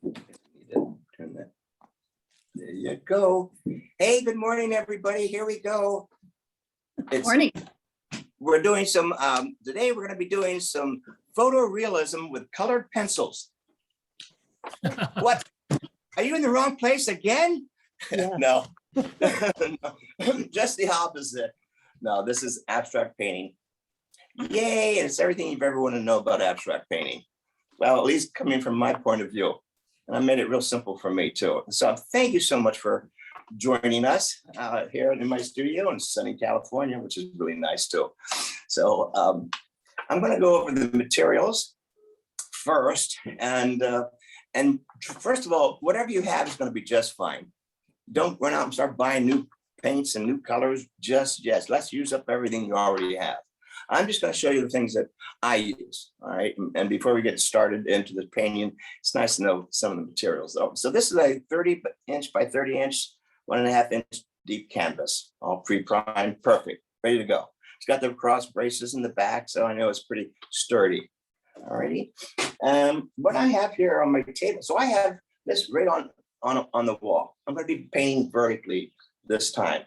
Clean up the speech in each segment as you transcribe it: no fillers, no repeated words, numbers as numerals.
Turn that. There you go. Hey, good morning, everybody. Here we go. Morning. We're doing some, today we're going to be doing some photorealism with colored pencils. What? Are you in the wrong place again? Yeah. No. No, just the opposite. No, this is abstract painting. Yay, and it's everything you've ever wanted to know about abstract painting. Well, at least coming from my point of view. And I made it real simple for me too. So thank you so much for joining us here in my studio in sunny California, which is really nice too. So I'm going to go over the materials first. And first of all, whatever you have is going to be just fine. Don't run out and start buying new paints and new colors just yet. Let's use up everything you already have. I'm just going to show you the things that I use. All right. And before we get started into the painting, it's nice to know some of the materials though. So this is a 30-inch by 30-inch, 1.5-inch deep canvas, all pre-primed, perfect, ready to go. It's got the cross braces in the back, so I know it's pretty sturdy. All righty. What I have here on my table, so I have this right on the wall. I'm going to be painting vertically this time.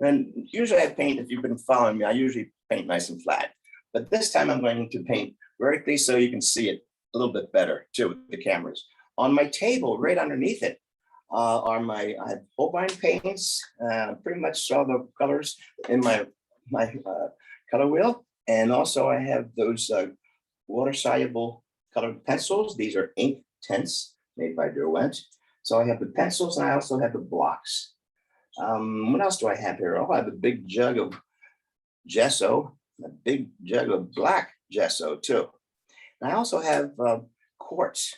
And usually I paint, if you've been following me, I usually paint nice and flat. But this time I'm going to paint vertically so you can see it a little bit better too with the cameras. On my table, right underneath it, are I have Holbein paints, pretty much all the colors in my color wheel. And also I have those water-soluble colored pencils. These are ink tints made by Derwent. So I have the pencils and I also have the blocks. What else do I have here? Oh, I have a big jug of gesso, a big jug of black gesso too. And I also have quarts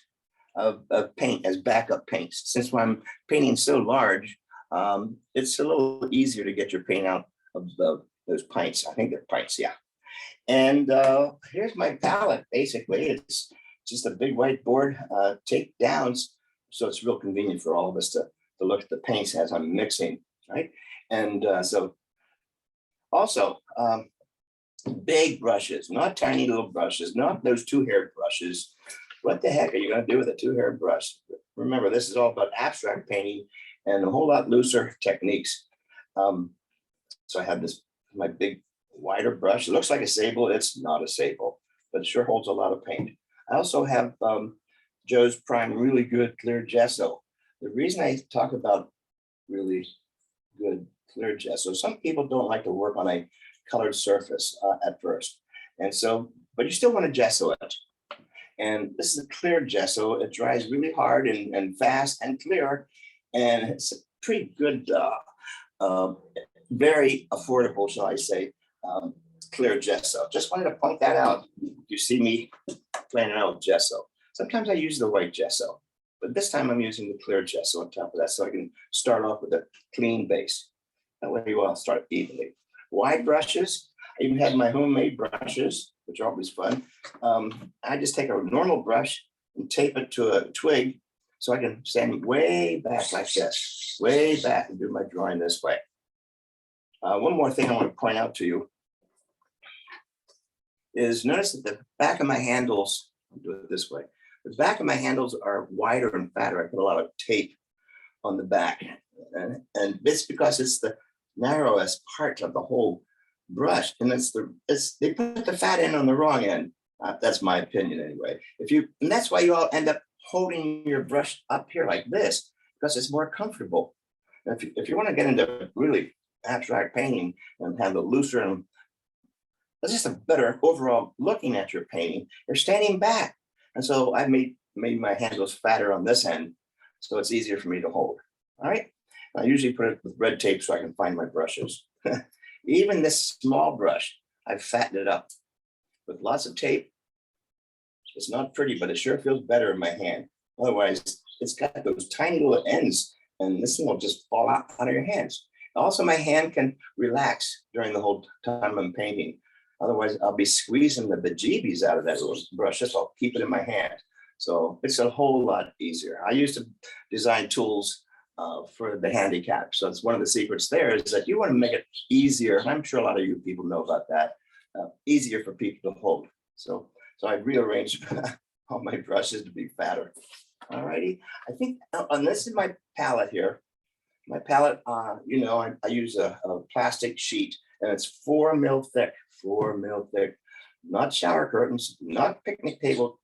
of paint as backup paints. Since I'm painting so large, it's a little easier to get your paint out of those pints. I think they're pints, yeah. And here's my palette. Basically, it's just a big whiteboard taped down, so it's real convenient for all of us to look at the paints as I'm mixing, right? And so also big brushes, not tiny little brushes, not those two-haired brushes. What the heck are you going to do with a two-haired brush? Remember, this is all about abstract painting and a whole lot looser techniques. So I have this, my big wider brush. It looks like a sable. It's not a sable, but it sure holds a lot of paint. I also have Joe's Prime really good clear gesso. The reason I talk about really good clear gesso, some people don't like to work on a colored surface at first. And so, but you still want to gesso it. And this is a clear gesso. It dries really hard and fast and clear. And it's a pretty good, very affordable, shall I say, clear gesso. Just wanted to point that out. You see me playing around with gesso. Sometimes I use the white gesso, but this time I'm using the clear gesso on top of that so I can start off with a clean base. That way you all start evenly. Wide brushes, I even have my homemade brushes, which are always fun. I just take a normal brush and tape it to a twig so I can stand way back like this, way back and do my drawing this way. One more thing I want to point out to you is notice that the back of my handles, I'll do it this way. The back of my handles are wider and fatter. I put a lot of tape on the back. And it's because it's the narrowest part of the whole brush. And they put the fat end on the wrong end. That's my opinion anyway. And that's why you all end up holding your brush up here like this, because it's more comfortable. If you want to get into really abstract painting and have a looser and it's just a better overall looking at your painting, you're standing back. And so I made my handles fatter on this end, so it's easier for me to hold. All right. I usually put it with red tape so I can find my brushes. Even this small brush, I've fattened it up with lots of tape. It's not pretty, but it sure feels better in my hand. Otherwise, it's got those tiny little ends, and this thing will just fall out of your hands. Also, my hand can relax during the whole time I'm painting. Otherwise, I'll be squeezing the bejeebies out of that little brush. Just I'll keep it in my hand. So it's a whole lot easier. I used to design tools for the handicap. So it's one of the secrets there is that you want to make it easier. And I'm sure a lot of you people know about that. Easier for people to hold. So I rearranged all my brushes to be fatter. All righty. I think, and this is my palette here. My palette, you know, I use a plastic sheet, and it's 4 mil thick, 4 mil thick. Not shower curtains, not picnic table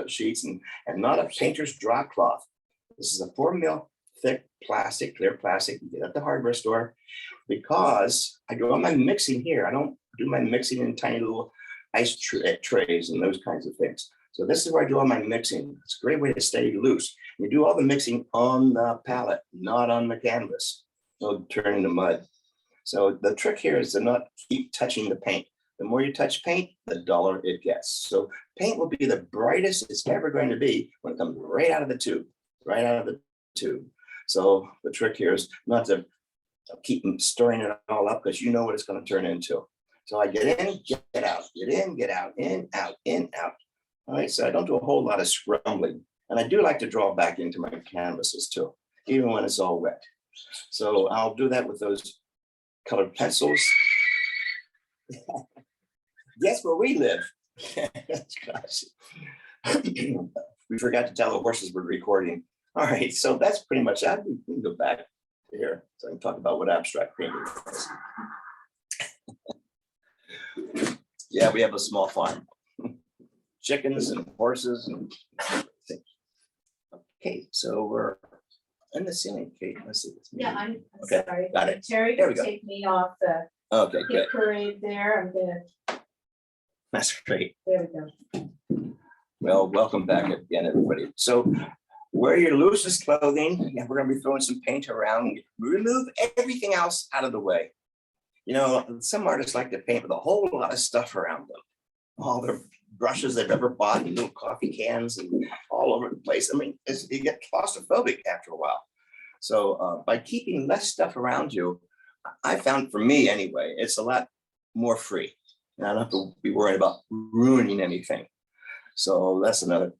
sheets, and not a painter's drop cloth. This is a 4 mil thick plastic, clear plastic you get at the hardware store, because I do all my mixing here. I don't do my mixing in tiny little ice trays and those kinds of things. So this is where I do all my mixing. It's a great way to stay loose. You do all the mixing on the palette, not on the canvas. It'll turn into mud. So the trick here is to not keep touching the paint. The more you touch paint, the duller it gets. So paint will be the brightest it's ever going to be when it comes right out of the tube, right out of the tube. So the trick here is not to keep stirring it all up, because you know what it's going to turn into. So I get in, get out, get in, get out, in, out, in, out. All right, so I don't do a whole lot of scrumbling. And I do like to draw back into my canvases too, even when it's all wet. So I'll do that with those colored pencils. Guess where we live? Gosh. We forgot to tell the horses we're recording. All right, so that's pretty much that. We can go back to here so I can talk about what abstract painting is. Yeah, we have a small farm. Chickens and horses and things. Okay, so we're in the ceiling, Kate. Let's see. Yeah, I'm okay, sorry. got it. Terry There we can go. take me off the Okay, good. parade there. I'm gonna, That's great. there we go. Well, welcome back again, everybody. So wear your loosest clothing. Yeah, we're going to be throwing some paint around. Remove everything else out of the way. You know, some artists like to paint with a whole lot of stuff around them. All their brushes they've ever bought, and little coffee cans, and all over the place. I mean, you get claustrophobic after a while. So by keeping less stuff around you, I found, for me anyway, it's a lot more free. And I don't have to be worried about ruining anything. So that's another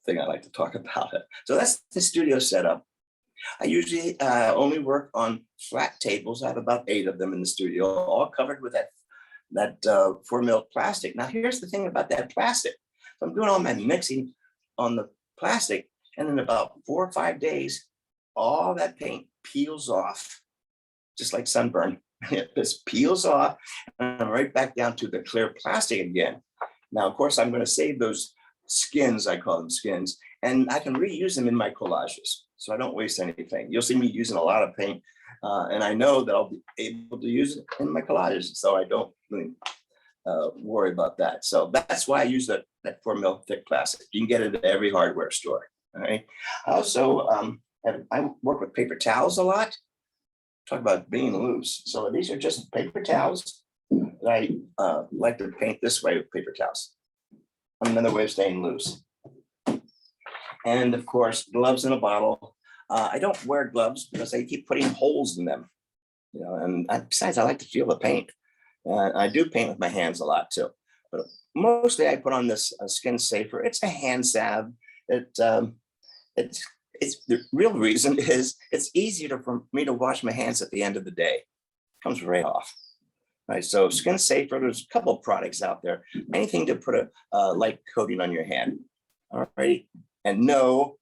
thing I like to talk about. So that's the studio setup. I usually only work on flat tables. I have about 8 of them in the studio, all covered with that 4 mil plastic. Now, here's the thing about that plastic. So I'm doing all my mixing on the plastic, and in about 4 or 5 days, all that paint peels off, just like sunburn. It just peels off, and I'm right back down to the clear plastic again. Now, of course, I'm going to save those skins, I call them skins, and I can reuse them in my collages, so I don't waste anything. You'll see me using a lot of paint, and I know that I'll be able to use it in my collages, so I don't really worry about that. So that's why I use that 4 mil thick plastic. You can get it at every hardware store. All right. I also I work with paper towels a lot. Talk about being loose. So these are just paper towels that I like to paint this way with paper towels. Another way of staying loose. And of course, gloves in a bottle. I don't wear gloves because I keep putting holes in them. You know, and besides, I like to feel the paint. I do paint with my hands a lot too, but mostly I put on this Skin Safer. It's a hand salve. It's the real reason is it's easier for me to wash my hands at the end of the day. It comes right off. Right, so Skin Safer, there's a couple of products out there. Anything to put a light coating on your hand. All right, and no,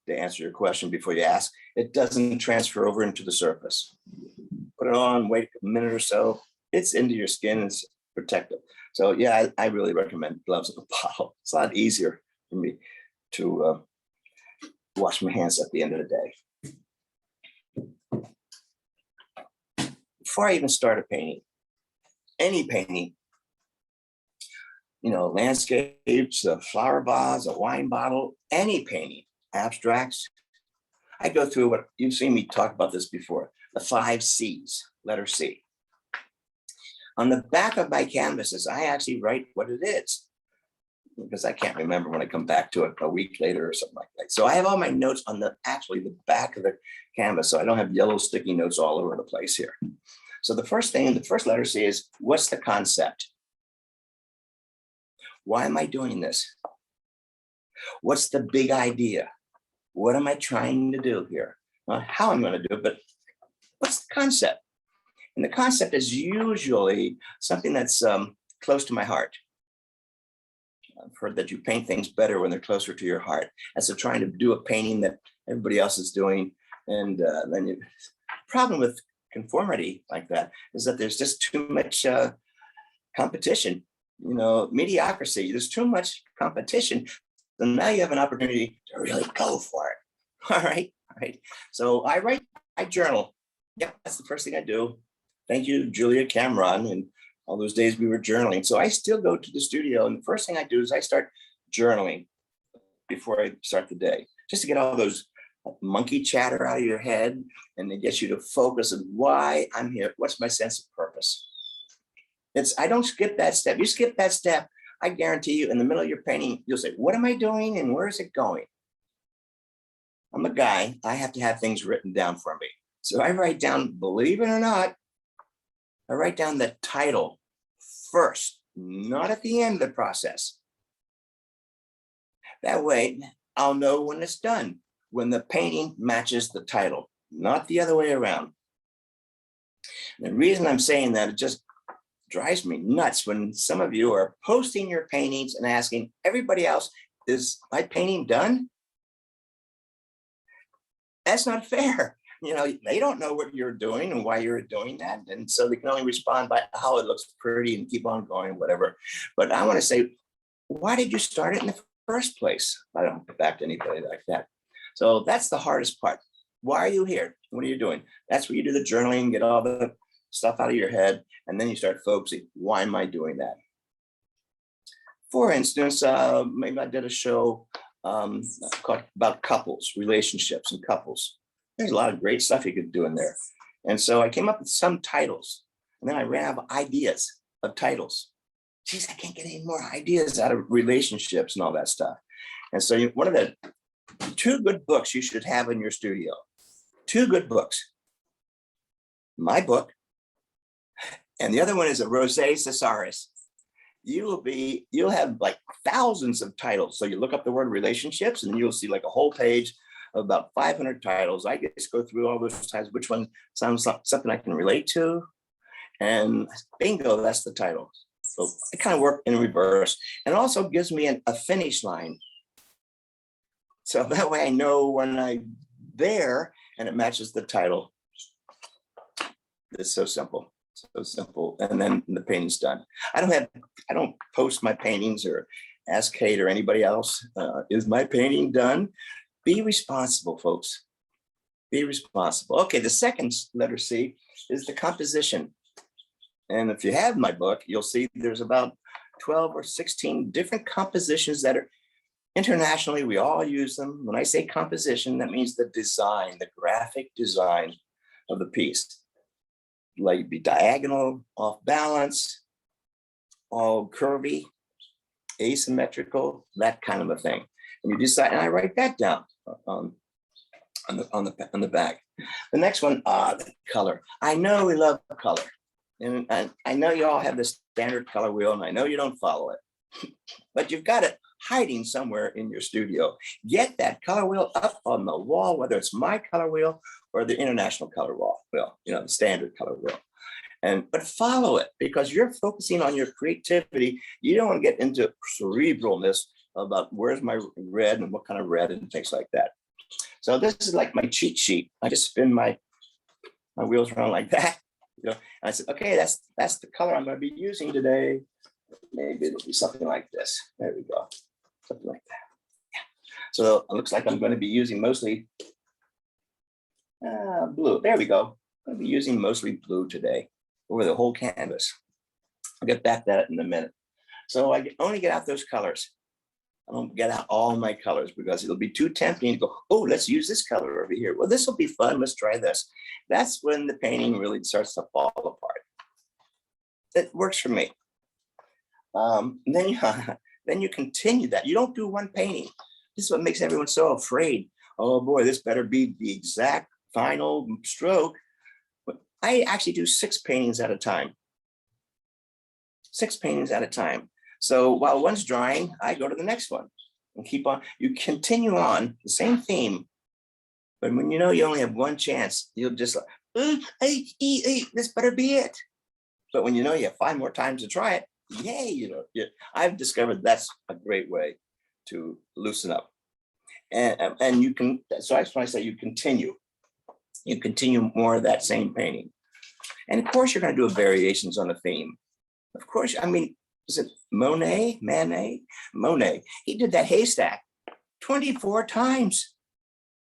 to answer your question before you ask, it doesn't transfer over into the surface. Put it on, wait a minute or so. It's into your skin, it's protective. So yeah, I really recommend gloves in a bottle. It's a lot easier for me to wash my hands at the end of the day. Before I even start a painting, any painting, you know, landscapes, a flower vase, a wine bottle, any painting, abstracts, I go through what you've seen me talk about this before, the 5 C's, letter C. On the back of my canvases, I actually write what it is, because I can't remember when I come back to it a week later or something like that. So I have all my notes on the back of the canvas, so I don't have yellow sticky notes all over the place here. So the first thing, the first letter C is, what's the concept? Why am I doing this? What's the big idea? What am I trying to do here? Not how I'm going to do it, but what's the concept? And the concept is usually something that's close to my heart. I've heard that you paint things better when they're closer to your heart. As to trying to do a painting that everybody else is doing. And then you, problem with conformity like that is that there's just too much competition, mediocrity. There's too much competition. So now you have an opportunity to really go for it. All right. So I journal. Yep, that's the first thing I do. Thank you, Julia Cameron. And all those days we were journaling. So I still go to the studio, and the first thing I do is I start journaling before I start the day, just to get all those monkey chatter out of your head, and it gets you to focus on why I'm here. What's my sense of purpose? I don't skip that step. You skip that step, I guarantee you in the middle of your painting, you'll say, what am I doing and where is it going? I'm a guy, I have to have things written down for me. So I write down, believe it or not, I write down the title first, not at the end of the process. That way, I'll know when it's done, when the painting matches the title, not the other way around. And the reason I'm saying that, it just drives me nuts when some of you are posting your paintings and asking everybody else, is my painting done? That's not fair. They don't know what you're doing and why you're doing that. And so they can only respond by how it looks pretty and keep on going, whatever. But I want to say, why did you start it in the first place? I don't go back to anybody like that. So that's the hardest part. Why are you here? What are you doing? That's where you do the journaling, get all the stuff out of your head, and then you start focusing, why am I doing that? For instance, maybe I did a show about couples, relationships and couples. There's a lot of great stuff you could do in there. And so I came up with some titles, and then I ran out of ideas of titles. Geez, I can't get any more ideas out of relationships and all that stuff. And so one of the 2 good books you should have in your studio, 2 good books. My book, and the other one is a Rosé Cesaris. You'll have like thousands of titles. So you look up the word relationships, and you'll see like a whole page of about 500 titles. I just go through all those titles, which one sounds like something I can relate to, and bingo, that's the title. So I kind of work in reverse, and also gives me a finish line. So that way I know when I'm there and it matches the title. It's so simple. And then the painting's done. I don't post my paintings or ask Kate or anybody else, is my painting done? Be responsible, folks. Be responsible. Okay, the second letter C is the composition. And if you have my book, you'll see there's about 12 or 16 different compositions that are internationally, we all use them. When I say composition, that means the design, the graphic design of the piece. Like be diagonal, off balance, all curvy, asymmetrical, that kind of a thing. And you decide, and I write that down on the back. The next one, the color. I know we love color, and I know you all have the standard color wheel, and I know you don't follow it, but you've got it hiding somewhere in your studio. Get that color wheel up on the wall, whether it's my color wheel or the international color wheel, the standard color wheel. But follow it, because you're focusing on your creativity. You don't want to get into cerebralness about where's my red and what kind of red and things like that. So this is like my cheat sheet. I just spin my wheels around like that. And I said, okay, that's the color I'm going to be using today. Maybe it'll be something like this. There we go. Something like that. Yeah. So it looks like I'm going to be using mostly blue. There we go. I'm going to be using mostly blue today over the whole canvas. I'll get back to that in a minute. So I only get out those colors. I don't get out all my colors because it'll be too tempting to go, oh, let's use this color over here. Well, this will be fun. Let's try this. That's when the painting really starts to fall apart. It works for me. Then you continue that. You don't do one painting. This is what makes everyone so afraid. Oh boy, this better be the exact final stroke. But I actually do 6 paintings at a time. 6 paintings at a time. So while one's drying, I go to the next one and keep on. You continue on the same theme. But when you know you only have one chance, you'll just like, this better be it. But when you know you have 5 more times to try it, yay, yeah, I've discovered that's a great way to loosen up. And you can, so that's why I say you continue more of that same painting. And of course, you're going to do variations on a theme. Of course, I mean, is it Monet? He did that haystack 24 times.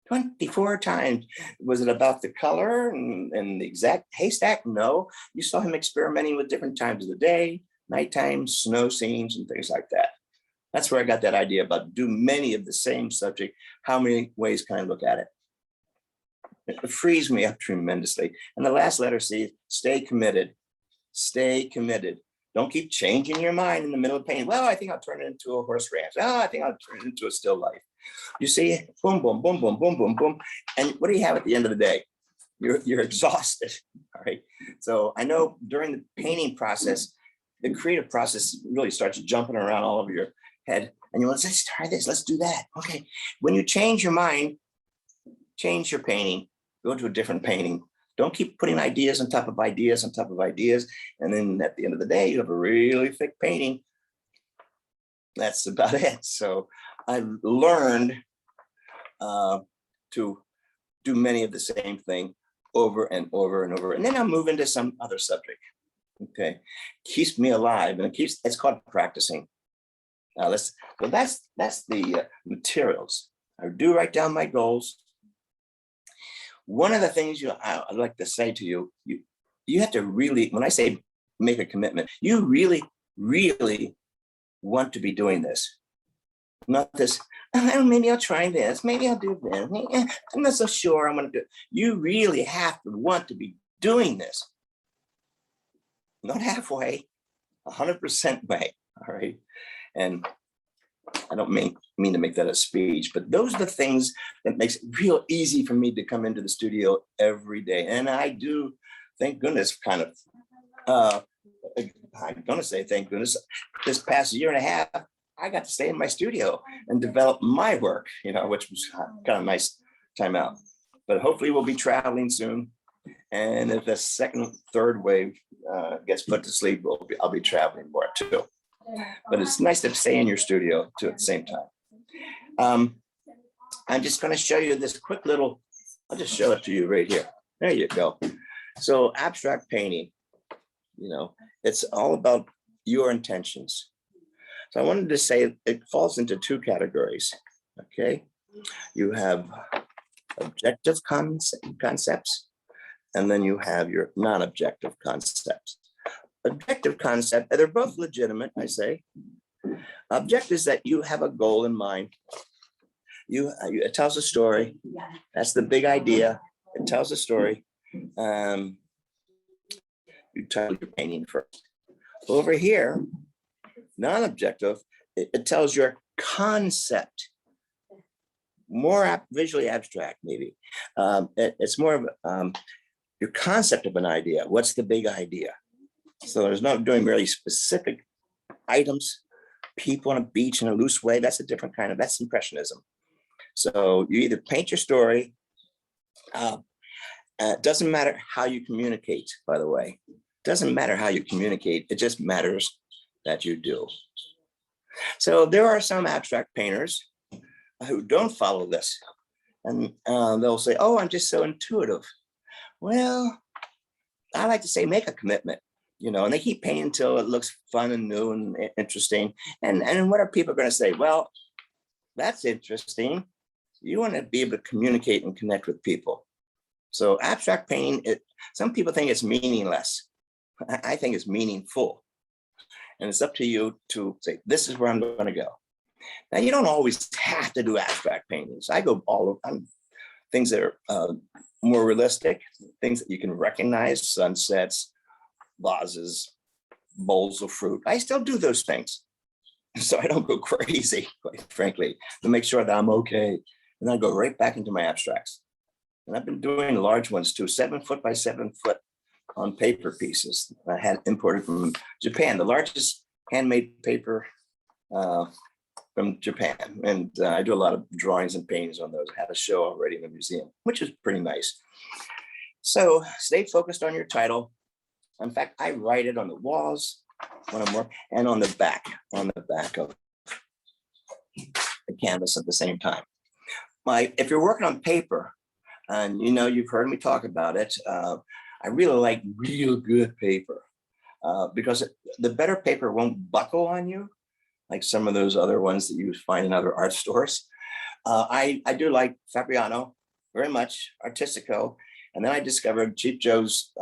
24 times. Was it about the color and the exact haystack? No. You saw him experimenting with different times of the day, nighttime, snow scenes, and things like that. That's where I got that idea about do many of the same subject. How many ways can I look at it? It frees me up tremendously. And the last letter, C, stay committed. Stay committed. Don't keep changing your mind in the middle of painting. Well, I think I'll turn it into a horse ranch. Oh, I think I'll turn it into a still life. You see, boom, boom, boom, boom, boom, boom, boom. And what do you have at the end of the day? You're exhausted. All right. So I know during the painting process, the creative process really starts jumping around all over your head. And you want to say, let's try this, let's do that. Okay. When you change your mind, change your painting, go to a different painting. Don't keep putting ideas on top of ideas on top of ideas. And then at the end of the day, you have a really thick painting. That's about it. So I learned to do many of the same thing over and over and over. And then I'll move into some other subject. Okay. Keeps me alive, and it's called practicing. Now that's the materials. I do write down my goals. One of the things I'd like to say to you, you have to really, when I say make a commitment, you really, really want to be doing this. Not this, oh, maybe I'll try this, maybe I'll do this. I'm not so sure I'm going to do it. You really have to want to be doing this. Not halfway, 100% way. All right. And I don't mean to make that a speech, but those are the things that makes it real easy for me to come into the studio every day. And I do, thank goodness, kind of, I'm going to say thank goodness, this past year and a half, I got to stay in my studio and develop my work, which was kind of nice time out. But hopefully we'll be traveling soon. And if the second, third wave gets put to sleep, I'll be traveling more too. But it's nice to stay in your studio too at the same time. I'm just going to show you this quick little, I'll just show it to you right here. There you go. So abstract painting, it's all about your intentions. So I wanted to say it falls into two categories. Okay. You have objective concepts, and then you have your non-objective concepts. Objective concept, they're both legitimate, I say. Objective is that you have a goal in mind. It tells a story. That's the big idea. It tells a story. You title your painting first. Over here, non-objective, it tells your concept. More visually abstract, maybe. It's more of your concept of an idea. What's the big idea? So there's not doing really specific items, people on a beach in a loose way. That's a different kind of, that's impressionism. So you either paint your story. It doesn't matter how you communicate, by the way. It doesn't matter how you communicate. It just matters that you do. So there are some abstract painters who don't follow this. And they'll say, oh, I'm just so intuitive. Well, I like to say, make a commitment. And they keep painting until it looks fun and new and interesting. And what are people going to say? Well, that's interesting. You want to be able to communicate and connect with people. So abstract painting, some people think it's meaningless. I think it's meaningful. And it's up to you to say, this is where I'm going to go. Now, you don't always have to do abstract paintings. I go all over things that are more realistic, things that you can recognize, sunsets, vases, bowls of fruit. I still do those things. So I don't go crazy, quite frankly, to make sure that I'm okay. And I go right back into my abstracts. And I've been doing large ones too, 7 foot by 7 foot on paper pieces. I had imported from Japan, the largest handmade paper from Japan. And I do a lot of drawings and paintings on those. I have a show already in the museum, which is pretty nice. So stay focused on your title. In fact, I write it on the walls. One more, and on the back of the canvas at the same time. If you're working on paper, and you know, you've heard me talk about it, I really like real good paper because the better paper won't buckle on you like some of those other ones that you find in other art stores. I do like Fabriano very much, Artistico, and then I discovered Cheap Joe's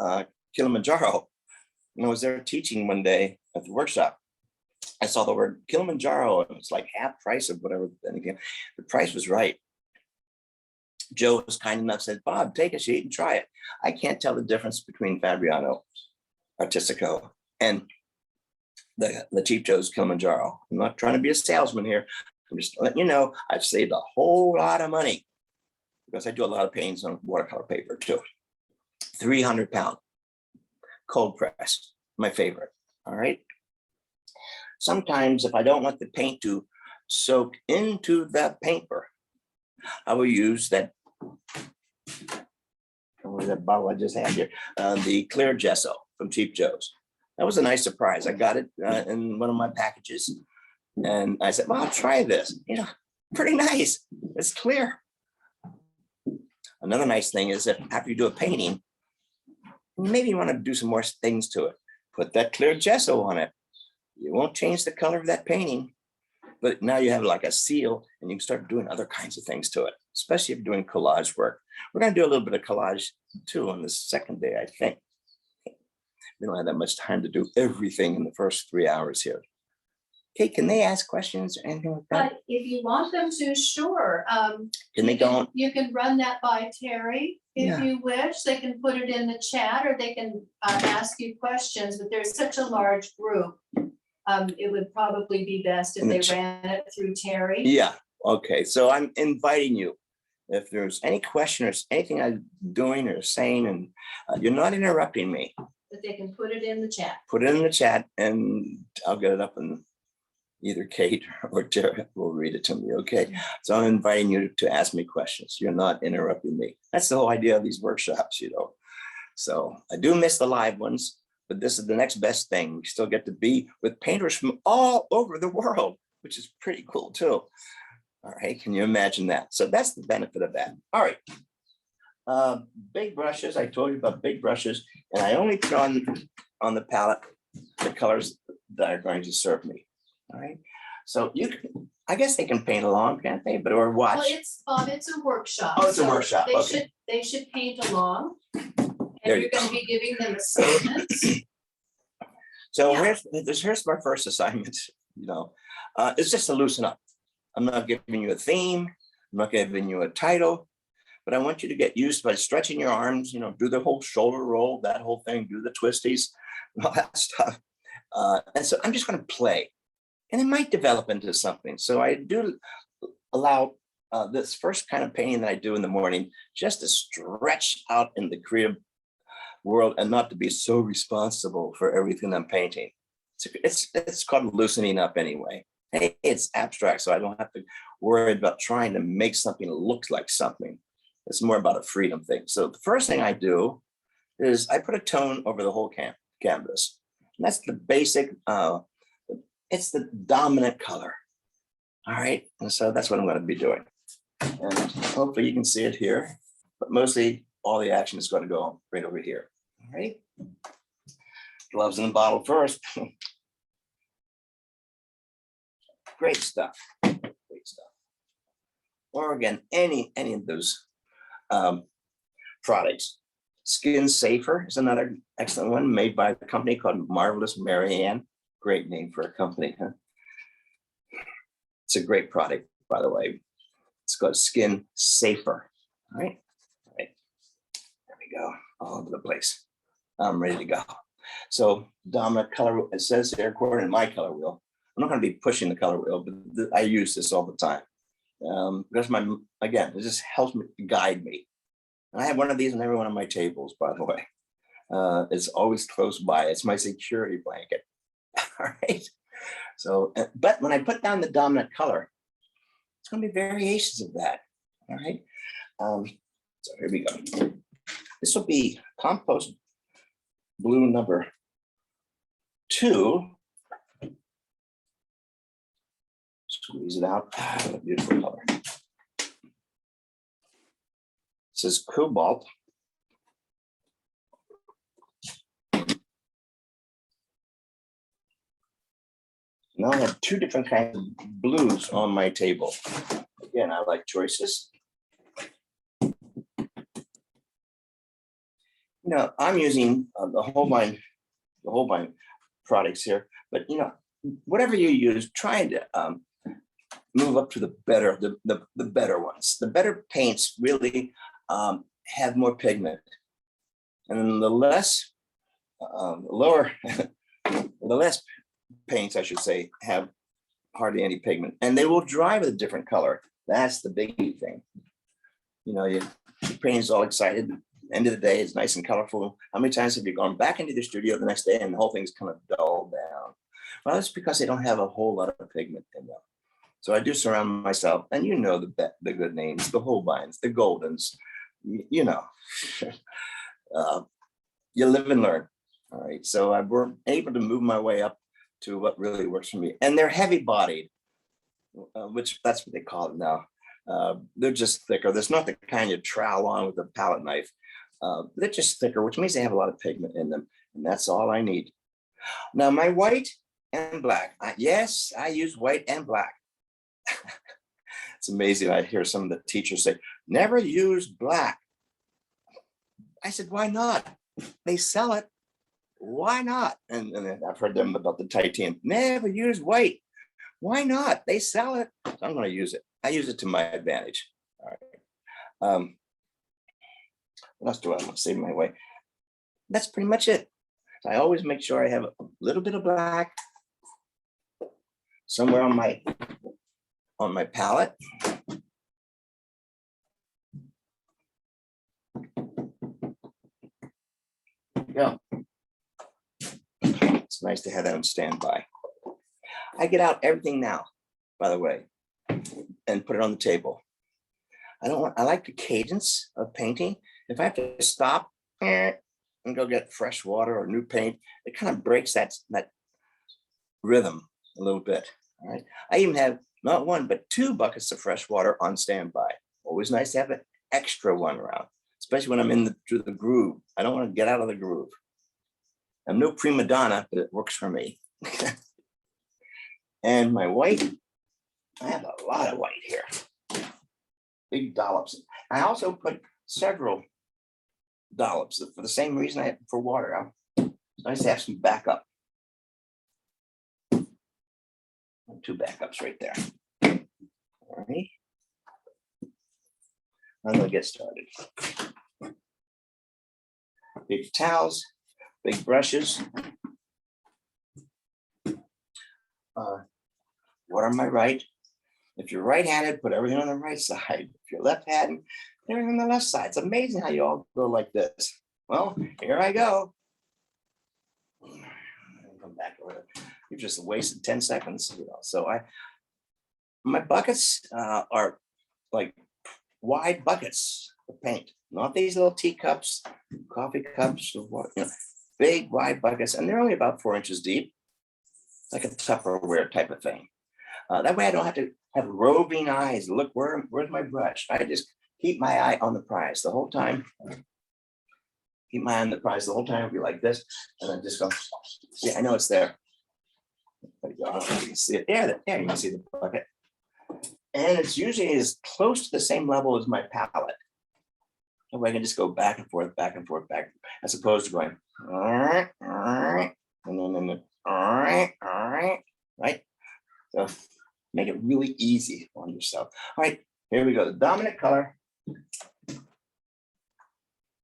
Kilimanjaro. When I was there teaching one day at the workshop, I saw the word Kilimanjaro, and it's like half price of whatever. And again, the price was right. Joe was kind enough, said, Bob, take a sheet and try it. I can't tell the difference between Fabriano, Artistico, and the Cheap Joe's Kilimanjaro. I'm not trying to be a salesman here. I'm just letting you know I've saved a whole lot of money because I do a lot of paintings on watercolor paper too. 300-pound cold press, my favorite. All right. Sometimes if I don't want the paint to soak into the paper, I will use that bottle I just had here, the clear gesso from Cheap Joe's. That was a nice surprise. I got it in one of my packages, and I said, well, I'll try this. You know, pretty nice. It's clear. Another nice thing is that after you do a painting, maybe you want to do some more things to it. Put that clear gesso on it. You won't change the color of that painting, but now you have like a seal and you can start doing other kinds of things to it, especially if you're doing collage work. We're going to do a little bit of collage too on the second day, I think. We don't have that much time to do everything in the first 3 hours here. Okay, can they ask questions or anything like that? But if you want them to, sure. Can they go on? You can run that by Terry if Yeah. you wish. They can put it in the chat or they can ask you questions, but there's such a large group. It would probably be best if they ran it through Terry. Yeah, okay, so I'm inviting you. If there's any question or anything I'm doing or saying, and you're not interrupting me, But they can put it in the chat. put it in the chat and I'll get it up and either Kate or Terry will read it to me, okay? So I'm inviting you to ask me questions. You're not interrupting me. That's the whole idea of these workshops, you know? So I do miss the live ones, but this is the next best thing. We still get to be with painters from all over the world, which is pretty cool too. All right, can you imagine that? So that's the benefit of that. All right. Big brushes, I told you about big brushes, and I only put on the palette the colors that are going to serve me. All right, so you can, I guess they can paint along, can't they? But or watch. Well, it's a workshop. Oh, it's a so workshop, They okay. should paint along. There And you you're going to be giving them assignments. So Yeah. here's my first assignment. You know, it's just to loosen up. I'm not giving you a theme. I'm not giving you a title, but I want you to get used by stretching your arms. You know, do the whole shoulder roll, that whole thing, do the twisties, and all that stuff. And so I'm just going to play. And it might develop into something. So I do allow this first kind of painting that I do in the morning just to stretch out in the creative world and not to be so responsible for everything I'm painting. It's called loosening up anyway. Hey, it's abstract, so I don't have to worry about trying to make something look like something. It's more about a freedom thing. So the first thing I do is I put a tone over the whole canvas. And that's the basic, it's the dominant color. All right, and so that's what I'm going to be doing. And hopefully you can see it here, but mostly all the action is going to go right over here. All right, gloves in the bottle first. Great stuff, great stuff. Or again, any of those products. Skin Safer is another excellent one made by a company called Marvelous Marianne. Great name for a company, huh? It's a great product, by the way. It's called Skin Safer. All right. All right. There we go. All over the place. I'm ready to go. So dominant color, it says here, according to my color wheel. I'm not going to be pushing the color wheel, but I use this all the time. Because again, it just helps me guide me. And I have one of these on every one of my tables, by the way. It's always close by. It's my security blanket. All right. So, but when I put down the dominant color, it's going to be variations of that. All right. So here we go. This will be compost blue number to squeeze it out. What a beautiful color. It says cobalt. Now I have two different kinds of blues on my table. Again, I like choices. I'm using the Holbein products here, but whatever you use, trying to move up to the better, the better ones. The better paints really have more pigment, and the less lower, the less paints, I should say, have hardly any pigment, and they will dry with a different color. That's the big thing. Your painting's all excited. End of the day, it's nice and colorful. How many times have you gone back into the studio the next day and the whole thing's kind of dulled down? Well, it's because they don't have a whole lot of pigment in them. So I do surround myself, and the good names, the Holbeins, the Goldens, you live and learn. All right, so I were able to move my way up to what really works for me. And they're heavy bodied, which that's what they call it now. They're just thicker. There's not the kind you trowel on with a palette knife. They're just thicker, which means they have a lot of pigment in them. And that's all I need. Now, my white and black. Yes, I use white and black. It's amazing. I hear some of the teachers say, never use black. I said, why not? They sell it. Why not? And I've heard them about the titanium. Never use white. Why not? They sell it. So I'm going to use it. I use it to my advantage. All right. What else do I want to save my way? That's pretty much it. I always make sure I have a little bit of black somewhere on my palette. Yeah. It's nice to have that on standby. I get out everything now, by the way, and put it on the table. I like the cadence of painting. If I have to stop and go get fresh water or new paint, it kind of breaks that rhythm a little bit. All right. I even have not one, but 2 buckets of fresh water on standby. Always nice to have an extra one around, especially when I'm through the groove. I don't want to get out of the groove. I'm no prima donna, but it works for me. And my white, I have a lot of white here. Big dollops. I also put several dollops for the same reason I have for water. It's nice to have some backup. 2 backups right there. All right. I'm gonna get started. Big towels, big brushes. What on my right? If you're right-handed, put everything on the right side. If you're left-handed, put everything on the left side. It's amazing how you all go like this. Well, here I go. Come back over there. You just wasted 10 seconds. So my buckets are like wide buckets of paint, not these little teacups, coffee cups, or what, big wide buckets, and they're only about 4 inches deep, like a Tupperware type of thing. That way I don't have to have roving eyes. Look, where's my brush? I just keep my eye on the prize the whole time. Keep my eye on the prize the whole time. It'll be like this, and then just go, yeah, I know it's there. There you go. You can see it there. There, you can see the bucket. And it's usually as close to the same level as my palette. That way I can just go back and forth, as opposed to going, all right, and then all right, right? So make it really easy on yourself. All right, here we go. The dominant color,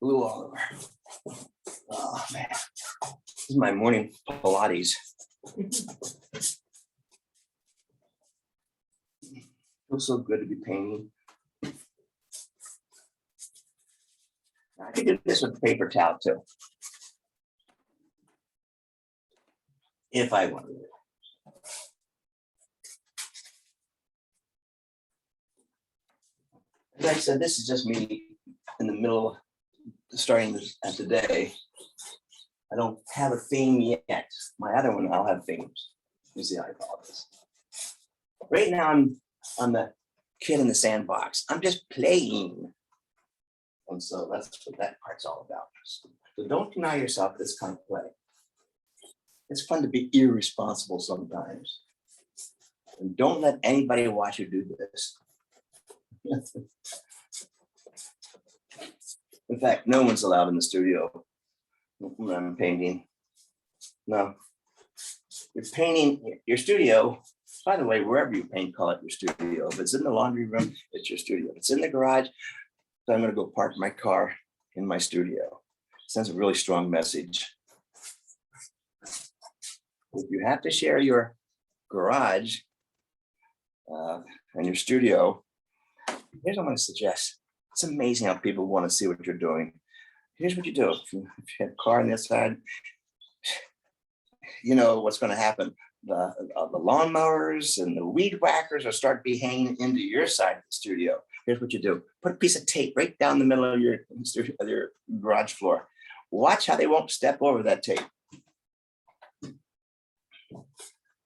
blue all over. Oh man, this is my morning Pilates. Feels so good to be painting. I could do this with paper towel too, if I wanted it. As I said, this is just me in the middle, starting the day. I don't have a theme yet. My other one, I'll have themes. You see how I call this. Right now, I'm the kid in the sandbox. I'm just playing. And so that's what that part's all about. So don't deny yourself this kind of play. It's fun to be irresponsible sometimes. And don't let anybody watch you do this. In fact, no one's allowed in the studio when I'm painting. No. You're painting your studio. By the way, wherever you paint, call it your studio. If it's in the laundry room, it's your studio. If it's in the garage, then I'm going to go park my car in my studio. It sends a really strong message. If you have to share your garage and your studio, here's what I'm going to suggest. It's amazing how people want to see what you're doing. Here's what you do. If you have a car on the outside, you know what's going to happen. The lawnmowers and the weed whackers will start be hanging into your side of the studio. Here's what you do. Put a piece of tape right down the middle of your garage floor. Watch how they won't step over that tape. You've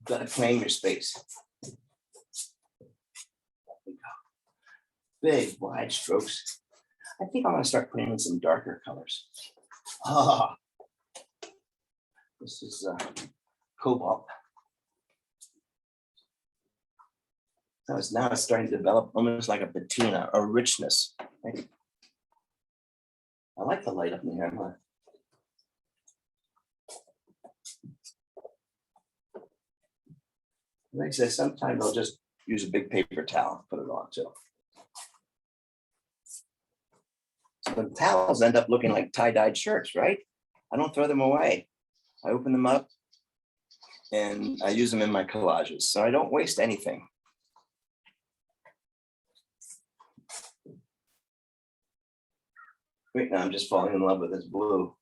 got to claim your space. Big, wide strokes. I think I'm going to start putting in some darker colors. Ah, this is cobalt. So it's now starting to develop almost like a patina, a richness. Right? I like the light up in here. Like I said, sometimes I'll just use a big paper towel and put it on too. So the towels end up looking like tie-dyed shirts, right? I don't throw them away. I open them up and I use them in my collages. So I don't waste anything. Right now I'm just falling in love with this blue.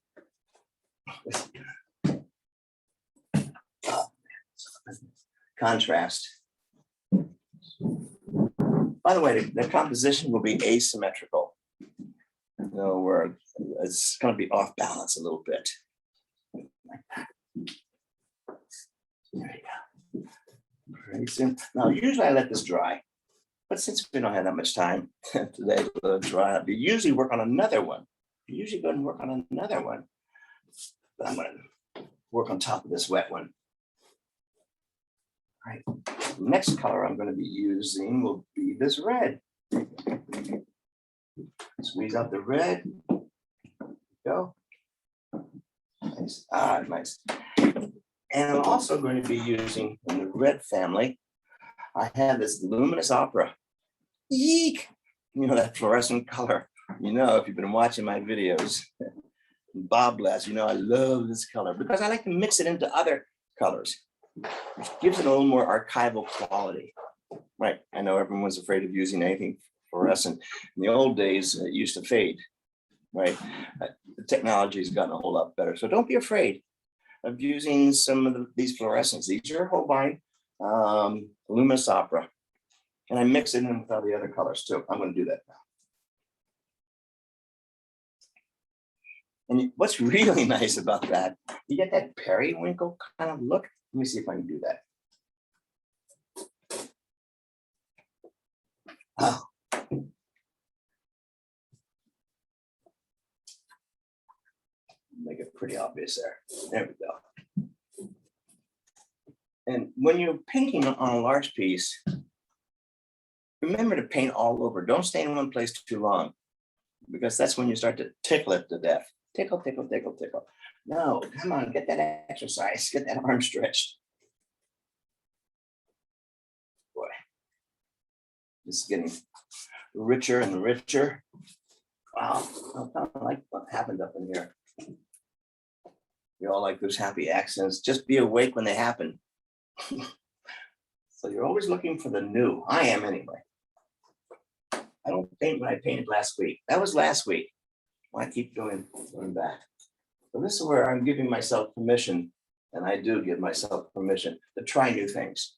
Contrast. By the way, the composition will be asymmetrical. You know, where it's going to be off balance a little bit. Like that. There you go. Pretty soon. Now, usually I let this dry, but since we don't have that much time today to let it dry, I usually work on another one. I usually go and work on another one. But I'm going to work on top of this wet one. All right. The next color I'm going to be using will be this red. Squeeze out the red. Go. Nice. Ah, nice. And I'm also going to be using in the red family. I have this luminous opera. Eek! You know, that fluorescent color. You know, if you've been watching my videos, Bob bless, you know, I love this color because I like to mix it into other colors, which gives it a little more archival quality. Right. I know everyone's afraid of using anything fluorescent. In the old days, it used to fade. Right. The technology has gotten a whole lot better. So don't be afraid of using some of these fluorescents. These are Holbein luminous opera. And I mix it in with all the other colors too. I'm going to do that now. And what's really nice about that, you get that periwinkle kind of look. Let me see if I can do that. Oh. Make it pretty obvious there. There we go. And when you're painting on a large piece, remember to paint all over. Don't stay in one place too long, because that's when you start to tickle it to death. Tickle, tickle, tickle, tickle. No, come on, get that exercise, get that arm stretched. Boy, this is getting richer and richer. Wow, I kind of like what happened up in here. You all like those happy accents. Just be awake when they happen. So you're always looking for the new. I am anyway. I don't paint what I painted last week. That was last week. I keep going back. So this is where I'm giving myself permission, and I do give myself permission to try new things.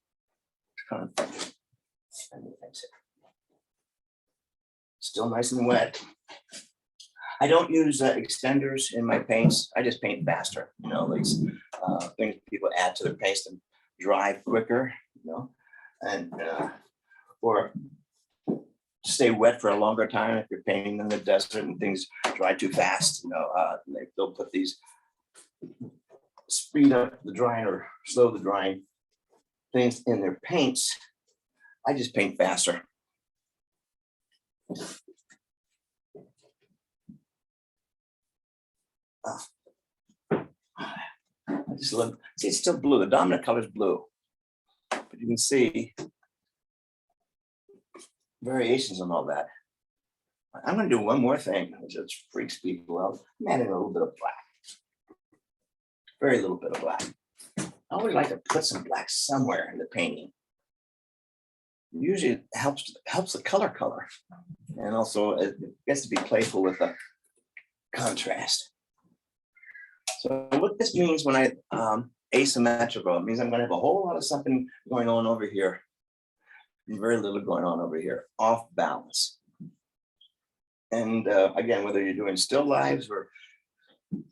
Kind of try new things. Still nice and wet. I don't use extenders in my paints. I just paint faster, these things people add to their paints to dry quicker, and or stay wet for a longer time if you're painting in the desert and things dry too fast. They'll put these speed up the drying or slow the drying things in their paints. I just paint faster. I just love, see, it's still blue. The dominant color is blue, but you can see variations on all that. I'm going to do one more thing, which just freaks people out. I'm adding a little bit of black, very little bit of black. I always like to put some black somewhere in the painting. Usually it helps the color, and also it gets to be playful with the contrast. So what this means when I asymmetrical, it means I'm going to have a whole lot of something going on over here, and very little going on over here, off balance. And again, whether you're doing still lives or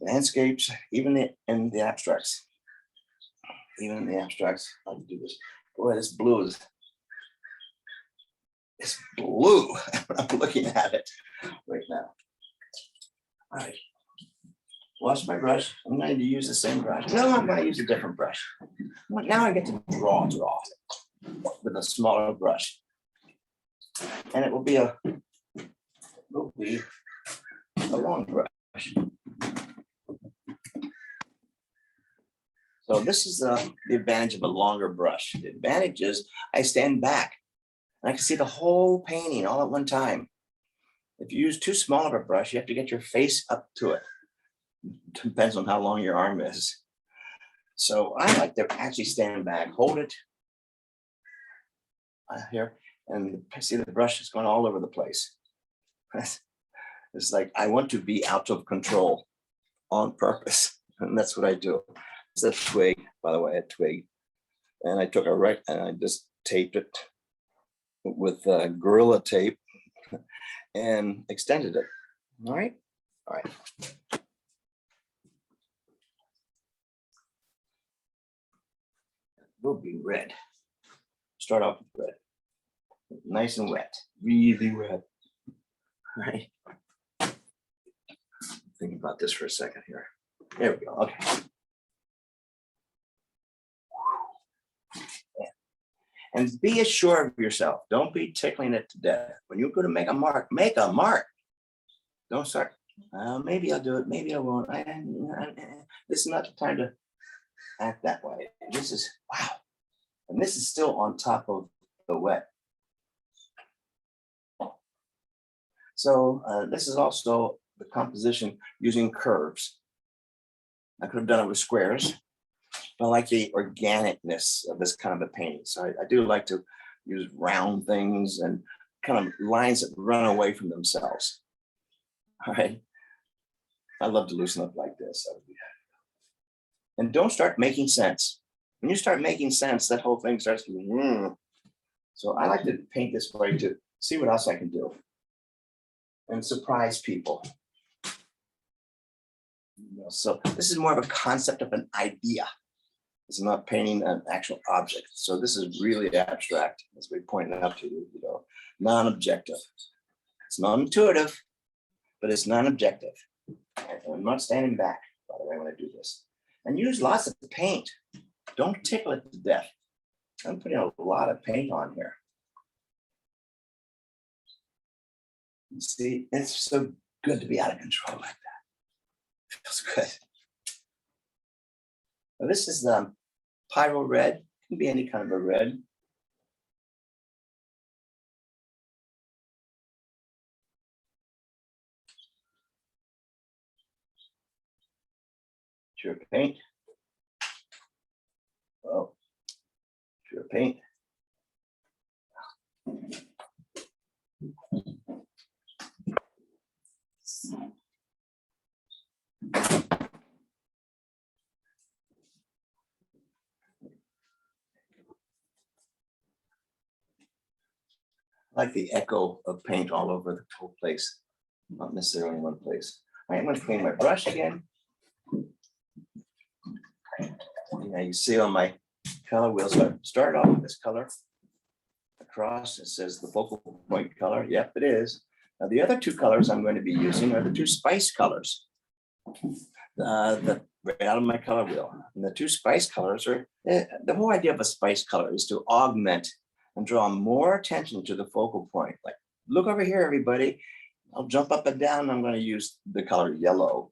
landscapes, even in the abstracts, I can do this. Boy, this blue is, it's blue. I'm looking at it right now. All right. Wash my brush. I'm going to use the same brush. No, I'm going to use a different brush. Now I get to draw with a smaller brush, and it will be a long brush. So this is the advantage of a longer brush. The advantage is I stand back and I can see the whole painting all at one time. If you use too small of a brush, you have to get your face up to it. Depends on how long your arm is. So I like to actually stand back, hold it here, and see the brush is going all over the place. It's like I want to be out of control on purpose, and that's what I do. It's a twig, by the way, a twig, and I took and I just taped it with Gorilla tape and extended it. All right. Will be red. Start off with red. Nice and wet, really wet. All right. Think about this for a second here. There we go. Okay. And be assured of yourself. Don't be tickling it to death. When you're going to make a mark, make a mark. Don't start. Maybe I'll do it. Maybe I won't. This is not the time to act that way. This is, wow. And this is still on top of the wet. So this is also the composition using curves. I could have done it with squares, but I like the organicness of this kind of a painting. So I do like to use round things and kind of lines that run away from themselves. All right. I love to loosen up like this. And don't start making sense. When you start making sense, that whole thing starts to, So I like to paint this way to see what else I can do and surprise people. So this is more of a concept of an idea. It's not painting an actual object. So this is really abstract, as we pointed out to you, non-objective. It's non-intuitive, but it's non-objective. And I'm not standing back, by the way, when I do this. And use lots of paint. Don't tickle it to death. I'm putting a lot of paint on here. You see, it's so good to be out of control like that. It feels good. Now, this is the pyro red. It can be any kind of a red. Sure paint. Oh, sure paint. I like the echo of paint all over the whole place. not necessarily in one place. All right, I'm gonna clean my brush again. Now you see on my color wheel, so I start off with this color. Across, it says the focal point color. Yep, it is. Now the other two colors I'm going to be using are the two spice colors. Right out of my color wheel. And the two spice colors are, the whole idea of a spice color is to augment and draw more attention to the focal point. Like, look over here, everybody. I'll jump up and down. I'm going to use the color yellow.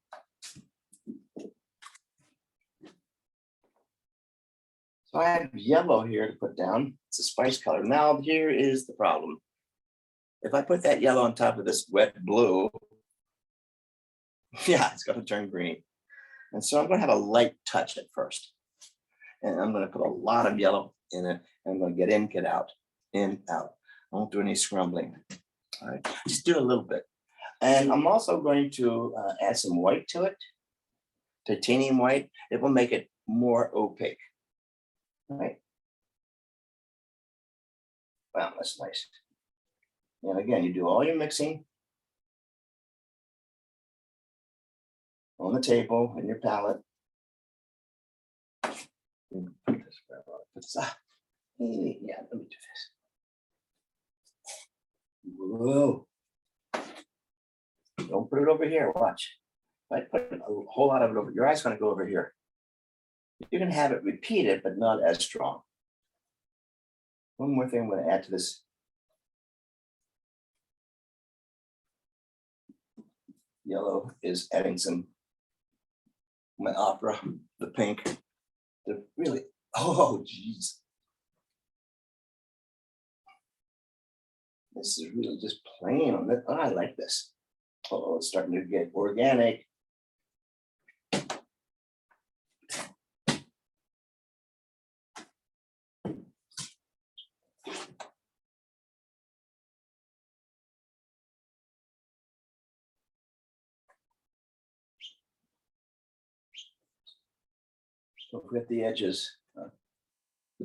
So I have yellow here to put down. It's a spice color. Now here is the problem. If I put that yellow on top of this wet blue, yeah, it's going to turn green. And so I'm going to have a light touch at first. And I'm going to put a lot of yellow in it. I'm going to get in, get out, in, out. I won't do any scrambling. All right, just do a little bit. And I'm also going to add some white to it, titanium white. It will make it more opaque. All right. Wow, that's nice. And again, you do all your mixing on the table in your palette. Yeah, let me do this. Whoa. Don't put it over here, watch. If I put a whole lot of it over, your eye's gonna go over here. You can have it repeated, but not as strong. One more thing I'm gonna add to this. Yellow is adding some, my opera, the pink, the really, oh geez. This is really just plain on it. Oh, I like this. Oh, it's starting to get organic. Don't forget the edges.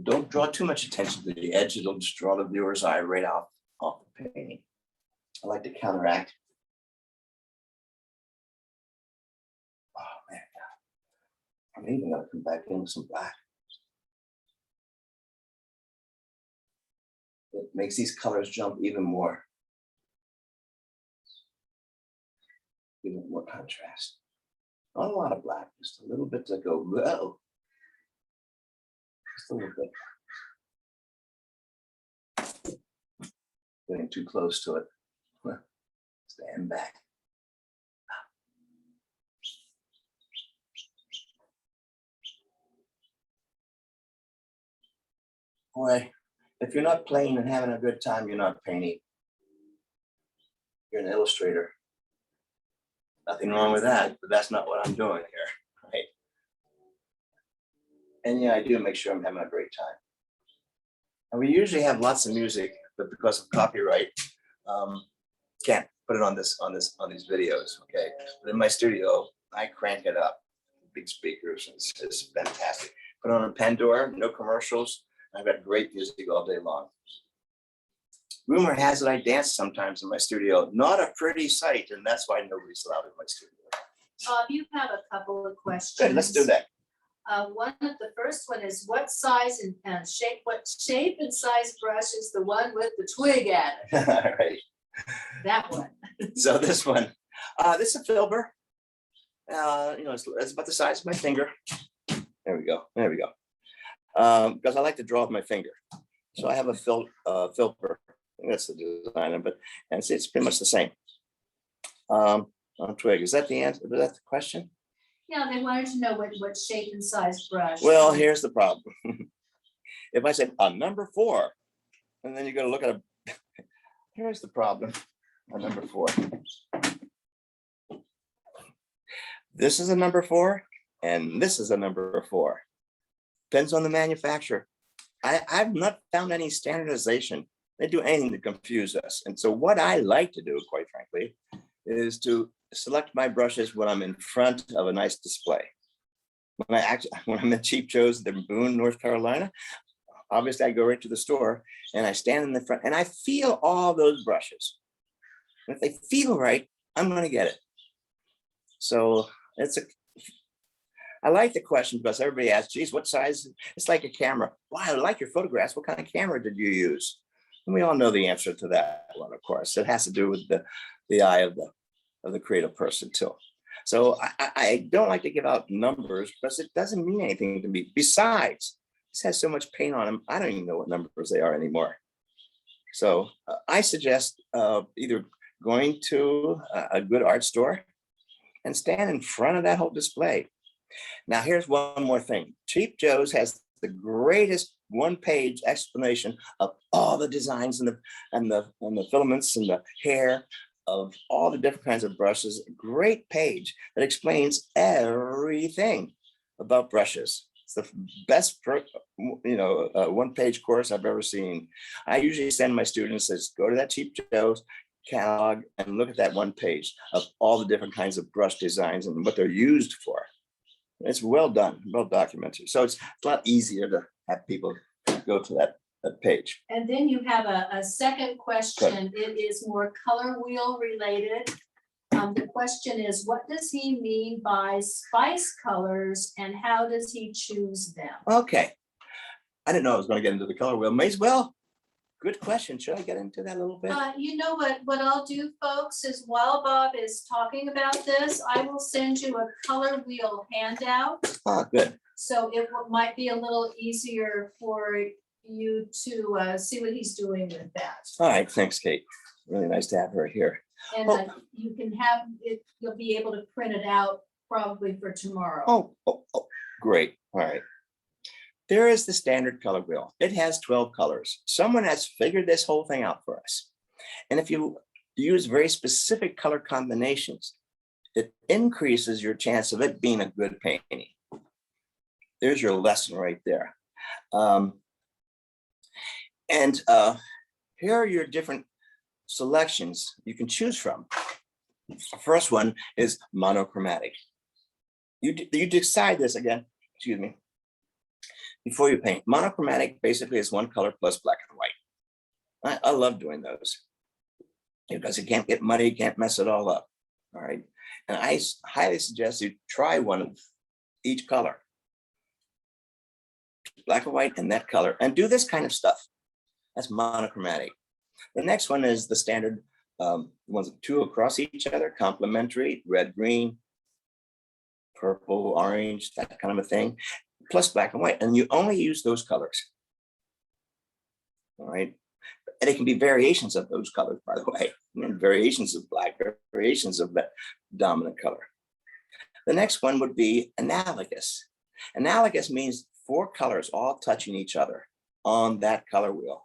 Don't draw too much attention to the edge. It'll just draw the viewer's eye right off the painting. I like to counteract. Oh man, I'm even gonna come back in with some black. It makes these colors jump even more. Even more contrast. Not a lot of black, just a little bit to go, whoa. Just a little bit. Getting too close to it. Stand back. Boy, if you're not playing and having a good time, you're not painting. You're an illustrator. Nothing wrong with that, but that's not what I'm doing here, right? And yeah, I do make sure I'm having a great time. And we usually have lots of music, but because of copyright, can't put it on these videos, okay? But in my studio, I crank it up, big speakers, it's fantastic. Put on a Pandora, no commercials. I've got great music all day long. Rumor has it I dance sometimes in my studio. Not a pretty sight, and that's why nobody's allowed in my studio. Bob, you have a couple of questions. Good, let's do that. The first one is what size and shape, what shape and size brush is the one with the twig at it? All right. That one. So this one, this is a filber. It's about the size of my finger. There we go. There we go. Because I like to draw with my finger. So I have a filber. That's the designer, but and it's pretty much the same. On twig. Is that the answer? Was that the question? Yeah, they wanted to know what shape and size brush. Well, here's the problem. If I said a number 4, and then you're going to look at a, here's the problem. A number 4. This is a number 4, and this is a number 4. Depends on the manufacturer. I've not found any standardization. They do anything to confuse us. And so what I like to do, quite frankly, is to select my brushes when I'm in front of a nice display. When I'm at Cheap Joe's in Boone, North Carolina, obviously I go right to the store and I stand in the front and I feel all those brushes. And if they feel right, I'm going to get it. So I like the question because everybody asks, geez, what size? It's like a camera. Wow, I like your photographs. What kind of camera did you use? And we all know the answer to that one, of course. It has to do with the eye of the creative person too. So I don't like to give out numbers because it doesn't mean anything to me. Besides, this has so much paint on them, I don't even know what numbers they are anymore. So I suggest either going to a good art store and stand in front of that whole display. Now, here's one more thing. Cheap Joe's has the greatest one-page explanation of all the designs and the filaments and the hair of all the different kinds of brushes. A great page that explains everything about brushes. It's the best, one-page course I've ever seen. I usually send my students, says, go to that Cheap Joe's catalog and look at that one page of all the different kinds of brush designs and what they're used for. It's well done, well documented. So it's a lot easier to have people go to that page. And then you have a second question. It is more color wheel related. The question is, what does he mean by spice colors and how does he choose them? Okay. I didn't know I was going to get into the color wheel. May as well. Good question. Should I get into that a little bit? You know what I'll do, folks, is while Bob is talking about this, I will send you a color wheel handout. Oh, good. So it might be a little easier for you to see what he's doing with that. All right. Thanks, Kate. Really nice to have her here. And you can have it, you'll be able to print it out probably for tomorrow. Oh, great. All right. There is the standard color wheel. It has 12 colors. Someone has figured this whole thing out for us. And if you use very specific color combinations, it increases your chance of it being a good painting. There's your lesson right there. Here are your different selections you can choose from. The first one is monochromatic. You decide this again, excuse me, before you paint. Monochromatic basically is one color plus black and white. I love doing those because it can't get muddy, can't mess it all up. All right. And I highly suggest you try one of each color, black and white and that color, and do this kind of stuff. That's monochromatic. The next one is the standard ones, two across each other, complementary, red, green, purple, orange, that kind of a thing, plus black and white. And you only use those colors. All right. And it can be variations of those colors, by the way, and variations of black, variations of that dominant color. The next one would be analogous. Analogous means 4 colors all touching each other on that color wheel.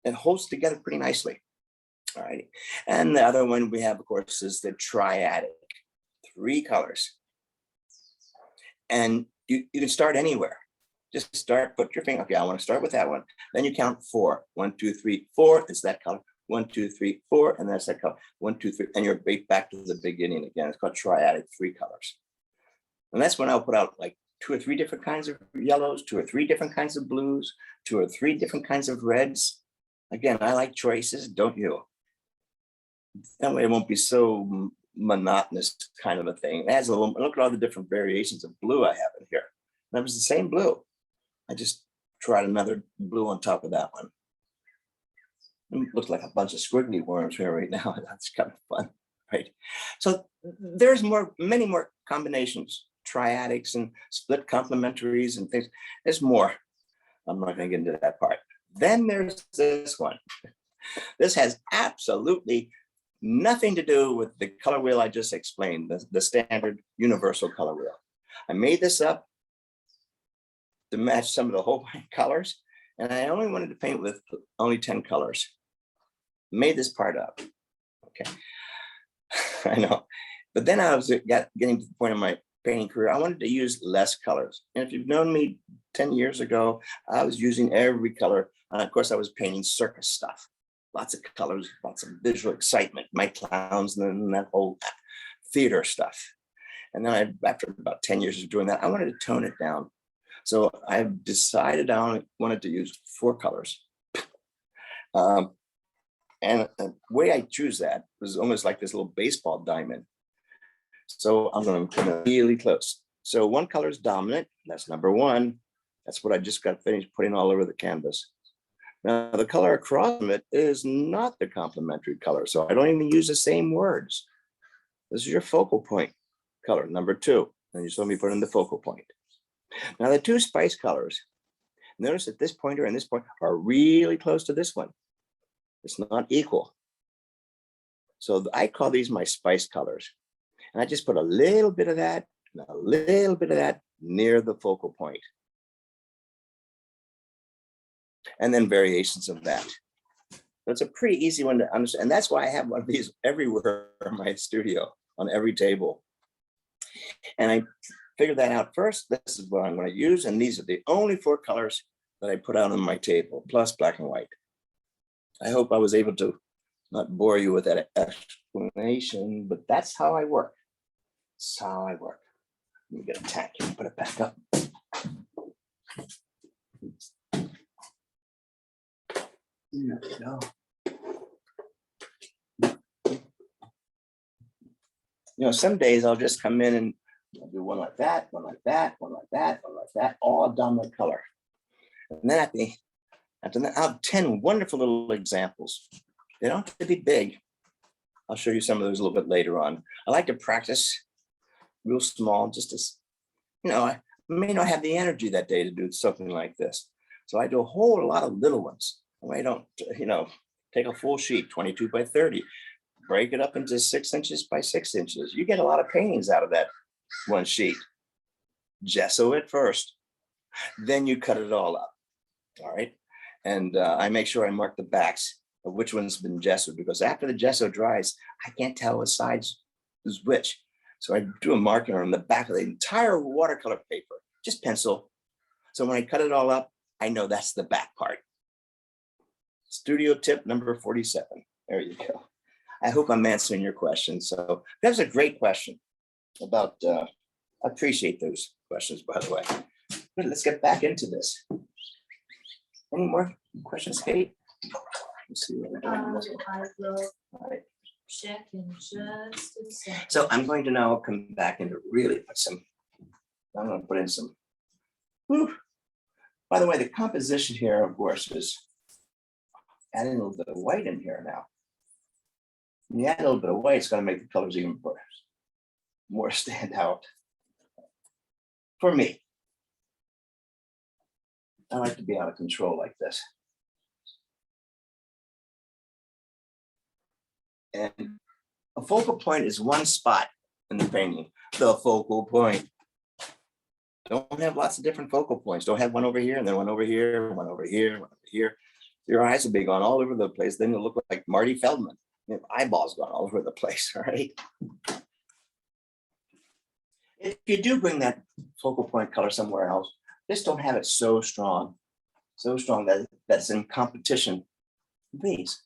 It holds together pretty nicely. All right. And the other one we have, of course, is the triadic, 3 colors. And you can start anywhere. Just start, put your finger, okay, I want to start with that one. Then you count 4. 1, 2, 3, 4. It's that color. 1, 2, 3, 4. And that's that color. 1, 2, 3. And you're right back to the beginning again. It's called triadic, 3 colors. And that's when I'll put out like 2 or 3 different kinds of yellows, 2 or 3 different kinds of blues, 2 or 3 different kinds of reds. Again, I like choices, don't you? That way it won't be so monotonous kind of a thing. It has a little, look at all the different variations of blue I have in here. That was the same blue. I just tried another blue on top of that one. It looks like a bunch of squiggly worms here right now. That's kind of fun, right? So there's many more combinations, triadics and split complementaries and things. There's more. I'm not going to get into that part. Then there's this one. This has absolutely nothing to do with the color wheel I just explained, the standard universal color wheel. I made this up to match some of the whole colors, and I only wanted to paint with only 10 colors. Made this part up. Okay, I know. But then I was getting to the point of my painting career, I wanted to use less colors. And if you've known me 10 years ago, I was using every color. And of course, I was painting circus stuff. Lots of colors, lots of visual excitement, my clowns, and that whole theater stuff. And then after about 10 years of doing that, I wanted to tone it down. So I decided I wanted to use 4 colors. And the way I choose that was almost like this little baseball diamond. So I'm going to come really close. So one color is dominant. That's number one. That's what I just got finished putting all over the canvas. Now the color across from it is not the complementary color. So I don't even use the same words. This is your focal point color, number two. And you saw me put in the focal point. Now the two spice colors, notice that this pointer and this point are really close to this one. It's not equal. So I call these my spice colors. And I just put a little bit of that and a little bit of that near the focal point. And then variations of that. So it's a pretty easy one to understand. And that's why I have one of these everywhere in my studio, on every table. And I figured that out first. This is what I'm going to use. And these are the only four colors that I put out on my table, plus black and white. I hope I was able to not bore you with that explanation, but that's how I work. That's how I work. Let me get a tack and put it back up. There we go. You know, some days I'll just come in and I'll do one like that, one like that, one like that, one like that, all dominant color. And then after that, I'll have 10 wonderful little examples. They don't have to be big. I'll show you some of those a little bit later on. I like to practice real small, just as, you know, I may not have the energy that day to do something like this. So I do a whole lot of little ones. I don't, you know, take a full sheet, 22 by 30, break it up into 6 inches by 6 inches. You get a lot of paintings out of that one sheet. Gesso it first, then you cut it all up. All right. And I make sure I mark the backs of which one's been gessoed, because after the gesso dries, I can't tell what sides is which. So I do a marking on the back of the entire watercolor paper, just pencil. So when I cut it all up, I know that's the back part. Studio tip number 47. There you go. I hope I'm answering your question. So that's a great question about, I appreciate those questions, by the way. But let's get back into this. Any more questions, Kate? Let's see what we're doing. I will All right. check in just a second. So I'm going to now come back and really put some, I'm going to put in some, whew. By the way, the composition here, of course, is adding a little bit of white in here now. When you add a little bit of white, it's going to make the colors even more stand out. For me, I like to be out of control like this. And a focal point is one spot in the painting, the focal point. Don't have lots of different focal points. Don't have one over here and then one over here, one over here, one over here. Your eyes will be gone all over the place. Then you'll look like Marty Feldman. Your eyeballs gone all over the place, all right? If you do bring that focal point color somewhere else, just don't have it so strong that that's in competition with these.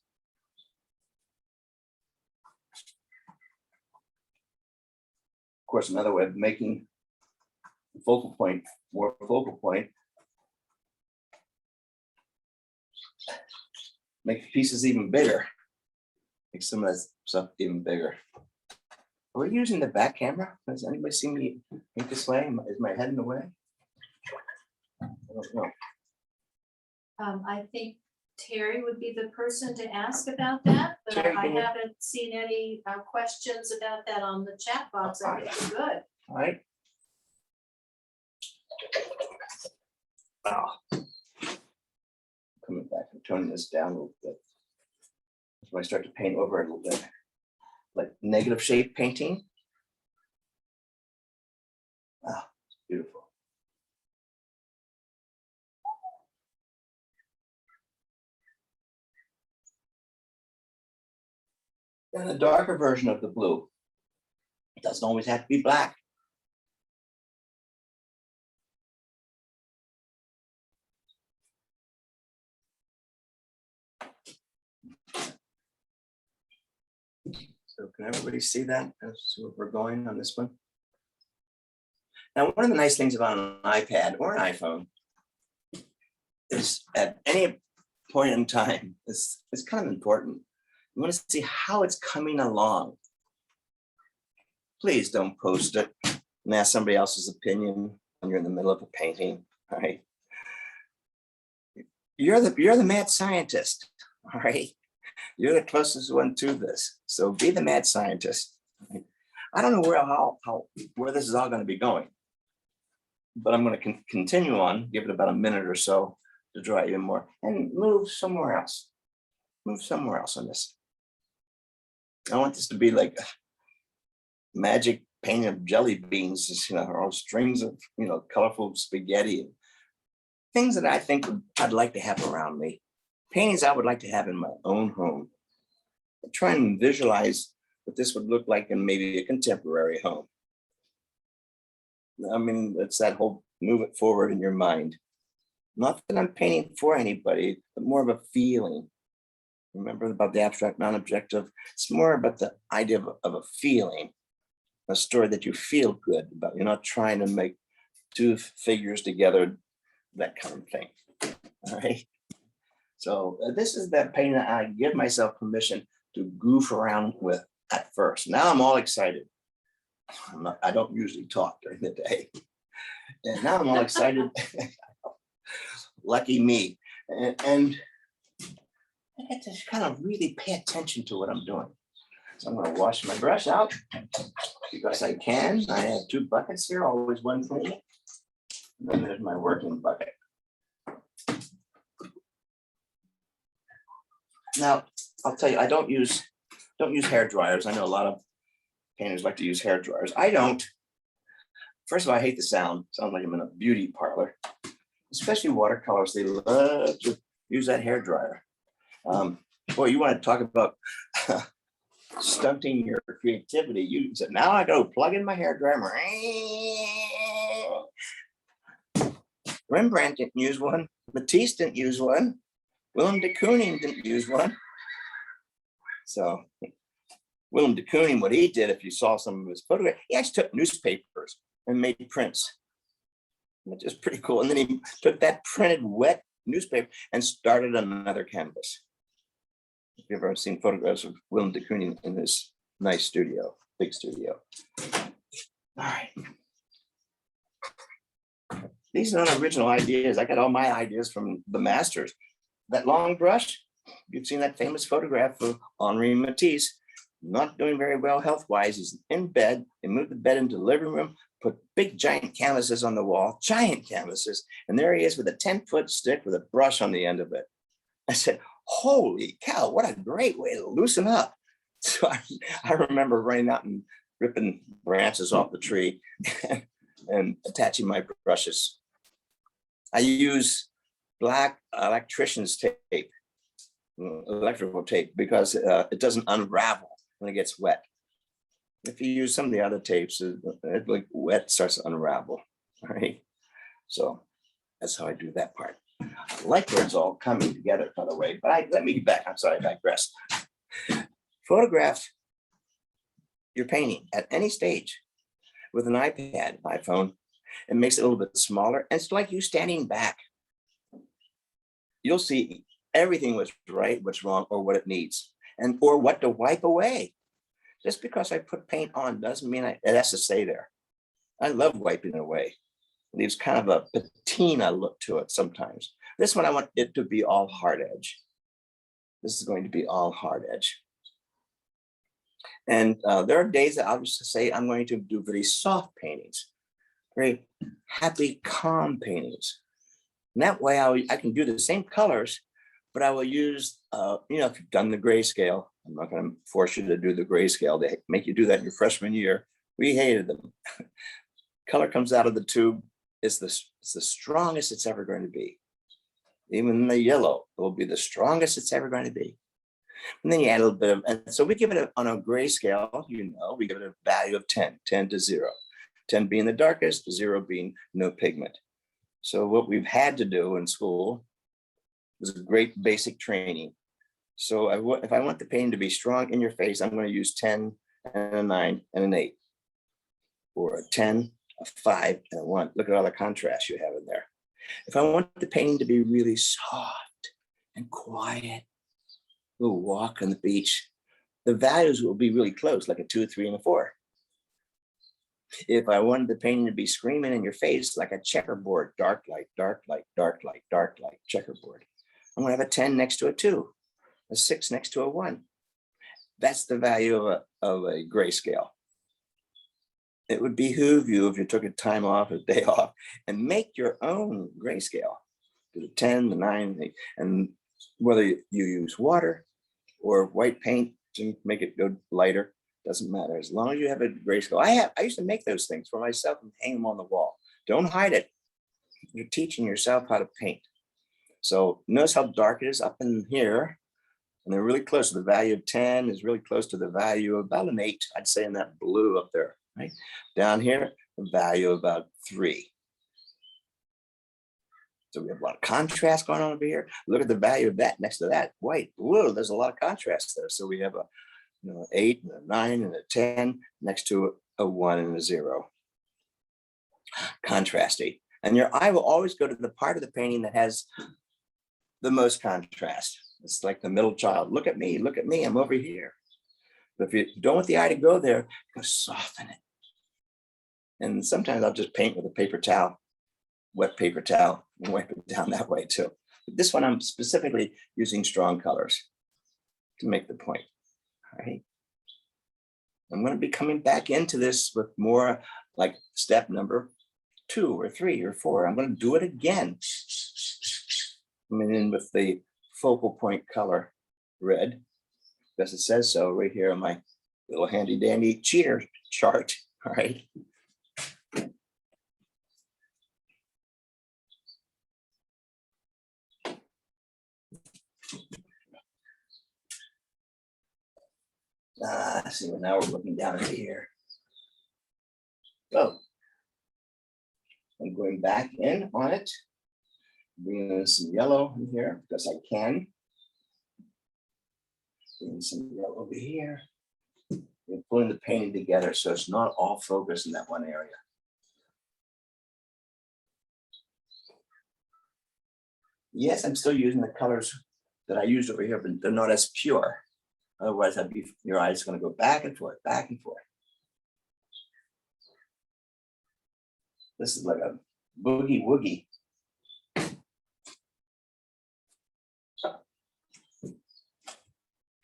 Of course, another way of making the focal point more focal point, make pieces even bigger, make some of that stuff even bigger. Are we using the back camera? Does anybody see me think this way? Is my head in the way? I don't know. I think Terry would be the person to ask about that, but Terry, I can you- haven't seen any questions about that on the chat box. I think we're good. All right. Oh. Coming back and toning this down a little bit. So I start to paint over it a little bit, like negative shade painting. Ah, it's beautiful. And a darker version of the blue. It doesn't always have to be black. So can everybody see that? That's where we're going on this one. Now, one of the nice things about an iPad or an iPhone is at any point in time, it's kind of important. You want to see how it's coming along. Please don't post it and ask somebody else's opinion when you're in the middle of a painting, all right? You're the mad scientist, all right? You're the closest one to this. So be the mad scientist. I don't know where this is all going to be going, but I'm going to continue on, give it about a minute or so to draw even more and move somewhere else. Move somewhere else on this. I want this to be like a magic painting of jelly beans, or strings of, colorful spaghetti and things that I think I'd like to have around me. Paintings I would like to have in my own home. I try and visualize what this would look like in maybe a contemporary home. I mean, it's that whole move it forward in your mind. Not that I'm painting for anybody, but more of a feeling. Remember about the abstract non-objective? It's more about the idea of a feeling, a story that you feel good about. You're not trying to make two figures together, that kind of thing. All right. So this is that painting that I give myself permission to goof around with at first. Now I'm all excited. I don't usually talk during the day. And now I'm all excited. Lucky me. And I get to kind of really pay attention to what I'm doing. So I'm going to wash my brush out because I can. I have two buckets here, always one for me. And then there's my working bucket. Now, I'll tell you, I don't use hair dryers. I know a lot of painters like to use hair dryers. I don't. First of all, I hate the sound. Sounds like I'm in a beauty parlor. Especially watercolors, they love to use that hair dryer. Boy, you want to talk about stunting your creativity. You said, now I go plug in my hair dryer. Rembrandt didn't use one. Matisse didn't use one. Willem de Kooning didn't use one. So Willem de Kooning, what he did, if you saw some of his photographs, he actually took newspapers and made prints, which is pretty cool. And then he took that printed wet newspaper and started another canvas. If you've ever seen photographs of Willem de Kooning in his nice studio, big studio. All right. These are not original ideas. I got all my ideas from the masters. That long brush, you've seen that famous photograph of Henri Matisse, not doing very well health-wise. He's in bed. They moved the bed into the living room, put big giant canvases on the wall, giant canvases. And there he is with a 10-foot stick with a brush on the end of it. I said, holy cow, what a great way to loosen up. So I remember running out and ripping branches off the tree and attaching my brushes. I use black electrician's tape, electrical tape, because it doesn't unravel when it gets wet. If you use some of the other tapes, it like wet starts to unravel, right? So that's how I do that part. I like where it's all coming together, by the way, but let me get back. I'm sorry, I digress. Photograph your painting at any stage with an iPad, iPhone. It makes it a little bit smaller. And it's like you standing back. You'll see everything what's right, what's wrong, or what it needs, and or what to wipe away. Just because I put paint on doesn't mean it has to stay there. I love wiping it away. It leaves kind of a patina look to it sometimes. This one, I want it to be all hard edge. This is going to be all hard edge. And there are days that I'll just say I'm going to do very soft paintings, very happy, calm paintings. And that way I can do the same colors, but I will use, if you've done the grayscale, I'm not going to force you to do the grayscale. They make you do that in your freshman year. We hated them. Color comes out of the tube. It's the strongest it's ever going to be. Even the yellow will be the strongest it's ever going to be. And then you add a little bit of, and so we give it on a grayscale, we give it a value of 10 to 0. 10 being the darkest, 0 being no pigment. So what we've had to do in school was a great basic training. So if I want the painting to be strong in your face, I'm going to use 10 and a 9 and an 8, or a 10, a 5, and a 1. Look at all the contrast you have in there. If I want the painting to be really soft and quiet little walk on the beach, the values will be really close, like a 2, a 3, and a 4. If I wanted the painting to be screaming in your face like a checkerboard, dark light, dark light, dark light, dark light, checkerboard, I'm going to have a 10 next to a 2, a 6 next to a 1. That's the value of a grayscale. It would behoove you if you took a time off, a day off, and make your own grayscale. Do the 10, the 9, and whether you use water or white paint to make it go lighter, doesn't matter. As long as you have a grayscale. I used to make those things for myself and hang them on the wall. Don't hide it. You're teaching yourself how to paint. So notice how dark it is up in here. And they're really close. The value of 10 is really close to the value of about an 8, I'd say, in that blue up there, right? Down here, the value of about 3. So we have a lot of contrast going on over here. Look at the value of that next to that, white. Whoa, there's a lot of contrast there. So we have a 8 and a 9 and a 10 next to a 1 and a 0. Contrasty. And your eye will always go to the part of the painting that has the most contrast. It's like the middle child. Look at me, I'm over here. But if you don't want the eye to go there, go soften it. And sometimes I'll just paint with a paper towel, wet paper towel, and wipe it down that way too. But this one, I'm specifically using strong colors to make the point. All right. I'm going to be coming back into this with more like step number 2 or 3 or 4. I'm going to do it again. Coming in with the focal point color red, because it says so right here on my little handy dandy cheater chart. All right. See, well, now we're looking down into here. So I'm going back in on it, bringing in some yellow in here because I can. Bringing some yellow over here. And pulling the painting together so it's not all focused in that one area. Yes, I'm still using the colors that I used over here, but they're not as pure. Otherwise, your eyes going to go back and forth, back and forth. This is like a boogie woogie.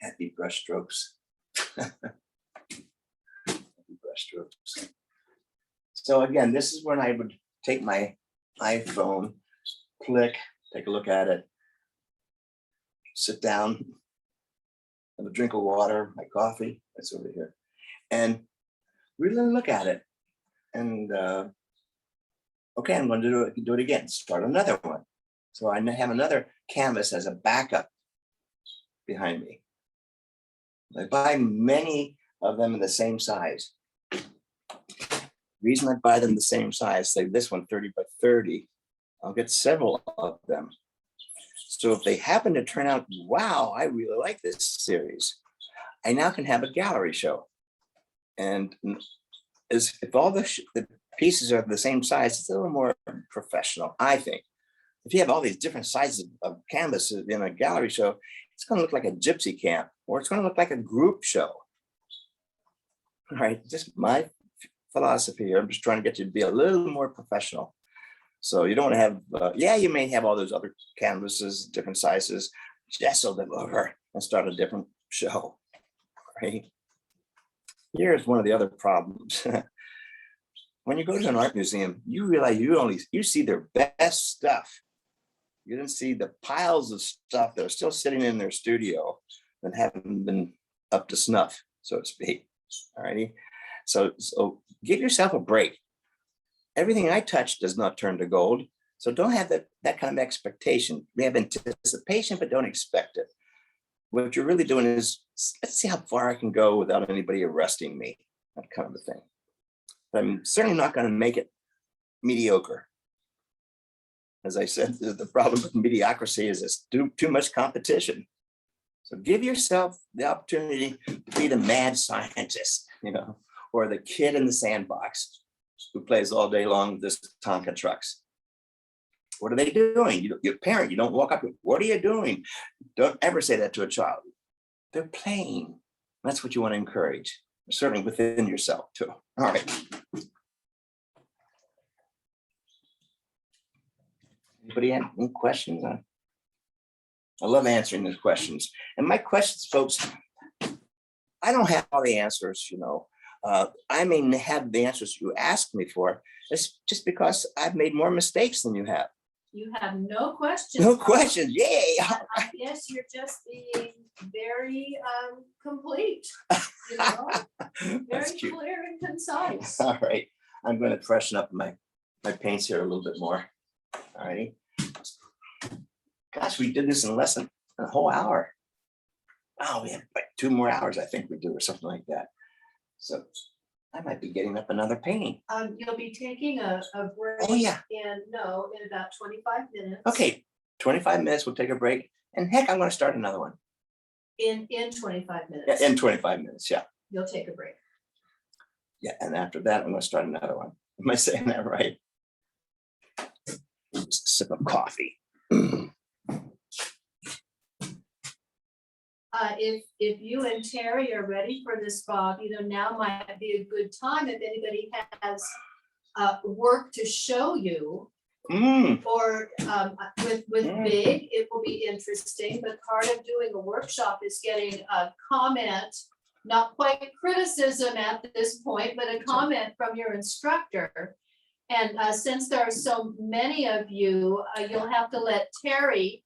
Happy brush strokes. Happy brush strokes. So again, this is when I would take my iPhone, click, take a look at it, sit down, have a drink of water, my coffee, that's over here, and really look at it. And okay, I'm going to do it again, start another one. So I have another canvas as a backup behind me. I buy many of them in the same size. Reason I buy them the same size, say this one 30 by 30, I'll get several of them. So if they happen to turn out, wow, I really like this series, I now can have a gallery show. And if all the pieces are the same size, it's a little more professional, I think. If you have all these different sizes of canvas in a gallery show, it's going to look like a gypsy camp, or it's going to look like a group show. All right, just my philosophy here. I'm just trying to get you to be a little more professional. So you don't want to have, yeah, you may have all those other canvases, different sizes, gesso them over and start a different show, right? Here's one of the other problems. When you go to an art museum, you realize you see their best stuff. You didn't see the piles of stuff that are still sitting in their studio that haven't been up to snuff, so to speak. All righty. So give yourself a break. Everything I touch does not turn to gold. So don't have that kind of expectation. We have anticipation, but don't expect it. What you're really doing is, let's see how far I can go without anybody arresting me, that kind of a thing. But I'm certainly not going to make it mediocre. As I said, the problem with mediocrity is it's too much competition. So give yourself the opportunity to be the mad scientist, or the kid in the sandbox who plays all day long with this Tonka trucks. What are they doing? You're a parent, you don't walk up to, what are you doing? Don't ever say that to a child. They're playing. That's what you want to encourage, certainly within yourself too. All right. Anybody have any questions? I love answering these questions. And my questions, folks, I don't have all the answers, you know. I may have the answers you asked me for. It's just because I've made more mistakes than you have. You have no questions. No questions. Yay. I guess you're just being very complete, you know, That's very cute. clear and concise. All right. I'm going to freshen up my paints here a little bit more. All righty. Gosh, we did this in less than a whole hour. Oh, we have like 2 more hours, I think we do, or something like that. So I might be getting up another painting. You'll be taking a break. Oh, yeah. In about 25 minutes. Okay, 25 minutes, we'll take a break. And heck, I'm going to start another one. In 25 minutes. Yeah, in 25 minutes, yeah. You'll take a break. Yeah, and after that, I'm going to start another one. Am I saying that right? Just a sip of coffee. If you and Terry are ready for this, Bob, now might be a good time if anybody has work to show you. Or with Big, it will be interesting, but part of doing a workshop is getting a comment, not quite criticism at this point, but a comment from your instructor. And since there are so many of you, you'll have to let Terry,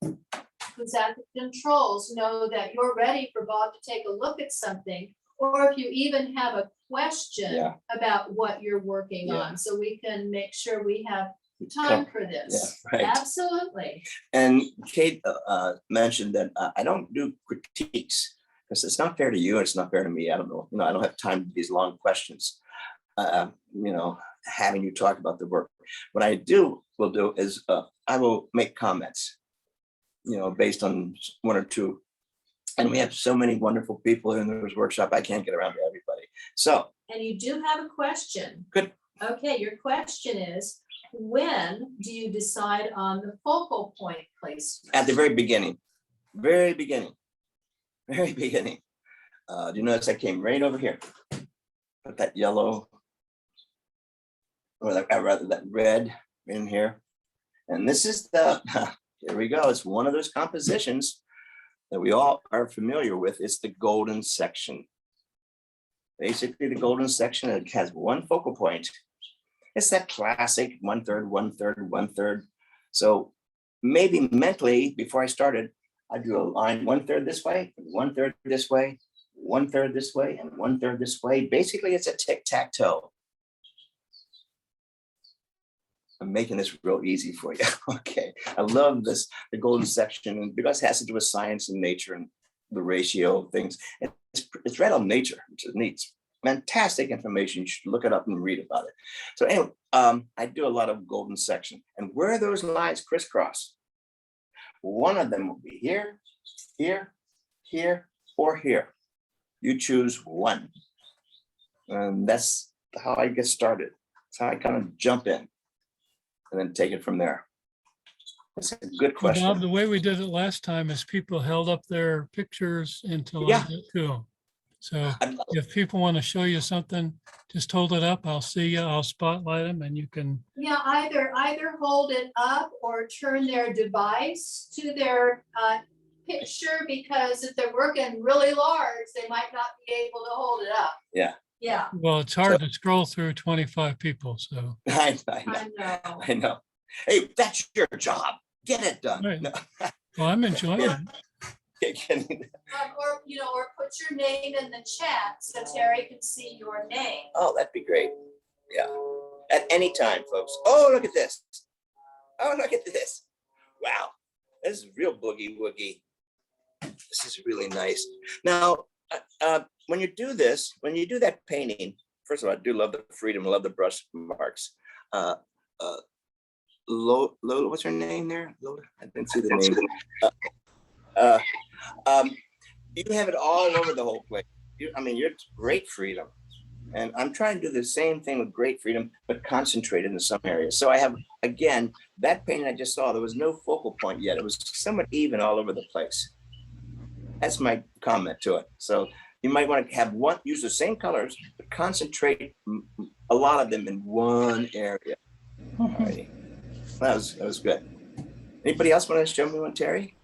who's at the controls, know that you're ready for Bob to take a look at something, or if you even have a question about what you're working on, so we can make sure we have time for this. Yeah, right. Absolutely. And Kate mentioned that I don't do critiques because it's not fair to you and it's not fair to me. I don't know. I don't have time for these long questions. Having you talk about the work. What I will do is I will make comments, based on 1 or 2. And we have so many wonderful people in this workshop. I can't get around to everybody. So. And you do have a question. Good. Okay, your question is, when do you decide on the focal point placement? At the very beginning. Very beginning. Very beginning. Do you notice I came right over here? Put that yellow, or rather that red in here. And this is here we go. It's one of those compositions that we all are familiar with. It's the golden section. Basically, the golden section, it has one focal point. It's that classic 1/3, 1/3, 1/3. So maybe mentally, before I started, I do a line 1/3 this way, 1/3 this way, 1/3 this way, and 1/3 this way. Basically, it's a tic-tac-toe. I'm making this real easy for you. Okay. I love this, the golden section, and because it has to do with science and nature and the ratio of things. It's read on Nature, which is neat. It's fantastic information. You should look it up and read about it. So anyway, I do a lot of golden section. And where those lines crisscross, one of them will be here, here, here, or here. You choose one. And that's how I get started. That's how I kind of jump in and then take it from there. That's a good question. Bob, the way we did it last time is people held up their pictures until I get to them. So if people want to show you something, just hold it up. I'll see you. I'll spotlight them, and you can. Yeah, either hold it up or turn their device to their picture, because if they're working really large, they might not be able to hold it up. Yeah. Yeah. Well, it's hard to scroll through 25 people. So I know. I know. Hey, that's your job. Get it done. Right. No. Well, I'm enjoying it. Or put your name in the chat so Terry can see your name. Oh, that'd be great. Yeah. At any time, folks. Oh, look at this. Oh, look at this. Wow. This is real boogie woogie. This is really nice. Now, when you do this, when you do that painting, first of all, I do love the freedom, love the brush marks. Lola, what's her name there? Lola, I didn't see the name. You have it all over the whole place. You're great freedom. And I'm trying to do the same thing with great freedom, but concentrated in some areas. So I have, again, that painting I just saw, there was no focal point yet. It was somewhat even all over the place. That's my comment to it. So you might want to have one, use the same colors, but concentrate a lot of them in one area. Alrighty. That was good. Anybody else want to show me one, Terry?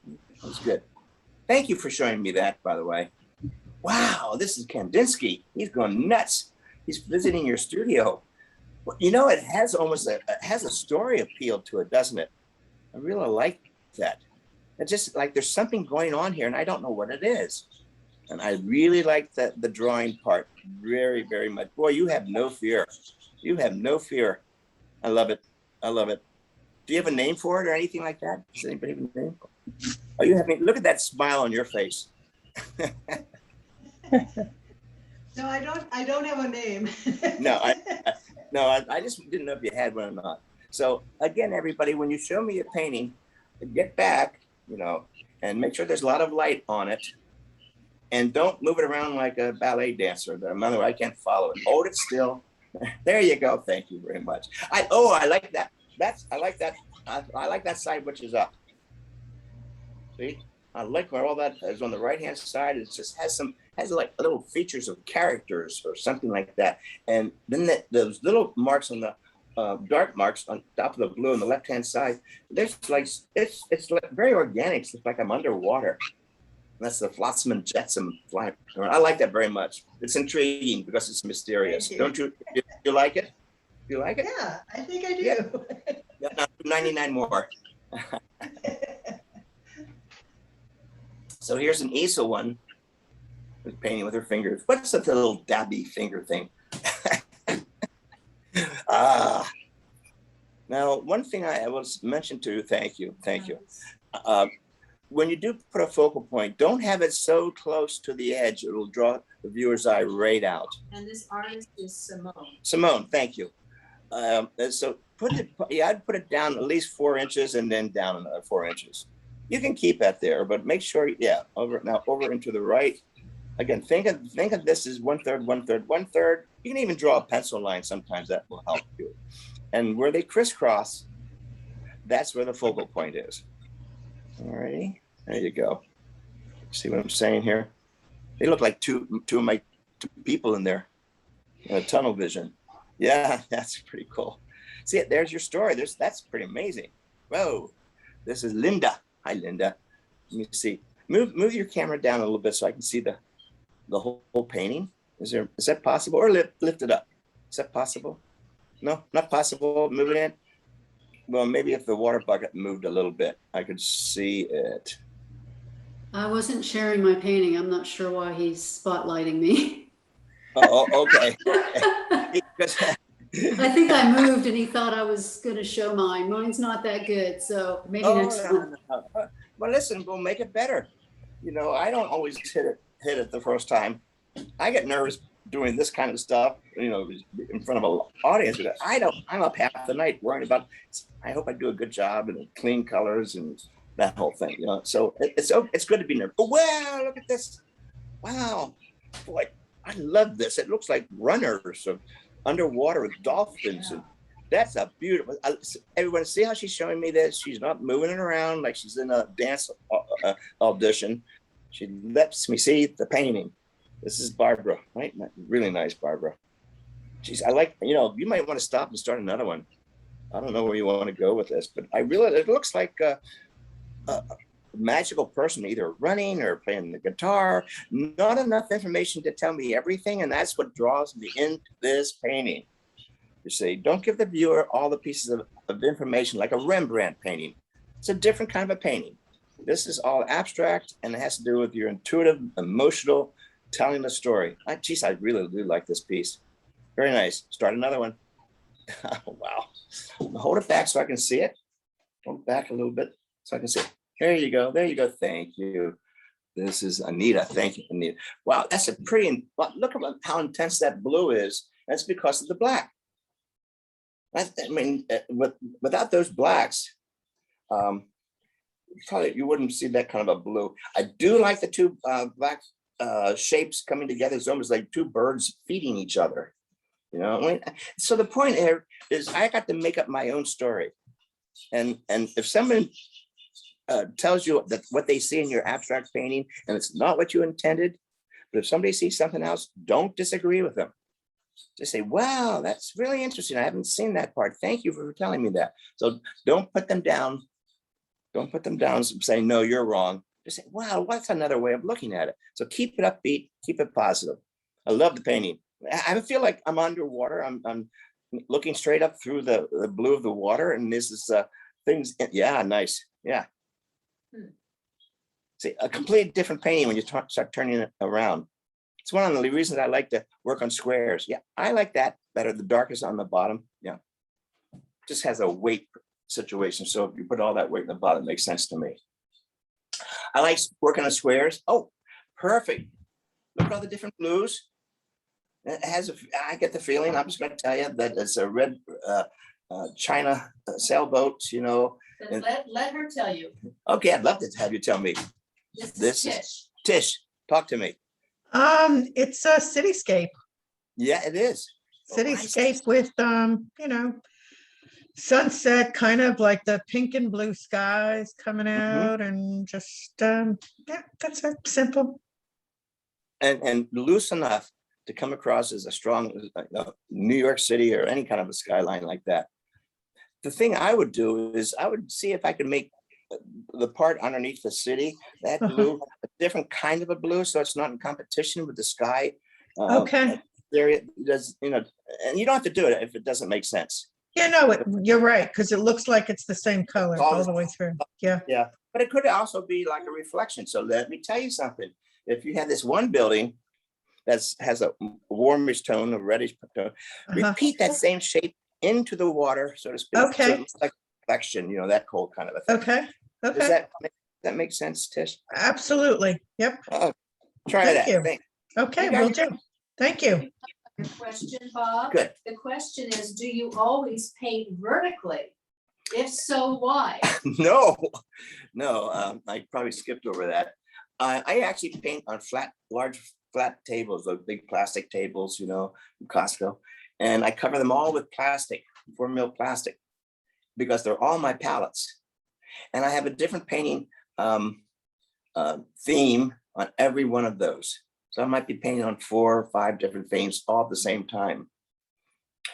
That was good. Thank you for showing me that, by the way. Wow, this is Kandinsky. He's going nuts. He's visiting your studio. Well, you know, it has almost it has a story appeal to it, doesn't it? I really like that. It's just like there's something going on here and I don't know what it is. And I really like the drawing part very, very much. Boy, you have no fear. You have no fear. I love it. I love it. Do you have a name for it or anything like that? Does anybody have a name? Oh, you have me. Look at that smile on your face. No, I don't have a name. No, I just didn't know if you had one or not. So again, everybody, when you show me a painting, get back, you know, and make sure there's a lot of light on it. And don't move it around like a ballet dancer. Otherwise, I can't follow it. Hold it still. There you go. Thank you very much. I like that. I like that. I like that side which is up. See, I like where all that is on the right hand side. It just has like little features of characters or something like that. And then those little marks on the dark marks on top of the blue on the left hand side. There's like it's like very organic. It's like I'm underwater. That's the flotsam and jetsam flying. I like that very much. It's intriguing because it's mysterious. Don't you? You like it? You like it? Yeah, I think I do. Yeah, no, 99 more. So here's an easel one with painting with her fingers. What's that little dabby finger thing? Now, one thing I was mentioned to, thank you. When you do put a focal point, don't have it so close to the edge. It'll draw the viewer's eye right out. And this artist is Simone. Simone, thank you. So I'd put it down at least 4 inches and then down another 4 inches. You can keep that there, but make sure, over into the right. Again, think of this as 1/3, 1/3, 1/3. You can even draw a pencil line sometimes, that will help you. And where they crisscross, that's where the focal point is. All righty, there you go. See what I'm saying here? They look like two of my people in there. Tunnel vision. Yeah, that's pretty cool. See it, there's your story. That's pretty amazing. Whoa, this is Linda. Hi, Linda. Let me see. Move your camera down a little bit so I can see the whole painting. Is that possible? Or lift it up. Is that possible? No, not possible. Move it in. Well, maybe if the water bucket moved a little bit, I could see it. I wasn't sharing my painting. I'm not sure why he's spotlighting me. Oh, okay. I think I moved and he thought I was going to show mine. Mine's not that good, so maybe next one. No. Well, listen, we'll make it better. You know, I don't always hit it the first time. I get nervous doing this kind of stuff, you know, in front of an audience. I'm up half the night worrying about, I hope I do a good job and clean colors and that whole thing, you know. So it's good to be nervous. But wow, look at this. Wow, boy, I love this. It looks like runners of underwater with dolphins. And that's a beautiful, everyone see how she's showing me this? She's not moving it around like she's in a dance audition. She lets me see the painting. This is Barbara, right? Really nice, Barbara. I like, you know, you might want to stop and start another one. I don't know where you want to go with this, but it looks like a magical person either running or playing the guitar. Not enough information to tell me everything, and that's what draws me into this painting. You see, don't give the viewer all the pieces of information like a Rembrandt painting. It's a different kind of a painting. This is all abstract, and it has to do with your intuitive, emotional telling the story. Geez, I really do like this piece. Very nice. Start another one. Oh, wow. Hold it back so I can see it. Hold it back a little bit so I can see it. There you go. There you go. Thank you. This is Anita. Thank you, Anita. Wow, that's a pretty, look at how intense that blue is. That's because of the black. I mean, without those blacks, probably you wouldn't see that kind of a blue. I do like the two black shapes coming together. It's almost like two birds feeding each other. You know, so the point here is I got to make up my own story. And if someone tells you that what they see in your abstract painting, and it's not what you intended. But if somebody sees something else, don't disagree with them. Just say, wow, that's really interesting. I haven't seen that part. Thank you for telling me that. So don't put them down. Don't put them down saying, no, you're wrong. Just say, wow, what's another way of looking at it? So keep it upbeat, keep it positive. I love the painting. I feel like I'm underwater. I'm looking straight up through the blue of the water, and this is things. Yeah, nice. Yeah. See, a completely different painting when you start turning it around. It's one of the reasons I like to work on squares. Yeah, I like that better. The darkest on the bottom. Yeah, just has a weight situation. So if you put all that weight in the bottom, it makes sense to me. I like working on squares. Oh, perfect. Look at all the different blues. It has. I get the feeling. I'm just going to tell you that it's a red China sailboat. You know. Then let her tell you. Okay, I'd love to have you tell me. This is Tish. Tish, talk to me. It's a cityscape. Yeah, it is. Cityscape with sunset, kind of like the pink and blue skies coming out, and just yeah, that's it. Simple. And loose enough to come across as a strong New York City or any kind of a skyline like that. The thing I would do is I would see if I could make the part underneath the city, that blue, a different kind of a blue, so it's not in competition with the sky. Okay. There it does, and you don't have to do it if it doesn't make sense. Yeah, no, you're right, because it looks like it's the same color all the way through. Yeah. Yeah, but it could also be like a reflection. So let me tell you something. If you have this one building that has a warmish tone, a reddish tone, repeat that same shape into the water, so to speak. Okay. So it looks like reflection, that cold kind of a thing. Okay. Okay. Does that make sense, Tish? Absolutely. Yep. Try Thank that. you. Thanks. Okay, You got will it. do. Thank you. Your question, Bob? Good. The question is, do you always paint vertically? If so, why? No, I probably skipped over that. I actually paint on large flat tables, those big plastic tables, from Costco. And I cover them all with plastic, 4 mil plastic, because they're all my palettes. And I have a different painting theme on every one of those. So I might be painting on 4 or 5 different themes all at the same time.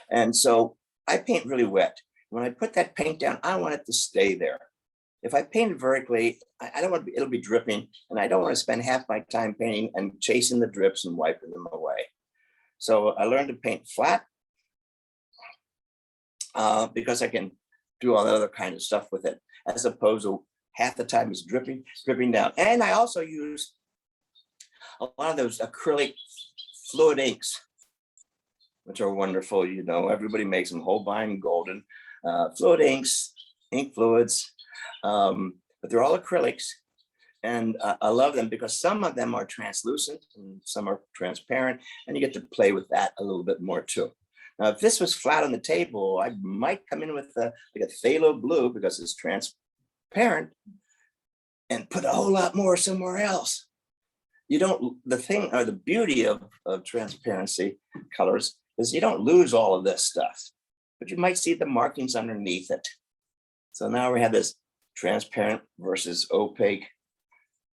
And so I paint really wet. When I put that paint down, I want it to stay there. If I paint it vertically, I don't want it'll be dripping, and I don't want to spend half my time painting and chasing the drips and wiping them away. So I learned to paint flat because I can do all that other kind of stuff with it, as opposed to half the time it's dripping down. And I also use a lot of those acrylic fluid inks, which are wonderful. Everybody makes them, Holbein, Golden, fluid inks, ink fluids, but they're all acrylics. And I love them because some of them are translucent and some are transparent, and you get to play with that a little bit more too. Now, if this was flat on the table, I might come in with like a phthalo blue because it's transparent and put a whole lot more somewhere else. The beauty of transparency colors is you don't lose all of this stuff, but you might see the markings underneath it. So now we have this transparent versus opaque.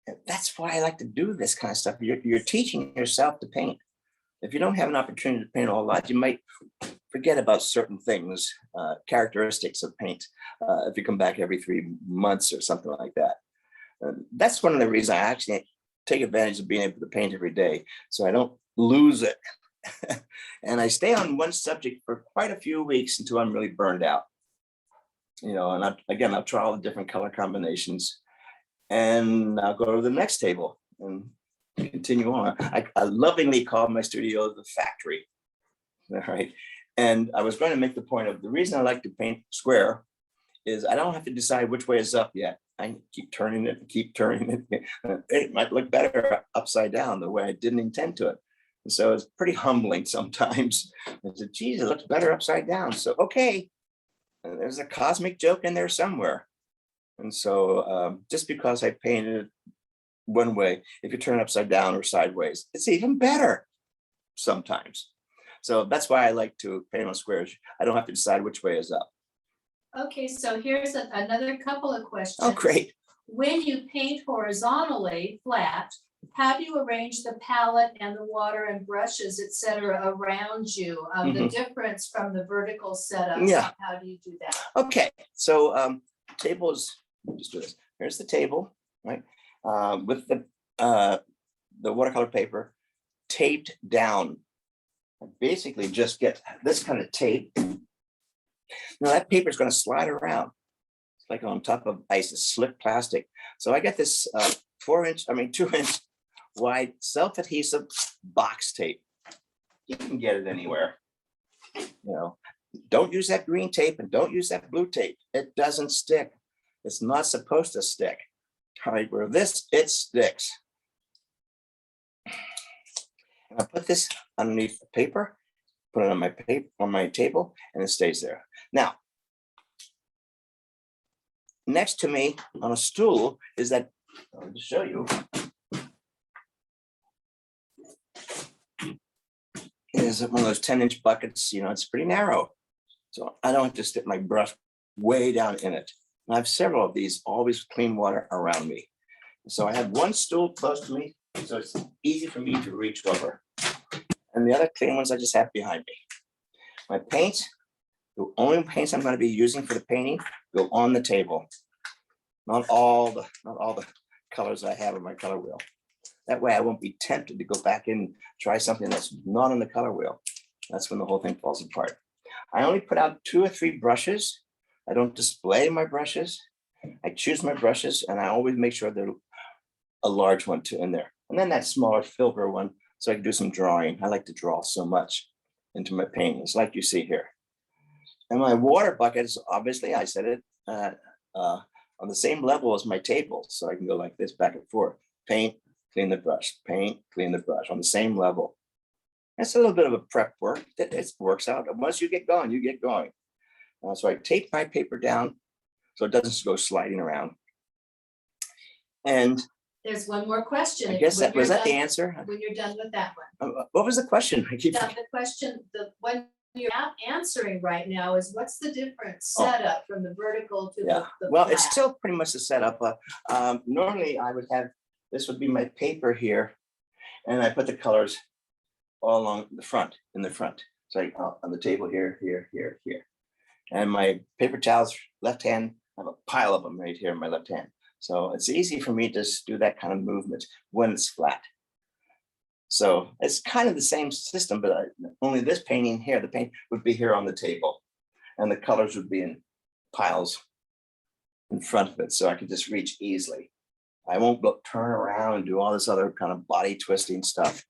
And that's why I like to do this kind of stuff. You're teaching yourself to paint. If you don't have an opportunity to paint a whole lot, you might forget about certain things, characteristics of paint, if you come back every 3 months or something like that. That's one of the reasons I actually take advantage of being able to paint every day, so I don't lose it. And I stay on one subject for quite a few weeks until I'm really burned out. And I'll try all the different color combinations, and I'll go to the next table and continue on. I lovingly call my studio the factory. All right. And I was going to make the point of the reason I like to paint square is I don't have to decide which way is up yet. I keep turning it. It might look better upside down the way I didn't intend to it. And so it's pretty humbling sometimes. I said, geez, it looks better upside down. So, okay, there's a cosmic joke in there somewhere. And so just because I painted it one way, if you turn it upside down or sideways, it's even better sometimes. So that's why I like to paint on squares. I don't have to decide which way is up. Okay, so here's another couple of questions. Oh, great. when you paint horizontally, flat, how do you arrange the palette and the water and brushes, et cetera, around you? The difference from the vertical setup, Yeah. how do you do that? Okay, so table is, just do this. Here's the table, right? With the watercolor paper taped down. I basically just get this kind of tape. Now that paper is going to slide around. It's like on top of ice, it's slick plastic. So I get this 2-inch wide self-adhesive box tape. You can get it anywhere. You know, don't use that green tape and don't use that blue tape. It doesn't stick. It's not supposed to stick. All right, where this, it sticks. And I put this underneath the paper, put it on my paper, on my table, and it stays there. Now, next to me on a stool is that, I'll just show you, is one of those 10-inch buckets. You know, it's pretty narrow. So I don't have to stick my brush way down in it. And I have several of these, always clean water around me. So I have one stool close to me, so it's easy for me to reach over. And the other clean ones I just have behind me. My paints, the only paints I'm going to be using for the painting go on the table. Not all the colors I have in my color wheel. That way I won't be tempted to go back in and try something that's not on the color wheel. That's when the whole thing falls apart. I only put out 2 or 3 brushes. I don't display my brushes. I choose my brushes and I always make sure they're a large one too in there. And then that smaller filbert one, so I can do some drawing. I like to draw so much into my paintings, like you see here. And my water bucket is obviously, I said it, on the same level as my table. So I can go like this back and forth. Paint, clean the brush, paint, clean the brush on the same level. That's a little bit of a prep work. It works out. Once you get going, you get going. So I tape my paper down so it doesn't go sliding around. And There's one more question. I guess When that was you're that the done- answer. When you're done with that one. What was the question? I keep. The question, the one you're not answering right now is what's the different Oh. setup from the vertical to Yeah, the well, it's flat? still pretty much the setup. Normally I would have, this would be my paper here. And I put the colors all along the front, in the front. So I, on the table here, here, here, here. And my paper towels, left hand, I have a pile of them right here in my left hand. So it's easy for me to just do that kind of movement when it's flat. So it's kind of the same system, but only this painting here, the paint would be here on the table. And the colors would be in piles in front of it, so I could just reach easily. I won't turn around and do all this other kind of body twisting stuff.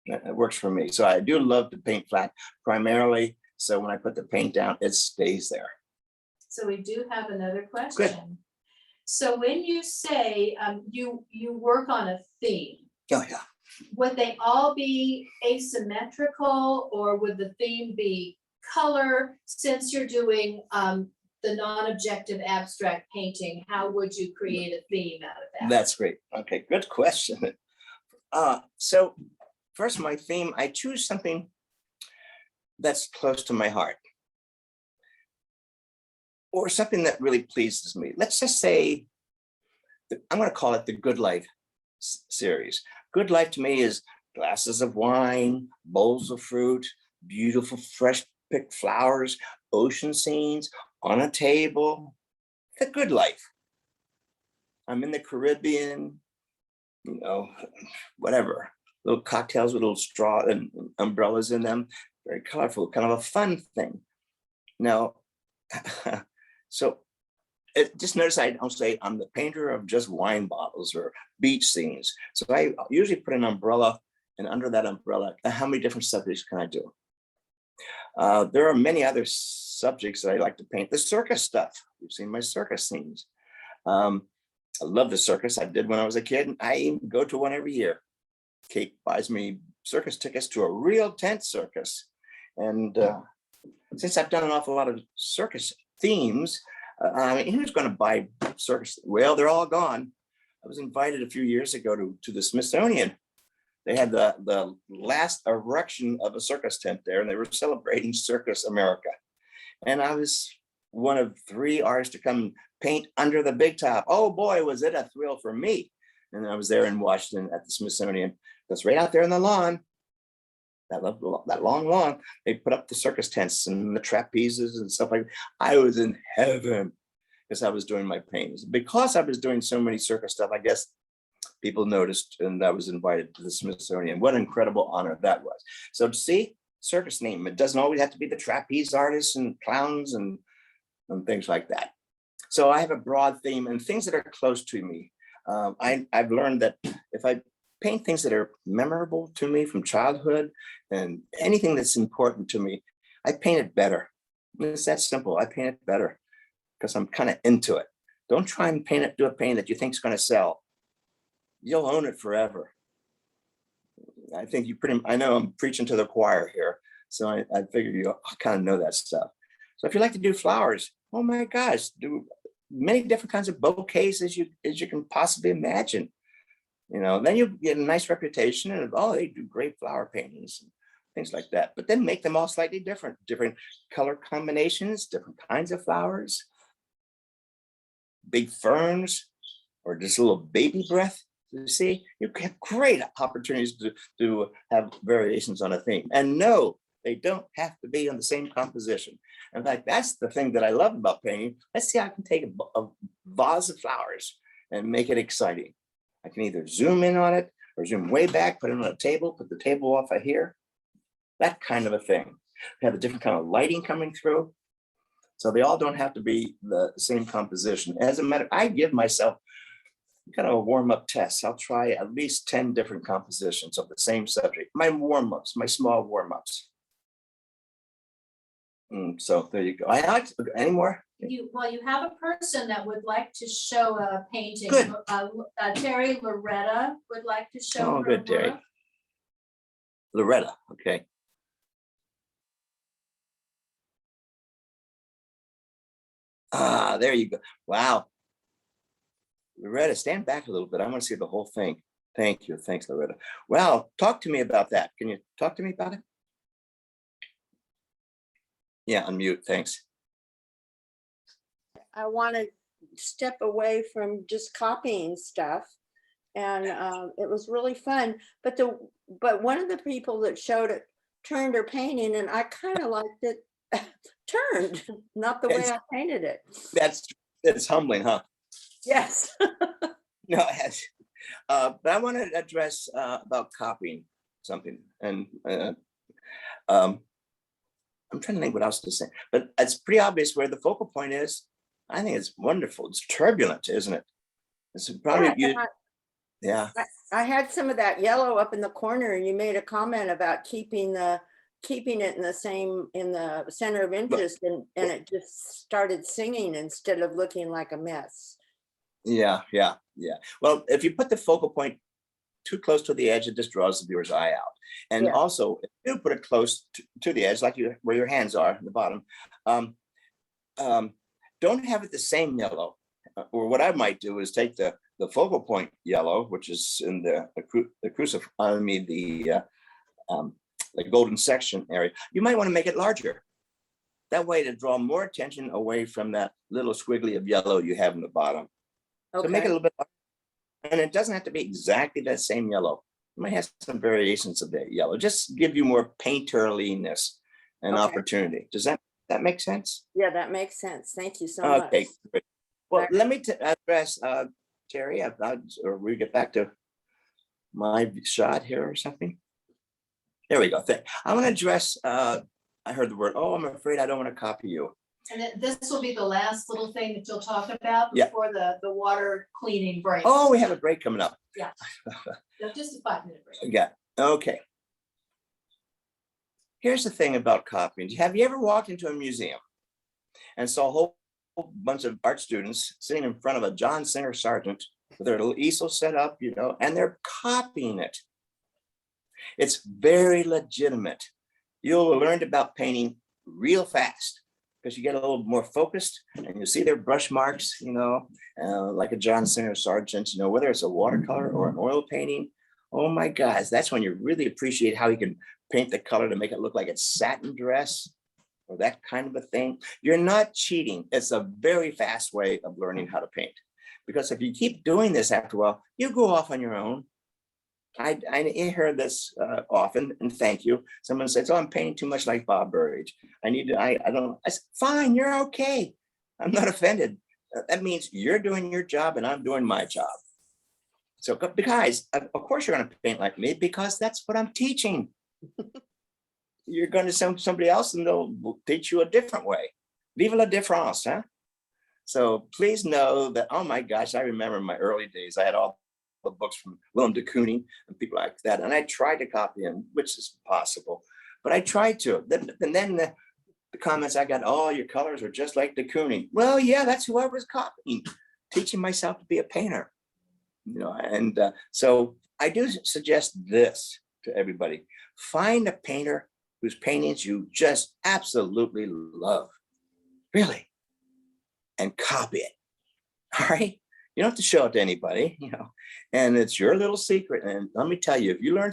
It works for me. So I do love to paint flat primarily. So when I put the paint down, it stays there. So we do have another question. So when you say you work on a theme, Oh, yeah. would they all be asymmetrical or would the theme be color? Since you're doing the non-objective abstract painting, how would you create a theme out of that? That's great. Okay, good question. So first, my theme, I choose something that's close to my heart or something that really pleases me. Let's just say, I'm going to call it the Good Life series. Good Life to me is glasses of wine, bowls of fruit, beautiful fresh picked flowers, ocean scenes on a table. The good life. I'm in the Caribbean, you know, whatever. Little cocktails with little straw and umbrellas in them. Very colorful, kind of a fun thing. Now, so just notice I don't say I'm the painter of just wine bottles or beach scenes. So I usually put an umbrella, and under that umbrella, how many different subjects can I do? There are many other subjects that I like to paint. The circus stuff. You've seen my circus scenes. I love the circus. I did when I was a kid, and I even go to one every year. Kate buys me circus tickets to a real tent circus. And since I've done an awful lot of circus themes, I mean, who's going to buy circus? Well, they're all gone. I was invited a few years ago to the Smithsonian. They had the last erection of a circus tent there, and they were celebrating Circus America. And I was one of 3 artists to come paint under the big top. Oh boy, was it a thrill for me. And I was there in Washington at the Smithsonian. That's right out there in the lawn, that long lawn. They put up the circus tents and the trapezes and stuff like that. I was in heaven because I was doing my paintings. Because I was doing so many circus stuff, I guess people noticed, and I was invited to the Smithsonian. What an incredible honor that was. So see, circus name, it doesn't always have to be the trapeze artists and clowns and things like that. So I have a broad theme and things that are close to me. I've learned that if I paint things that are memorable to me from childhood and anything that's important to me, I paint it better. It's that simple. I paint it better because I'm kind of into it. Don't try and do a painting that you think is going to sell. You'll own it forever. I think I know I'm preaching to the choir here. So I figure you kind of know that stuff. So if you like to do flowers, oh my gosh, do many different kinds of bouquets as you can possibly imagine. Then you get a nice reputation and they do great flower paintings and things like that. But then make them all slightly different color combinations, different kinds of flowers, big ferns, or just a little baby breath. You see, you have great opportunities to have variations on a theme. And no, they don't have to be on the same composition. In fact, that's the thing that I love about painting. Let's see how I can take a vase of flowers and make it exciting. I can either zoom in on it or zoom way back, put it on a table, put the table off of here, that kind of a thing. We have a different kind of lighting coming through. So they all don't have to be the same composition. As a matter, I give myself kind of a warm-up test. I'll try at least 10 different compositions of the same subject. My warm-ups, my small warm-ups. So there you go. Any more? You have a person that would like to show a painting. Good. Terry Loretta would like to show. Oh, good, Terry. Loretta, okay. There you go. Wow. Loretta, stand back a little bit. I want to see the whole thing. Thank you. Thanks, Loretta. Well, talk to me about that. Can you talk to me about it? Yeah, unmute. Thanks. I want to step away from just copying stuff, and it was really fun. But one of the people that showed it turned her painting, and I kind of liked it turned, not the way I painted it. It's humbling, huh? Yes. No, but I want to address about copying something, and I'm trying to think what else to say, but it's pretty obvious where the focal point is. I think it's wonderful. It's turbulent, isn't it? It's probably yeah. I had some of that yellow up in the corner, and you made a comment about keeping it in the center of interest, and it just started singing instead of looking like a mess. Yeah. Well, if you put the focal point too close to the edge, it just draws the viewer's eye out. And also, if you put it close to the edge, like where your hands are at the bottom, don't have it the same yellow. Or what I might do is take the focal point yellow, which is in the golden section area. You might want to make it larger. That way to draw more attention away from that little squiggly of yellow you have in the bottom. Okay. So make it a little bit larger. And it doesn't have to be exactly that same yellow. You might have some variations of that yellow. Just give you more painterliness and opportunity. Does that make sense? Yeah, that makes sense. Thank you so much. Okay, great. Well, let me address Terry, or we get back to my shot here or something. There we go. I want to address, I heard the word, I'm afraid I don't want to copy you. And this will be the last little thing that you'll talk about Yeah. before the water cleaning break. Oh, we have a break coming up. Yeah. Just a 5-minute break. Yeah, okay. Here's the thing about copying. Have you ever walked into a museum and saw a whole bunch of art students sitting in front of a John Singer Sargent with their little easel set up, and they're copying it? It's very legitimate. You'll learn about painting real fast because you get a little more focused and you see their brush marks, like a John Singer Sargent, whether it's a watercolor or an oil painting. Oh my gosh, that's when you really appreciate how you can paint the color to make it look like it's satin dress. or that kind of a thing, you're not cheating. It's a very fast way of learning how to paint. Because if you keep doing this after a while, you go off on your own. I hear this often, and thank you. Someone says, "Oh, I'm painting too much like Bob Burridge. I need to, I don't," I said, "Fine, you're okay. I'm not offended. That means you're doing your job and I'm doing my job." So guys, of course you're going to paint like me because that's what I'm teaching. You're going to send somebody else and they'll teach you a different way. Vive la différence, huh? So please know that, oh my gosh, I remember in my early days, I had all the books from Willem de Kooning and people like that. And I tried to copy him, which is possible, but I tried to. And then the comments I got, "Oh, your colors are just like de Kooning." Well, yeah, that's who I was copying, teaching myself to be a painter. You know, and so I do suggest this to everybody. Find a painter whose paintings you just absolutely love, really, and copy it. All right. You don't have to show it to anybody, you know, and it's your little secret. And let me tell you, if you learn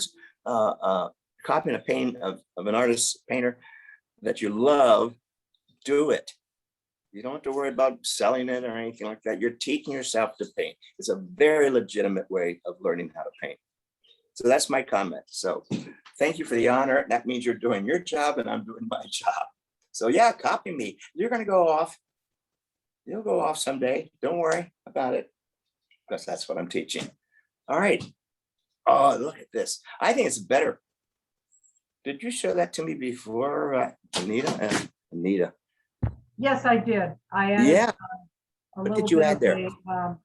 copying a painting of an artist painter that you love, do it. You don't have to worry about selling it or anything like that. You're teaching yourself to paint. It's a very legitimate way of learning how to paint. So that's my comment. So thank you for the honor. That means you're doing your job and I'm doing my job. So yeah, copy me. You're going to go off. You'll go off someday. Don't worry about it, because that's what I'm teaching. All right. Oh, look at this. I think it's better. Did you show that to me before, Anita? Anita. Yes, I did. I added Yeah. a What little did you bit add of there? a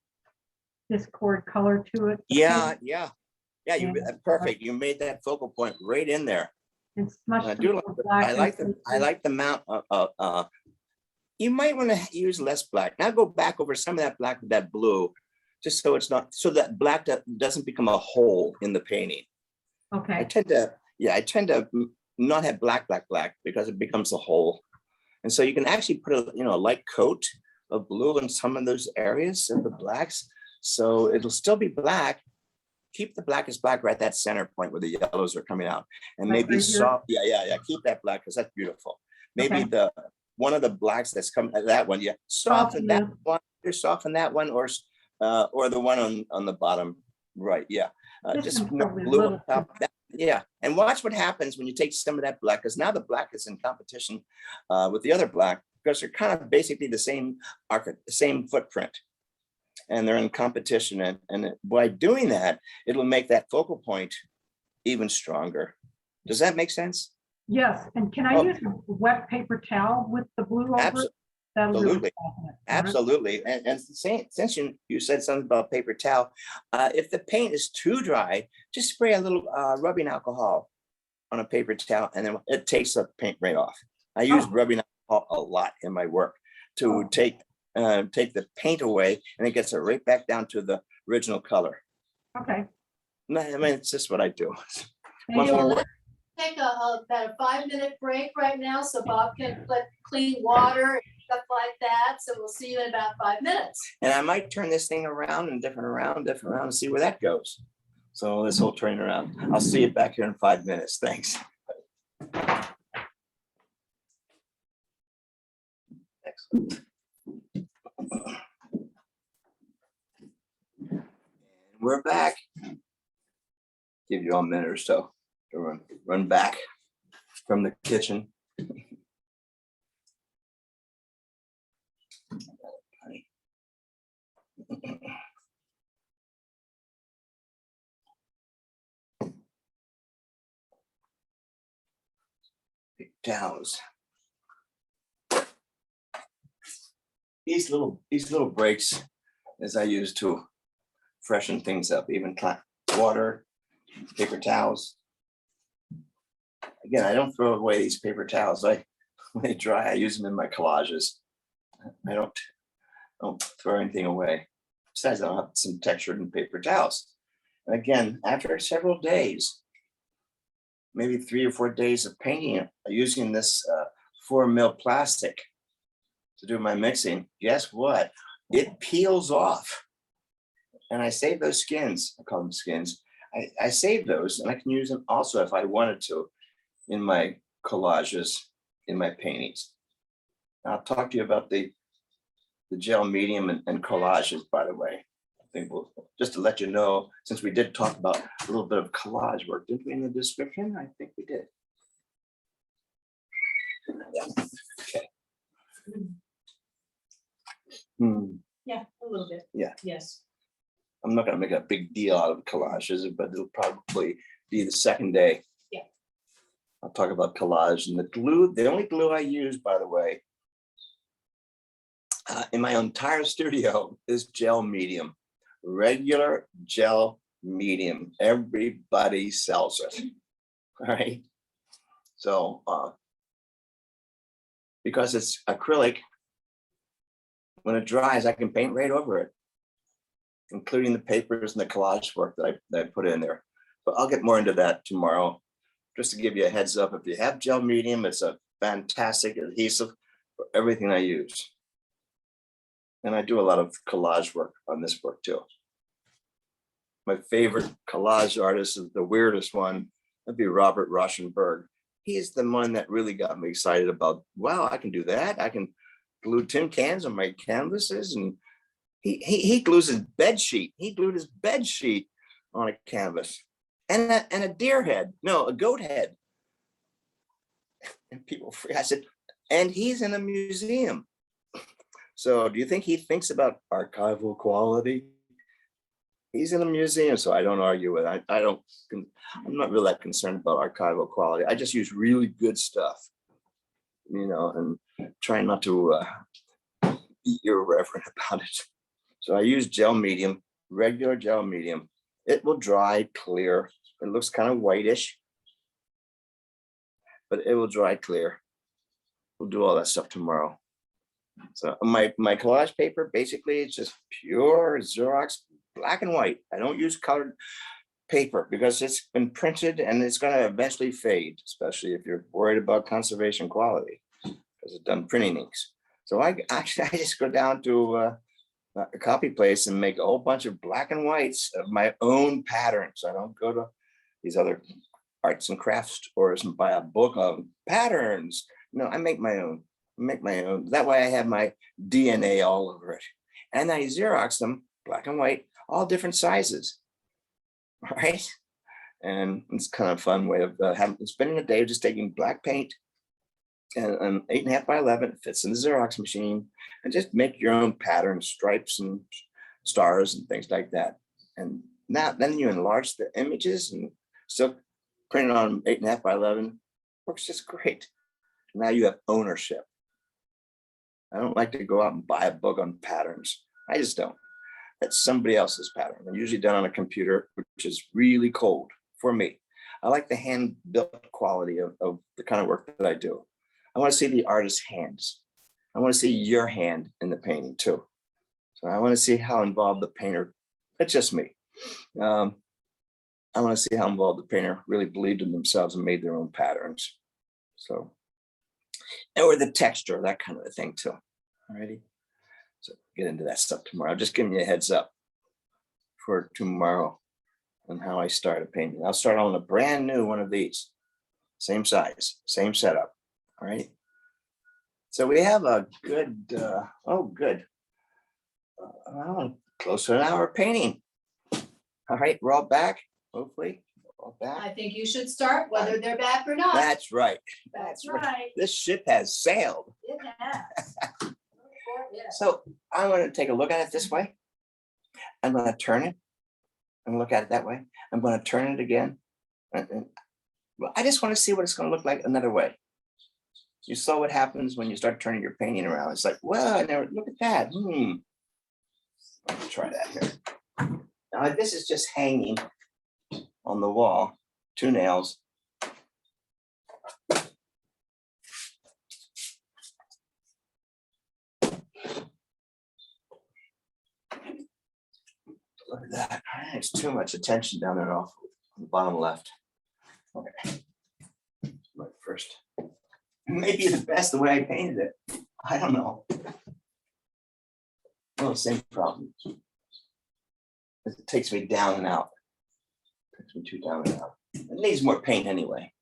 Discord color to it. Yeah. You And, perfect. You made that focal point right in there. And smudged I it do with like black I like the amount of you might want to use less black. Now go back over some of that black with that blue, just so it's not, so that black doesn't become a hole in the painting. Okay. I tend to not have black because it becomes a hole. And so you can actually put a light coat of blue in some of those areas of the blacks. So it'll still be black. Keep the blackest black right at that center point where the yellows are coming out. And Like maybe right here? soft. Yeah. Keep that black because that's beautiful. Maybe Okay. one of the blacks that's coming, that one, yeah. Soften that one, or soften that one, or the one on the bottom right. Yeah. This Just one's more probably a blue on little top. Yeah. And watch what happens when you take some of that black, because now the black is in competition with the other black, because they're kind of basically the same footprint. And they're in competition. And by doing that, it'll make that focal point even stronger. Does that make sense? Yes, and can I use a wet paper towel with the blue over it? That'll really Absolutely. soften it. Absolutely. And since you said something about paper towel, if the paint is too dry, just spray a little rubbing alcohol on a paper towel, and then it takes the paint right off. I use rubbing alcohol a lot in my work to take the paint away, and it gets it right back down to the original color. Okay. I mean, it's just what I do. Thank you. Let's take about a 5-minute break right now so Bob can put clean water and stuff like that. So we'll see you in about 5 minutes. And I might turn this thing around and different around and see where that goes. So this whole turning around. I'll see you back here in 5 minutes. Thanks. Excellent. And we're back. Give you all a minute or so to run back from the kitchen. Big towels. These little breaks, as I use to freshen things up, even water, paper towels. Again, I don't throw away these paper towels. When they dry, I use them in my collages. I don't throw anything away. Besides, I don't have some textured in paper towels. And again, after several days, maybe 3 or 4 days of painting using this 4 mil plastic to do my mixing, guess what? It peels off. And I save those skins. I call them skins. I save those, and I can use them also if I wanted to in my collages. in my paintings. I'll talk to you about the gel medium and collages, by the way. I think we'll, just to let you know, since we did talk about a little bit of collage work, didn't we, in the description? I think we did. Yeah, okay. Yeah, a little bit. Yeah. Yes. I'm not gonna make a big deal out of collages, but it'll probably be the second day. Yeah. I'll talk about collage and the glue. The only glue I use, by the way, in my entire studio is gel medium, regular gel medium. Everybody sells it. All right. So because it's acrylic, when it dries, I can paint right over it, including the papers and the collage work that I put in there. But I'll get more into that tomorrow. Just to give you a heads up, if you have gel medium, it's a fantastic adhesive for everything I use. And I do a lot of collage work on this work too. My favorite collage artist is the weirdest one. That'd be Robert Rauschenberg. He's the one that really got me excited about, wow, I can do that. I can glue tin cans on my canvases. And he glues his bed sheet. He glued his bed sheet on a canvas and a deer head, no, a goat head. And people, I said, and he's in a museum. So do you think he thinks about archival quality? He's in a museum, so I don't argue with it. I'm not really that concerned about archival quality. I just use really good stuff, you know, and try not to be irreverent about it. So I use gel medium, regular gel medium. It will dry clear. It looks kind of whitish, but it will dry clear. We'll do all that stuff tomorrow. So my collage paper, basically, it's just pure Xerox, black and white. I don't use colored paper because it's been printed and it's going to eventually fade, especially if you're worried about conservation quality, because it's done printing inks. So I just go down to a copy place and make a whole bunch of black and whites of my own patterns. I don't go to these other arts and crafts stores and buy a book of patterns. No, I make my own. That way I have my DNA all over it. And I Xerox them, black and white, all different sizes. All right. And it's kind of a fun way of spending a day just taking black paint and 8.5 by 11, it fits in the Xerox machine, and just make your own patterns, stripes and stars and things like that. And now then you enlarge the images and still print it on 8.5 by 11. Works just great. Now you have ownership. I don't like to go out and buy a book on patterns. I just don't. That's somebody else's pattern. They're usually done on a computer, which is really cold for me. I like the hand-built quality of the kind of work that I do. I want to see the artist's hands. I want to see your hand in the painting too. So I want to see how involved the painter, it's just me. I want to see how involved the painter really believed in themselves and made their own patterns. So, or the texture, that kind of a thing too. Alrighty. So get into that stuff tomorrow. I'm just giving you a heads up for tomorrow on how I start a painting. I'll start on a brand new one of these. Same size, same setup. All right. So we have a good, close to an hour painting. All right, we're all back, hopefully. All back. I think you should start whether they're back or not. That's right. That's right. This ship has sailed. It has. Yes. So I'm going to take a look at it this way. I'm going to turn it and look at it that way. I'm going to turn it again. Well, I just want to see what it's going to look like another way. You saw what happens when you start turning your painting around. It's like, well, I never look at that. Let me try that here. Now this is just hanging on the wall, 2 nails. Look at that. There's too much attention down there off on the bottom left. Okay. Look first. Maybe the best the way I painted it. I don't know. Well, same problem. It takes me down and out. It takes me too down and out. It needs more paint anyway.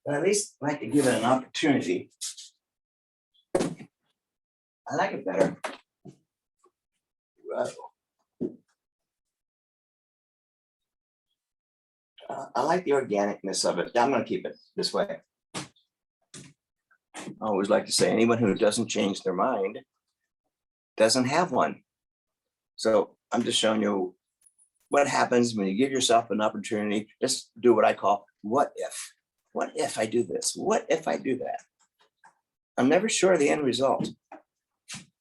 But at least like to give it an opportunity. I like it better. I like the organicness of it. I'm gonna keep it this way. I always like to say, anyone who doesn't change their mind doesn't have one. So I'm just showing you what happens when you give yourself an opportunity. Just do what I call what if. What if I do this? What if I do that? I'm never sure of the end result.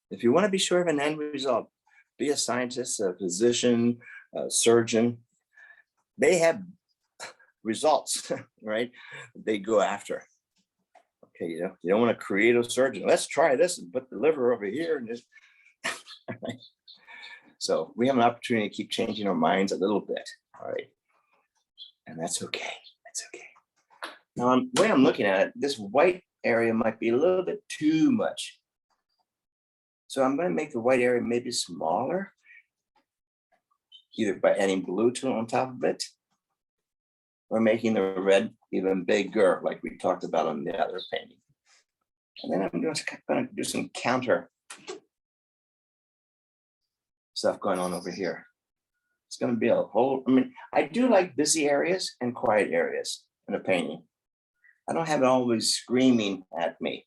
If you want to be sure of an end result, be a scientist, a physician, a surgeon. They have results, right? They go after. Okay, you don't want to create a surgeon. Let's try this and put the liver over here and just. So we have an opportunity to keep changing our minds a little bit. All right, and that's okay. That's okay. Now, the way I'm looking at it, this white area might be a little bit too much. So I'm going to make the white area maybe smaller, either by adding blue to on top of it, or making the red even bigger, like we talked about on the other painting. And then I'm just going to do some counter stuff going on over here. It's going to be a whole, I mean, I do like busy areas and quiet areas in a painting. I don't have it always screaming at me.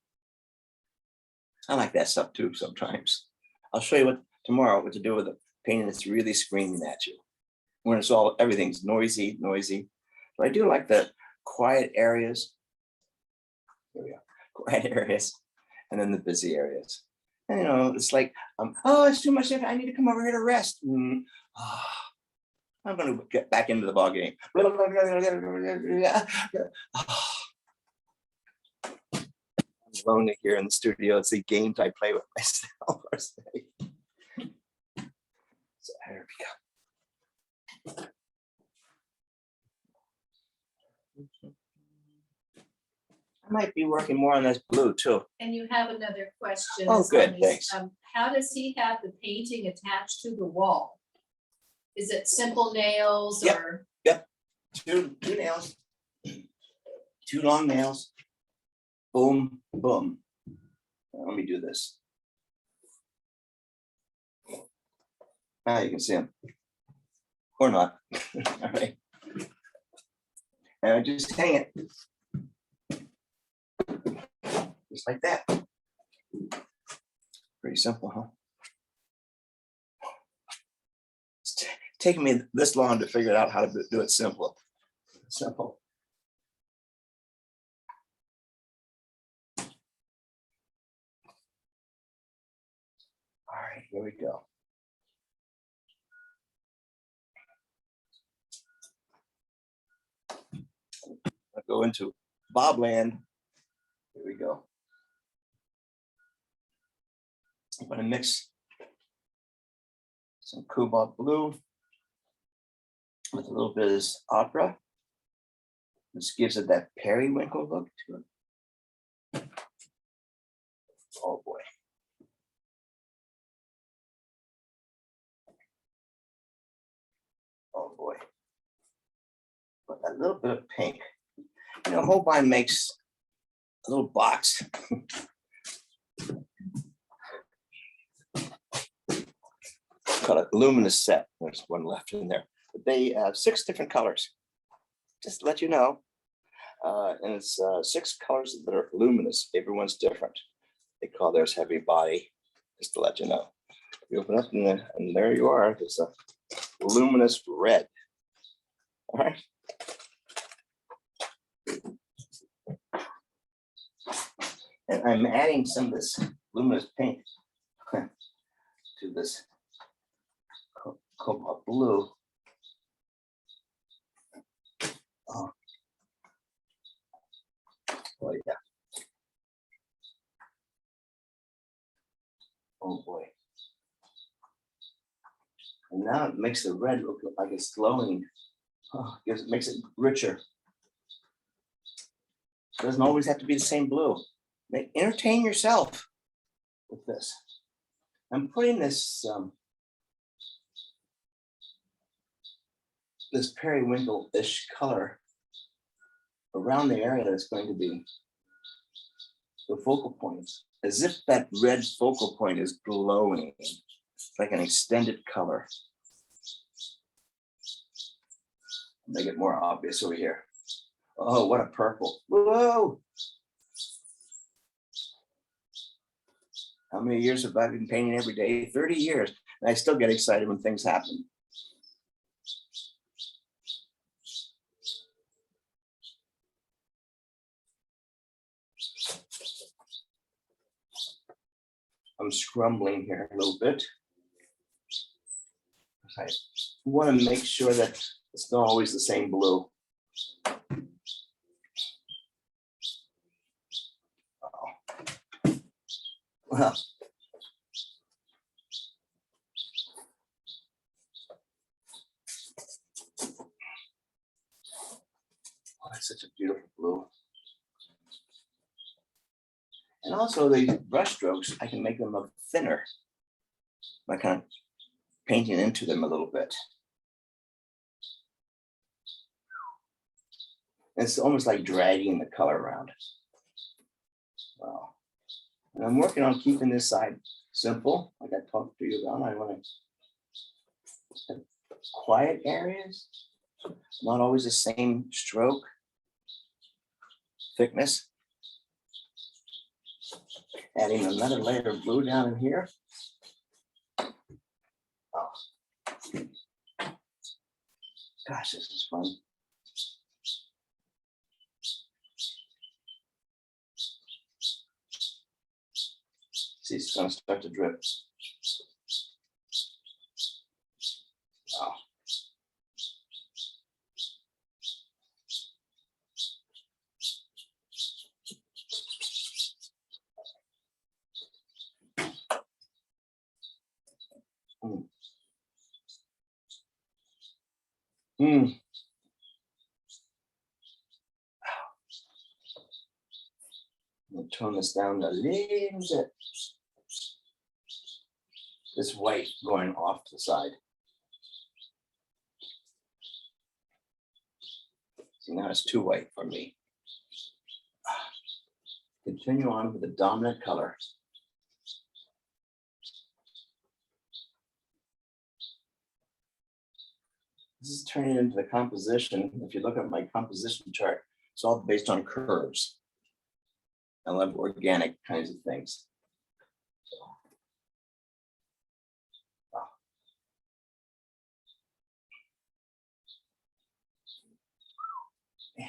I like that stuff too sometimes. I'll show you tomorrow what to do with a painting that's really screaming at you. When it's all, everything's noisy. But I do like the quiet areas. Here we go, quiet areas, and then the busy areas. And it's like, oh, it's too much. I need to come over here to rest. I'm going to get back into the ball game. I'm lonely here in the studio. It's the games I play with myself. So there we go. I might be working more on this blue too. And you have another question. Oh, good, thanks. How does he have the painting attached to the wall? Is it simple nails Yep. or? Yep, two nails, two long nails. Boom, boom. Let me do this. Now you can see them. Or not. All right. And I just hang it. Just like that. Pretty simple, huh? It's taking me this long to figure out how to do it simple. Simple. All right, here we go. I'll go into Bobland. Here we go. I'm going to mix some cobalt blue with a little bit of this opera. This gives it that periwinkle look to it. Oh boy. Oh boy. But a little bit of pink. Holbein makes a little box. Called a luminous set. There's one left in there. But they have 6 different colors. Just to let you know. And it's 6 colors that are luminous. Everyone's different. They call theirs heavy body. Just to let you know. You open up and there you are. It's a luminous red. All right. And I'm adding some of this luminous pink to this cobalt blue. Oh yeah. Oh boy. And now it makes the red look like it's glowing. Oh, it makes it richer. It doesn't always have to be the same blue. Entertain yourself with this. I'm putting this this periwinkle-ish color around the area that's going to be the focal points, as if that red focal point is glowing, like an extended color. Make it more obvious over here. Oh, what a purple. Whoa. How many years have I been painting every day? 30 years. And I still get excited when things happen. I'm scrumbling here a little bit. I want to make sure that it's not always the same blue. Well, oh, it's such a beautiful blue. And also the brush strokes, I can make them a thinner by kind of painting into them a little bit. It's almost like dragging the color around. Wow. And I'm working on keeping this side simple, like I talked to you about. I want to have quiet areas, not always the same stroke thickness. Adding another layer of blue down in here. Oh. Gosh, this is fun. See, it's going to start to drip. Wow. I'll tone this down a little bit. This white going off to the side. See, now it's too white for me. Continue on with the dominant color. This is turning into the composition. If you look at my composition chart, it's all based on curves. I love organic kinds of things. Wow. Man.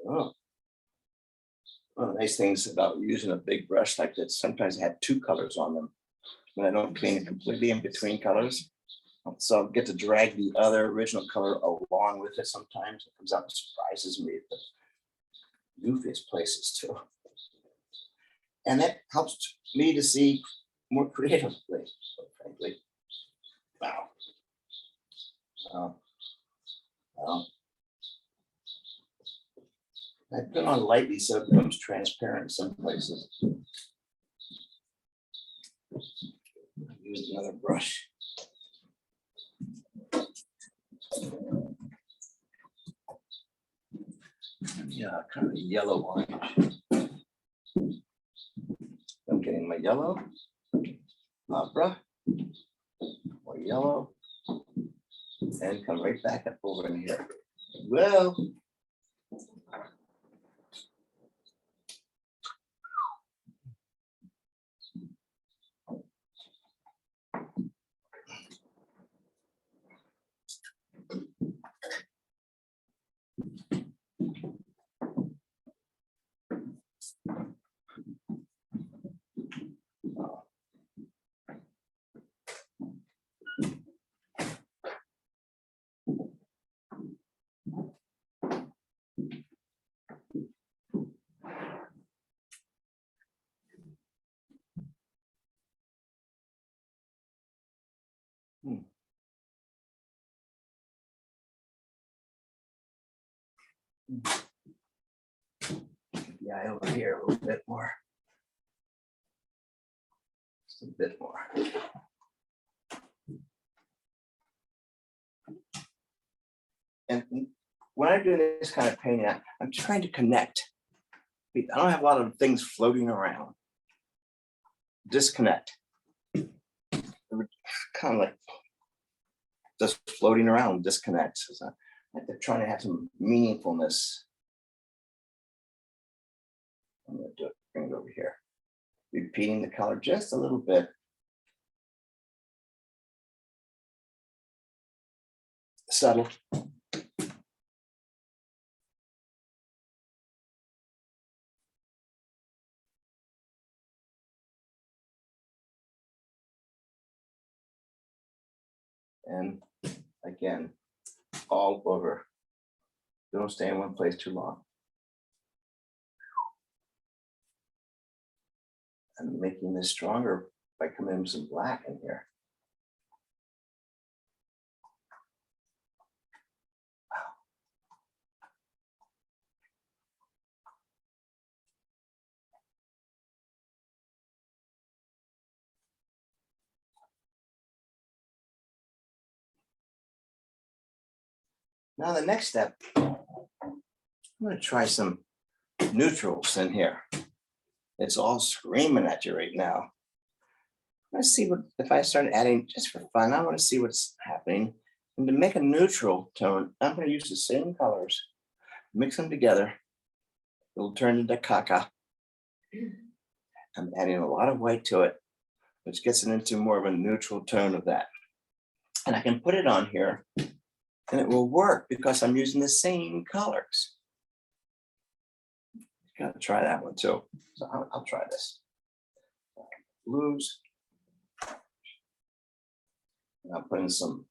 Oh. One of the nice things about using a big brush like this, sometimes I have two colors on them, but I don't clean it completely in between colors. So I'll get to drag the other original color along with it sometimes. It comes out and surprises me at the goofiest places too. And that helps me to see more creatively, frankly. Wow. Wow. I've been on lightly so it becomes transparent in some places. I'll use another brush. Yeah, kind of a yellow orange. I'm getting my yellow, opera, more yellow, and come right back up over in here. Well. Yeah, over here a little bit more. Just a bit more. And when I'm doing this kind of painting, I'm trying to connect. I don't have a lot of things floating around. Disconnect. Kind of like just floating around, disconnect. So they're trying to have some meaningfulness. I'm going to do it, bring it over here. Repeating the color just a little bit. Subtle. And again, all over. Don't stay in one place too long. I'm making this stronger by coming in with some black in here. Now the next step, I'm going to try some neutrals in here. It's all screaming at you right now. Let's see what, if I start adding just for fun, I want to see what's happening. And to make a neutral tone, I'm going to use the same colors, mix them together. It'll turn into caca. I'm adding a lot of white to it, which gets it into more of a neutral tone of that. And I can put it on here and it will work because I'm using the same colors. Gotta try that one too. So I'll try this. Blues. And I'll put in some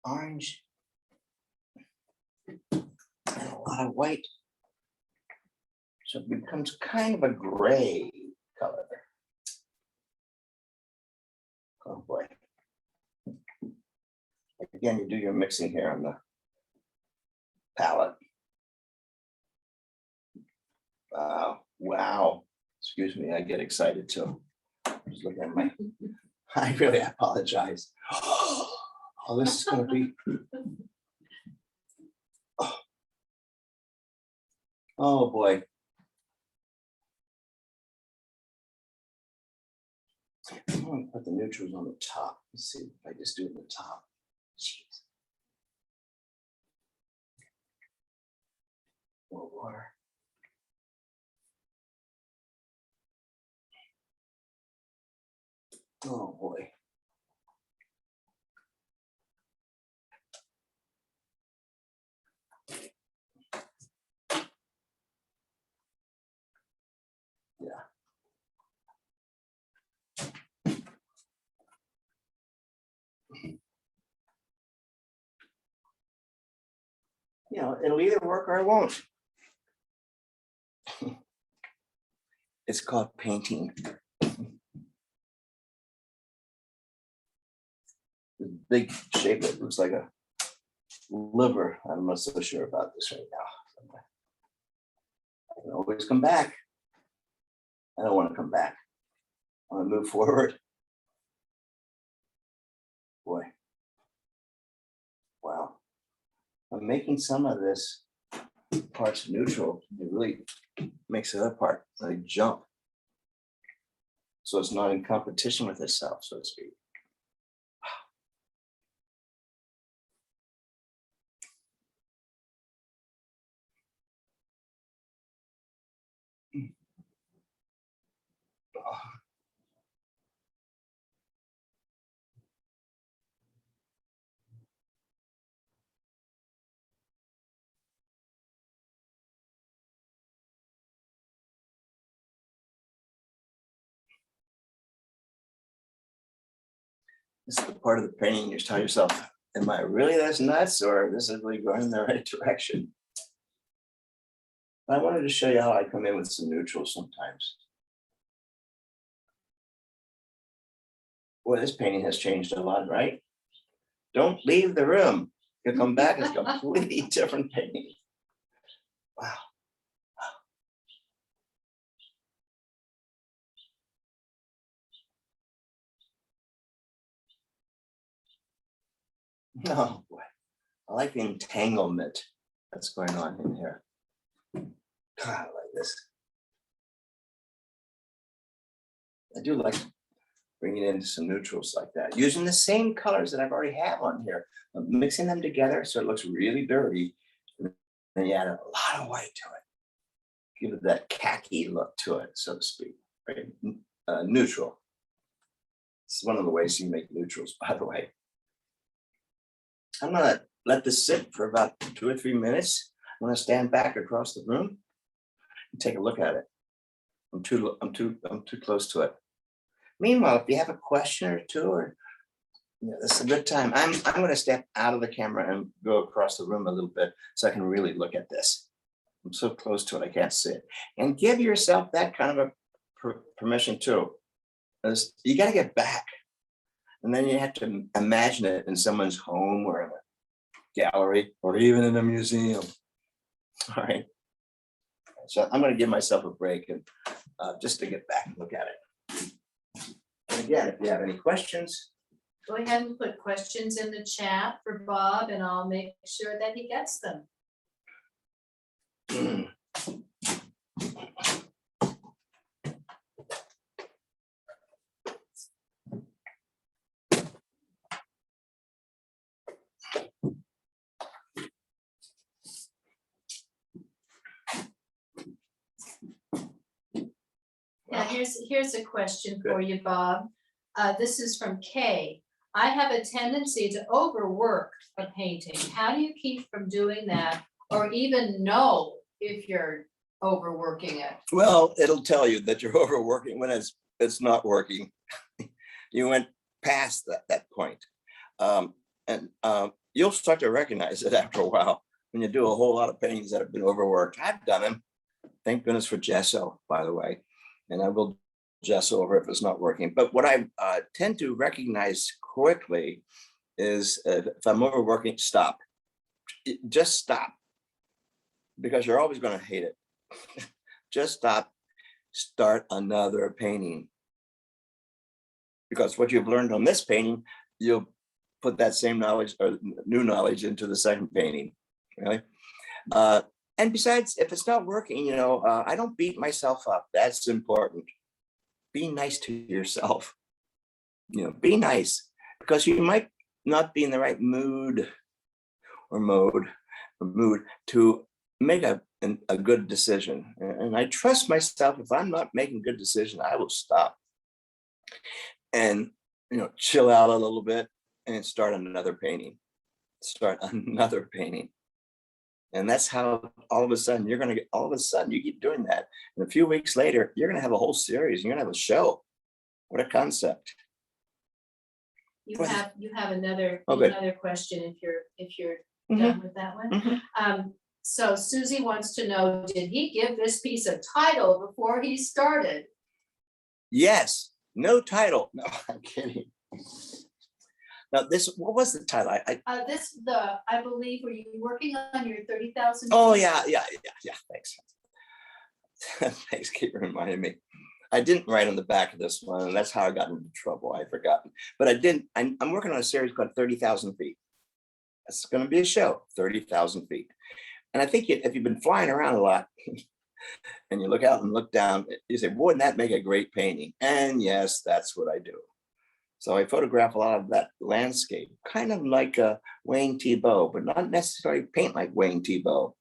orange and a lot of white. So it becomes kind of a gray color. Oh boy. Again, you do your mixing here on the palette. Wow. Excuse me, I get excited too. Just looking at my, I really apologize. Oh, this is gonna be. Oh boy. I'm gonna put the neutrals on the top. Let's see if I just do it on the top. Jeez. More water. Oh boy. Yeah. You know, it'll either work or it won't. It's called painting. The big shape, it looks like a liver. I'm not so sure about this right now. I can always come back. I don't want to come back. I want to move forward. Boy. Wow. I'm making some of this parts neutral. It really makes the other part like jump. So it's not in competition with itself, so to speak. This is the part of the painting you tell yourself, am I really this nuts or this is really going in the right direction? I wanted to show you how I come in with some neutrals sometimes. Boy, this painting has changed a lot, right? Don't leave the room. You'll come back, it's a completely different painting. Wow. Oh, boy. I like the entanglement that's going on in here. God, I like this. I do like bringing into some neutrals like that, using the same colors that I've already have on here, mixing them together so it looks really dirty. And you add a lot of white to it. Give it that khaki look to it, so to speak. Right? Neutral. It's one of the ways you make neutrals, by the way. I'm gonna let this sit for about 2 or 3 minutes. I'm gonna stand back across the room and take a look at it. I'm too close to it. Meanwhile, if you have a question or two, or this is a good time. I'm gonna step out of the camera and go across the room a little bit so I can really look at this. I'm so close to it, I can't see it. And give yourself that kind of a permission too. Because you gotta get back. And then you have to imagine it in someone's home or in a gallery or even in a museum. All right. So I'm going to give myself a break and just to get back and look at it. And again, if you have any questions. Go ahead and put questions in the chat for Bob and I'll make sure that he gets them. Now, here's a question for you, Bob. This is from Kay. I have a tendency to overwork a painting. How do you keep from doing that or even know if you're overworking it? Well, it'll tell you that you're overworking when it's not working. You went past that point. And you'll start to recognize it after a while when you do a whole lot of paintings that have been overworked. I've done them. Thank goodness for gesso, by the way. And I will gesso over if it's not working. But what I tend to recognize quickly is if I'm overworking, stop. Just stop. Because you're always going to hate it. Just stop. Start another painting. Because what you've learned on this painting, you'll put that same knowledge or new knowledge into the second painting. Really. And besides, if it's not working, I don't beat myself up. That's important. Be nice to yourself. Be nice, because you might not be in the right mood or mode to make a good decision. And I trust myself. If I'm not making a good decision, I will stop and chill out a little bit and start another painting. And that's how all of a sudden you keep doing that. And a few weeks later, you're going to have a whole series. You're going to have a show. What a concept. You have another question if you're Mhm. done with that one. Mhm. So Susie wants to know, did he give this piece a title before he started? Yes. No title. No, I'm kidding. Now what was the title? I believe, were you working on your 30,000? Oh yeah. Thanks. Thanks, keep reminding me. I didn't write on the back of this one, and that's how I got into trouble. I'd forgotten, but I didn't. I'm working on a series called 30,000 Feet. That's going to be a show, 30,000 feet. And I think if you've been flying around a lot, and you look out and look down, you say, wouldn't that make a great painting? And yes, that's what I do. So I photograph a lot of that landscape, kind of like Wayne Thiebaud, but not necessarily paint like Wayne Thiebaud.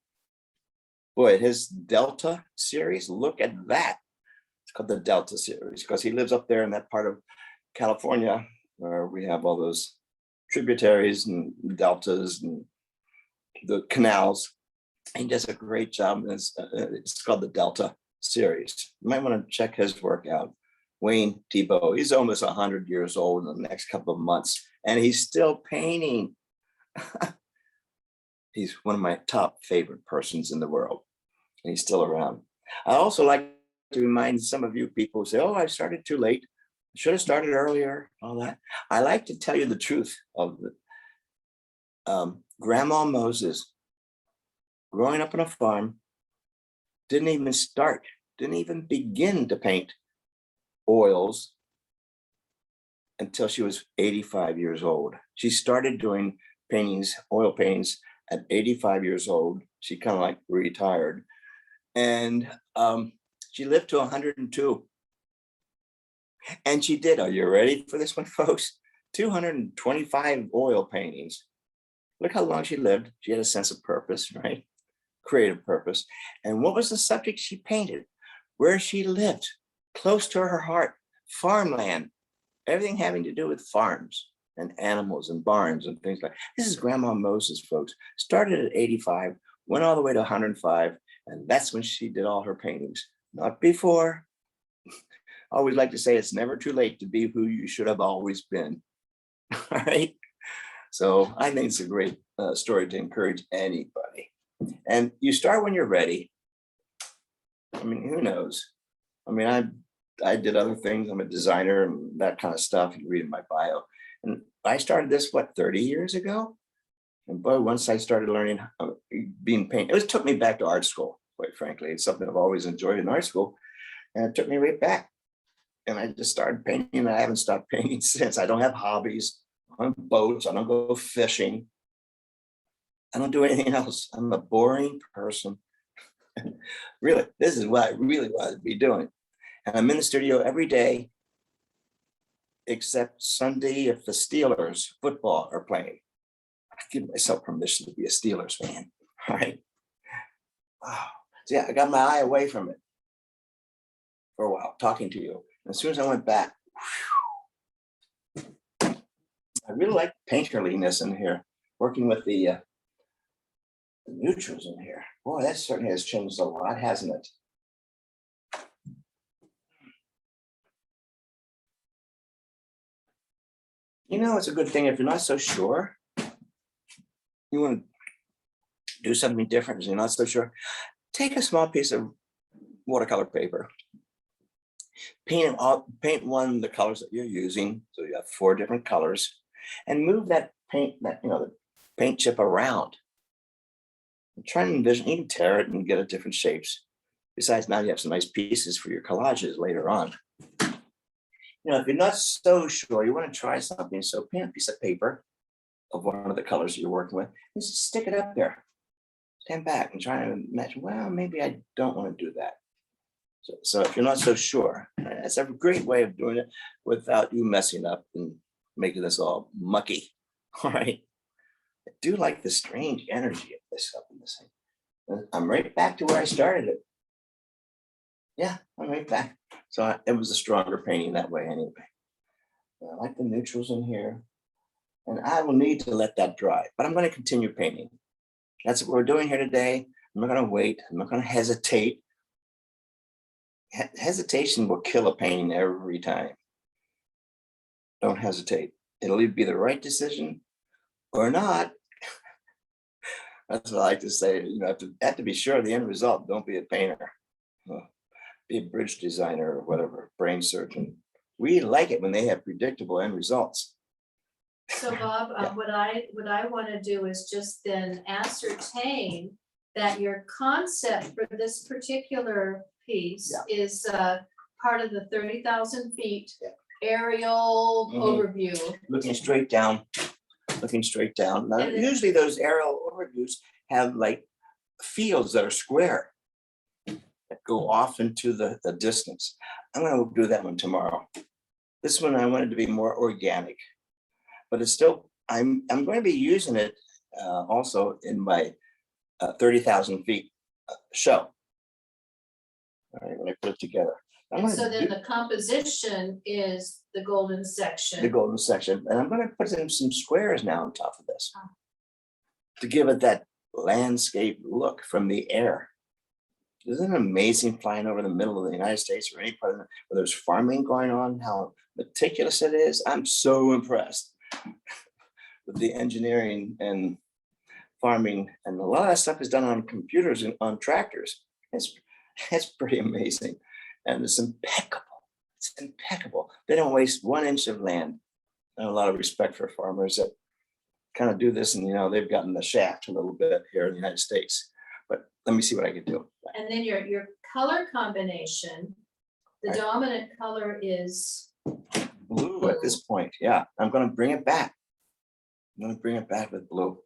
Boy, his Delta series, look at that. It's called the Delta series because he lives up there in that part of California where we have all those tributaries and deltas and the canals. He does a great job. It's called the Delta series. You might want to check his work out. Wayne Thiebaud, he's almost 100 years old in the next couple of months, and he's still painting. He's one of my top favorite persons in the world, and he's still around. I also like to remind some of you people who say, oh, I started too late. I should have started earlier, all that. I like to tell you the truth of it. Grandma Moses, growing up on a farm, didn't even begin to paint oils until she was 85 years old. She started doing paintings, oil paintings at 85 years old. She kind of like retired. And she lived to 102. And she did, are you ready for this one, folks? 225 oil paintings. Look how long she lived. She had a sense of purpose, right? Creative purpose. And what was the subject she painted? Where she lived, close to her heart, farmland, everything having to do with farms and animals and barns and things like. This is Grandma Moses, folks. Started at 85, went all the way to 105, and that's when she did all her paintings. Not before. I always like to say it's never too late to be who you should have always been. All right. So I think it's a great story to encourage anybody. And you start when you're ready. I mean, who knows? I mean, I did other things. I'm a designer and that kind of stuff. You read in my bio. And I started this, what, 30 years ago? And boy, once I started learning being painted, it took me back to art school, quite frankly. It's something I've always enjoyed in art school. And it took me right back. And I just started painting, and I haven't stopped painting since. I don't have hobbies. I don't have boats. I don't go fishing. I don't do anything else. I'm a boring person. Really, this is what I really want to be doing. And I'm in the studio every day, except Sunday if the Steelers football are playing. I give myself permission to be a Steelers fan. All right. Wow. So yeah, I got my eye away from it for a while, talking to you. And as soon as I went back, whew, I really like painterliness in here, working with the neutrals in here. Boy, that certainly has changed a lot, hasn't it? You know, it's a good thing if you're not so sure, you want to do something different, you're not so sure, take a small piece of watercolor paper, paint one of the colors that you're using. So you have 4 different colors, and move that paint, the paint chip around. And try and envision, you can tear it and get it different shapes. Besides, now you have some nice pieces for your collages later on. You know, if you're not so sure, you want to try something, so paint a piece of paper of one of the colors that you're working with, and just stick it up there. Stand back and try to imagine, well, maybe I don't want to do that. So if you're not so sure, that's a great way of doing it without you messing up and making this all mucky. All right. I do like the strange energy of this stuff in this thing. I'm right back to where I started it. Yeah, I'm right back. So it was a stronger painting that way anyway. I like the neutrals in here. And I will need to let that dry, but I'm going to continue painting. That's what we're doing here today. I'm not going to wait. I'm not going to hesitate. Hesitation will kill a painting every time. Don't hesitate. It'll either be the right decision or not. That's what I like to say. You know, have to be sure of the end result. Don't be a painter. Be a bridge designer or whatever, brain surgeon. We like it when they have predictable end results. So Bob, Yeah. what I want to do is just then ascertain that your concept for this particular piece is part of the 30,000 feet aerial overview. Looking straight down. Now, And then- usually those aerial overviews have like fields that are square that go off into the distance. I'm going to do that one tomorrow. This one I wanted to be more organic, but it's still, I'm going to be using it also in my 30,000 feet show. All right, when I put it together. And so then the composition is the golden section. The golden section, and I'm going to put in some squares now on top of this to give it that landscape look from the air. Isn't it amazing flying over the middle of the United States or any part of where there's farming going on, how meticulous it is? I'm so impressed with the engineering and farming, and a lot of that stuff is done on computers and on tractors. It's pretty amazing, and it's impeccable. It's impeccable. They don't waste 1 inch of land. I have a lot of respect for farmers that kind of do this, and you know they've gotten the shaft a little bit here in the United States. But let me see what I can do. And then your color combination, the Right. dominant color is Blue at this point, yeah. I'm going to bring it back. I'm gonna bring it back with blue,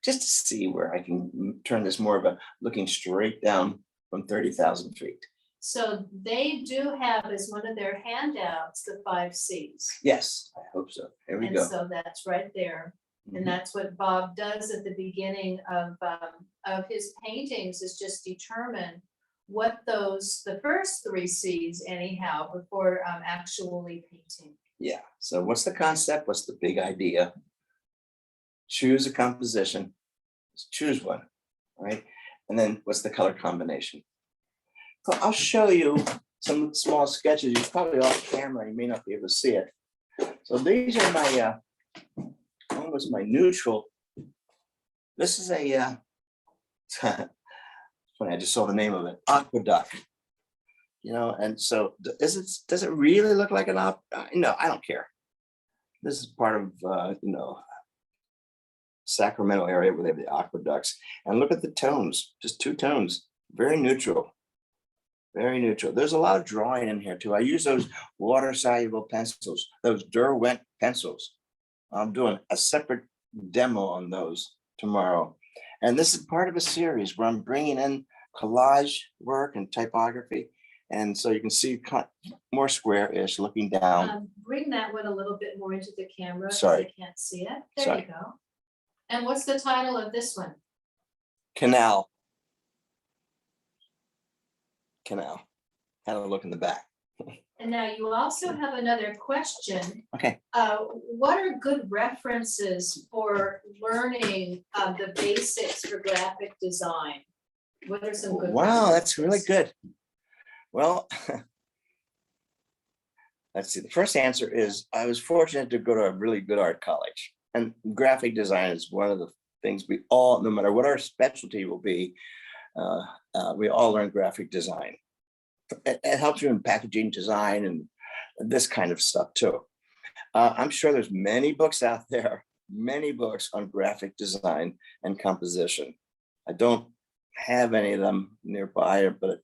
just to see where I can turn this more of a looking straight down from 30,000 feet. So they do have as one of their handouts, the 5 Cs. Yes, I hope so. Here we And go. so that's right there. Mhm. And that's what Bob does at the beginning of his paintings, is just determine what the first 3 Cs anyhow, before actually painting. Yeah, so what's the concept? What's the big idea? Choose a composition, just choose one, right? And then what's the color combination? So I'll show you some small sketches. You're probably off camera, you may not be able to see it. So these are my, one was my neutral. This is a, funny, I just saw the name of it, aqueduct. You know, and so does it really look like an no, I don't care. This is part of, you know, Sacramento area where they have the aqueducts. And look at the tones, just 2 tones, very neutral. Very neutral. There's a lot of drawing in here too. I use those water soluble pencils, those Derwent pencils. I'm doing a separate demo on those tomorrow. And this is part of a series where I'm bringing in collage work and typography. And so you can see more square-ish looking down. Bring that one a little bit more into the camera. 'Cause Sorry. I can't see it. There Sorry. you go. And what's the title of this one? Canal. Canal. Had a look in the back. And now you also have another question. Okay. What are good references for learning the basics for graphic design? What are some good? Wow, that's really references? good. Well, let's see. The first answer is I was fortunate to go to a really good art college, and graphic design is one of the things we all, no matter what our specialty will be, we all learn graphic design. It helps you in packaging design and this kind of stuff too. I'm sure there's many books out there, many books on graphic design and composition. I don't have any of them nearby, but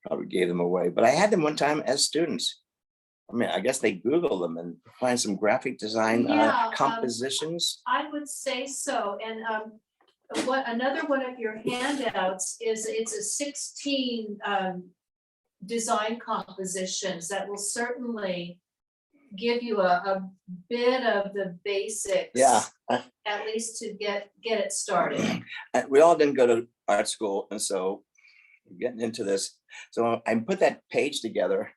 probably gave them away. But I had them one time as students. I mean, I guess they Google them and find some graphic design Yeah, compositions. I would say so. And what another one of your handouts is, it's a 16 design compositions that will certainly give you a bit of the basics. Yeah. At least to get it started. We all didn't go to art school, and so getting into this. So I put that page together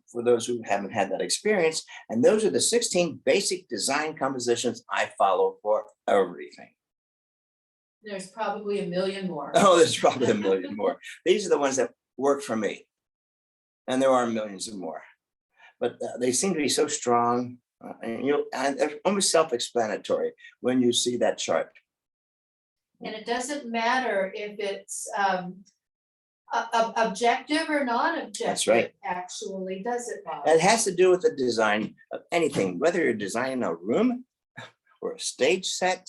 for those who haven't had that experience. And those are the 16 basic design compositions I follow for everything. There's probably a million more. Oh, there's probably a million more. These are the ones that work for me. And there are millions of more. But they seem to be so strong. And they're almost self-explanatory when you see that chart. And it doesn't matter if it's objective or non-objective. That's right. Actually, does it, Bob? It has to do with the design of anything, whether you're designing a room or a stage set.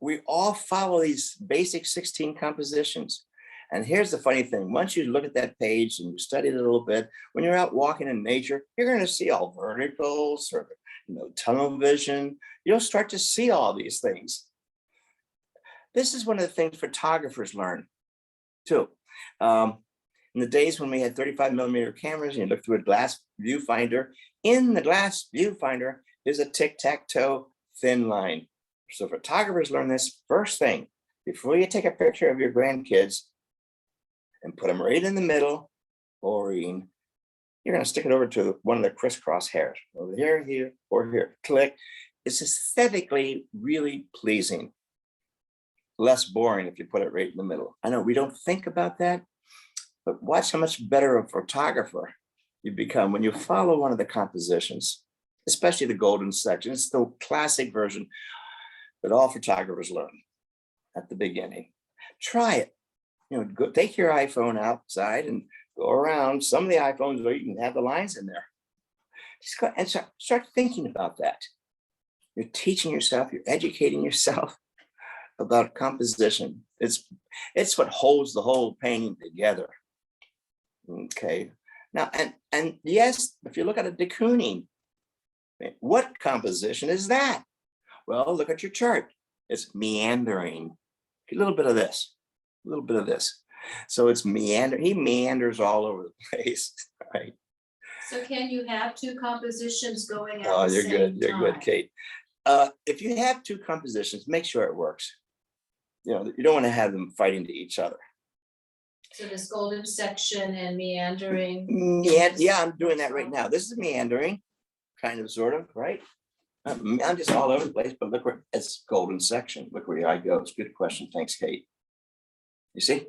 We all follow these basic 16 compositions. And here's the funny thing. Once you look at that page and you study it a little bit, when you're out walking in nature, you're going to see all verticals or, tunnel vision. You'll start to see all these things. This is one of the things photographers learn too. In the days when we had 35mm cameras and you look through a glass viewfinder, in the glass viewfinder is a tic-tac-toe thin line. So photographers learn this first thing before you take a picture of your grandkids and put them right in the middle, Maureen, you're going to stick it over to one of the crisscross hairs over here, here, or here. Click. It's aesthetically really pleasing. Less boring if you put it right in the middle. I know we don't think about that, but watch how much better a photographer you become when you follow one of the compositions, especially the golden section. It's the classic version that all photographers learn at the beginning. Try it. Go take your iPhone outside and go around. Some of the iPhones where you can have the lines in there. Just go and start thinking about that. You're teaching yourself, you're educating yourself about composition. It's what holds the whole painting together. Okay. Now, and yes, if you look at a de Kooning, what composition is that? Well, look at your chart. It's meandering. A little bit of this, a little bit of this. So it's meander. He meanders all over the place, right? So can you have two compositions going at Oh, the you're good. same You're good, time? Kate. If you have two compositions, make sure it works. You know, you don't want to have them fighting to each other. So this golden section and meandering. Yeah, I'm doing that right now. This is meandering, kind of, sort of, right? I'm just all over the place, but look where it's golden section. Look where your eye goes. Good question. Thanks, Kate. You see?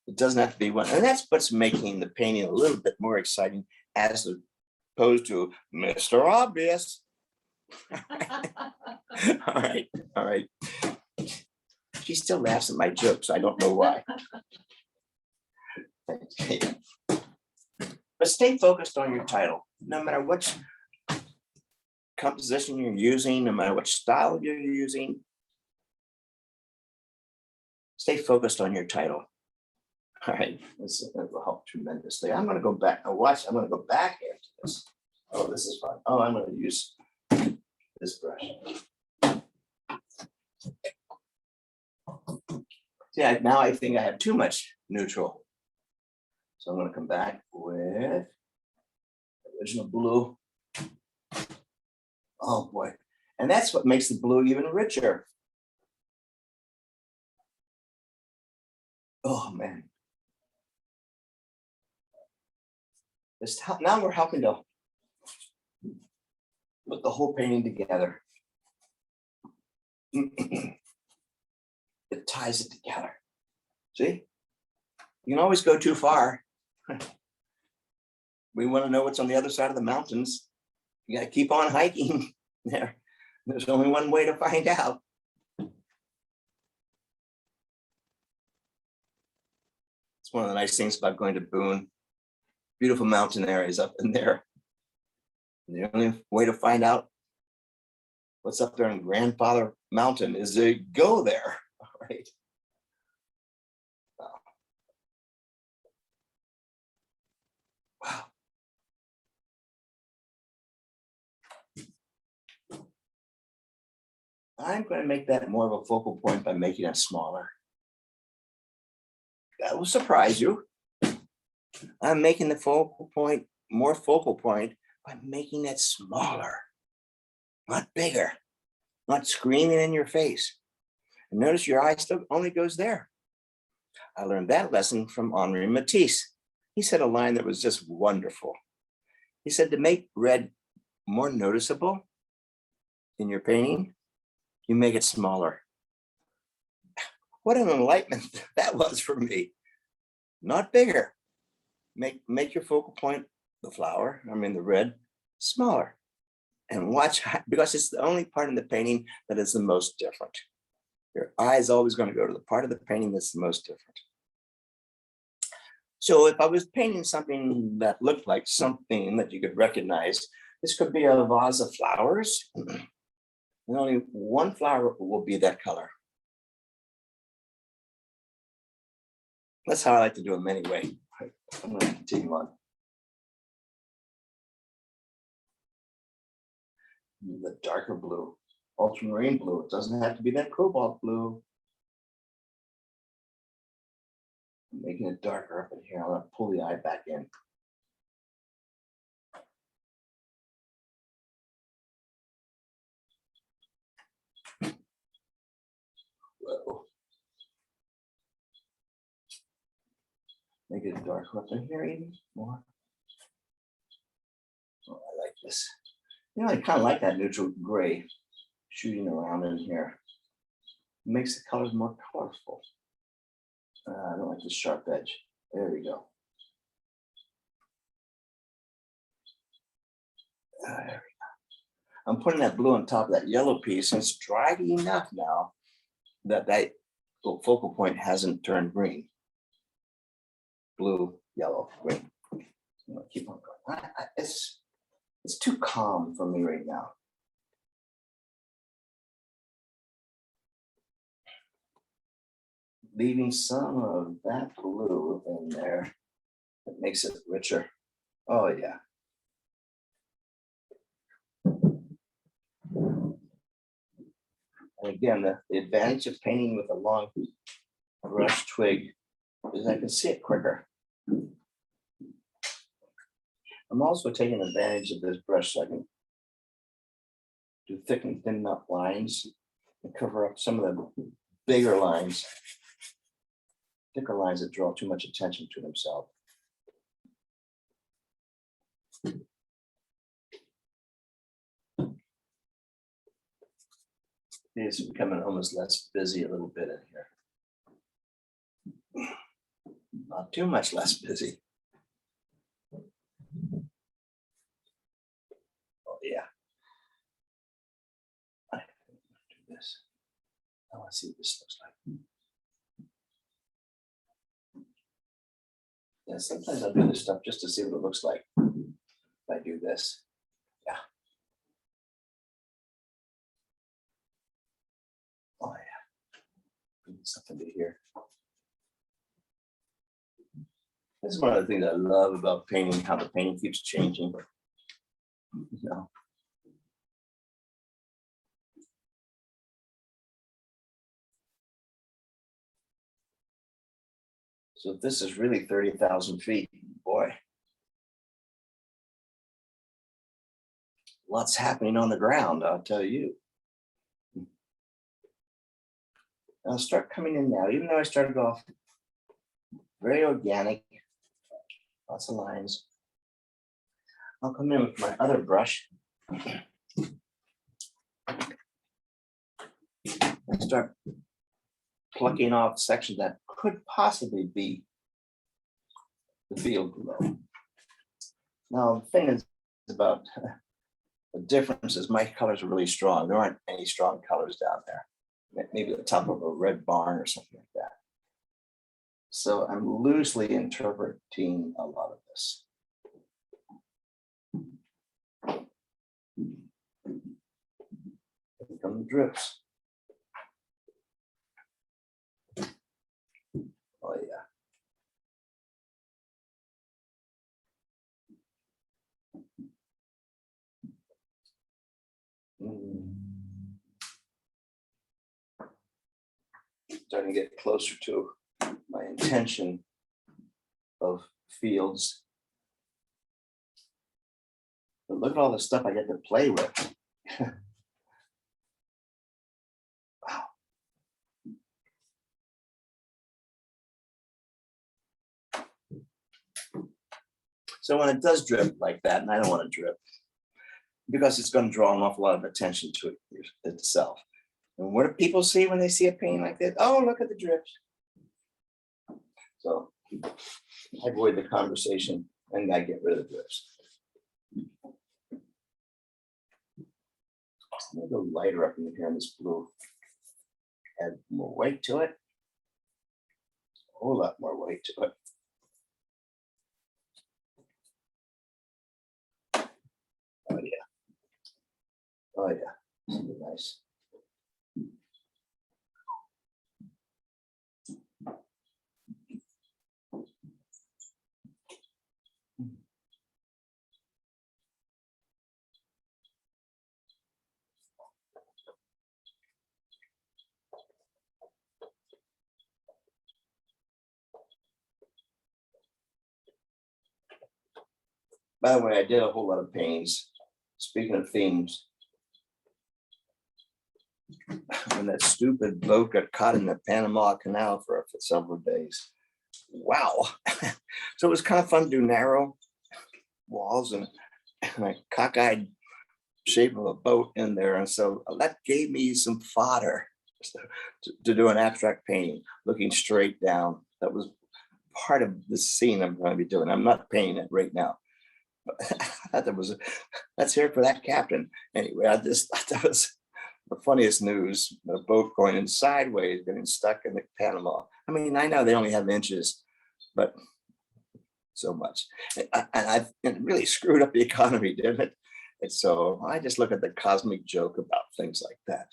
It doesn't have to be one. And that's what's making the painting a little bit more exciting as opposed to Mr. Obvious. All right. All right. She still laughs at my jokes. I don't know why. But stay focused on your title, no matter what composition you're using, no matter what style you're using. Stay focused on your title. All right, this will help tremendously. I'm going to go back. Now watch, I'm going to go back into this. Oh, this is fun. Oh, I'm going to use this brush. Yeah, now I think I have too much neutral. So I'm going to come back with original blue. Oh boy. And that's what makes the blue even richer. Oh man. Now we're helping to put the whole painting together. It ties it together. See? You can always go too far. We want to know what's on the other side of the mountains. You got to keep on hiking there. There's only one way to find out. It's one of the nice things about going to Boone. Beautiful mountain areas up in there. And the only way to find out what's up there in Grandfather Mountain is to go there, right? Wow. I'm going to make that more of a focal point by making it smaller. That will surprise you. I'm making the focal point more focal point by making it smaller, not bigger, not screaming in your face. And notice your eye still only goes there. I learned that lesson from Henri Matisse. He said a line that was just wonderful. He said, to make red more noticeable in your painting, you make it smaller. What an enlightenment that was for me. Not bigger. Make your focal point, the flower, the red, smaller. And watch, because it's the only part in the painting that is the most different. Your eye is always going to go to the part of the painting that's the most different. So if I was painting something that looked like something that you could recognize, this could be a vase of flowers. And only one flower will be that color. That's how I like to do them anyway. I'm going to continue on. The darker blue, ultramarine blue. It doesn't have to be that cobalt blue. I'm making it darker up in here. I'm going to pull the eye back in. Whoa. Make it darker up in here even more. Oh, I like this. You know, I kind of like that neutral gray shooting around in here. It makes the colors more colorful. I don't like the sharp edge. There we go. There we go. I'm putting that blue on top of that yellow piece, and it's dried enough now that that little focal point hasn't turned green. Blue, yellow, green. I'm gonna keep on going. It's too calm for me right now. Leaving some of that blue in there, that makes it richer. Oh yeah. And again, the advantage of painting with a long brush twig is I can see it quicker. I'm also taking advantage of this brush so I can do thick and thin enough lines and cover up some of the bigger lines, thicker lines that draw too much attention to themselves. It's becoming almost less busy a little bit in here. Not too much less busy. Oh yeah. I can do this. I want to see what this looks like. Yeah, sometimes I'll do this stuff just to see what it looks like if I do this. Yeah. Oh yeah. Something to hear. This is one of the things I love about painting, how the painting keeps changing. You know. So this is really 30,000 feet, boy. Lots happening on the ground, I'll tell you. I'll start coming in now, even though I started off very organic, lots of lines. I'll come in with my other brush. And start plucking off sections that could possibly be the field below. Now, the thing is about the difference is my colors are really strong. There aren't any strong colors down there. Maybe the top of a red barn or something like that. So I'm loosely interpreting a lot of this. Here come the drips. Oh yeah. Starting to get closer to my intention of fields. But look at all the stuff I get to play with. Wow. So when it does drip like that, and I don't want to drip, because it's going to draw an awful lot of attention to it itself. And what do people see when they see a painting like this? Oh, look at the drips. So I avoid the conversation and I get rid of the drips. I'm going to go lighter up in here in this blue. Add more weight to it. A whole lot more weight to it. Oh yeah. Oh yeah. This will be nice. By the way, I did a whole lot of paintings. Speaking of themes, when that stupid boat got caught in the Panama Canal for several days. Wow. So it was kind of fun to do narrow walls and a cockeyed shape of a boat in there. And so that gave me some fodder to do an abstract painting, looking straight down. That was part of the scene I'm going to be doing. I'm not painting it right now. I thought let's hear it for that captain. Anyway, I just thought that was the funniest news. The boat going in sideways, getting stuck in the Panama. I mean, I know they only have inches, but so much. And it really screwed up the economy, didn't it? And so I just look at the cosmic joke about things like that.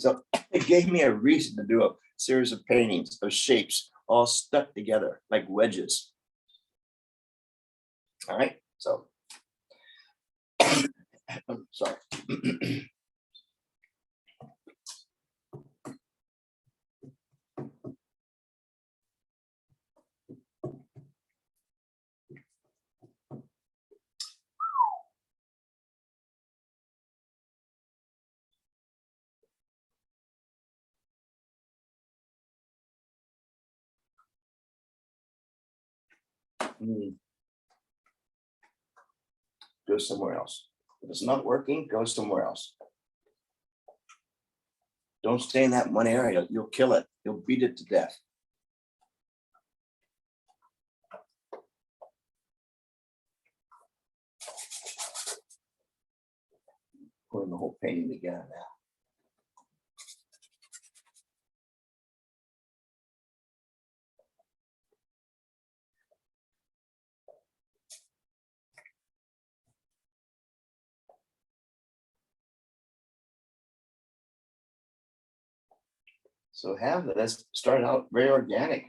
So it gave me a reason to do a series of paintings of shapes all stuck together like wedges. All right, so I'm sorry. Go somewhere else. If it's not working, go somewhere else. Don't stay in that one area. You'll kill it. You'll beat it to death. Putting the whole painting together now. So have this start out very organic.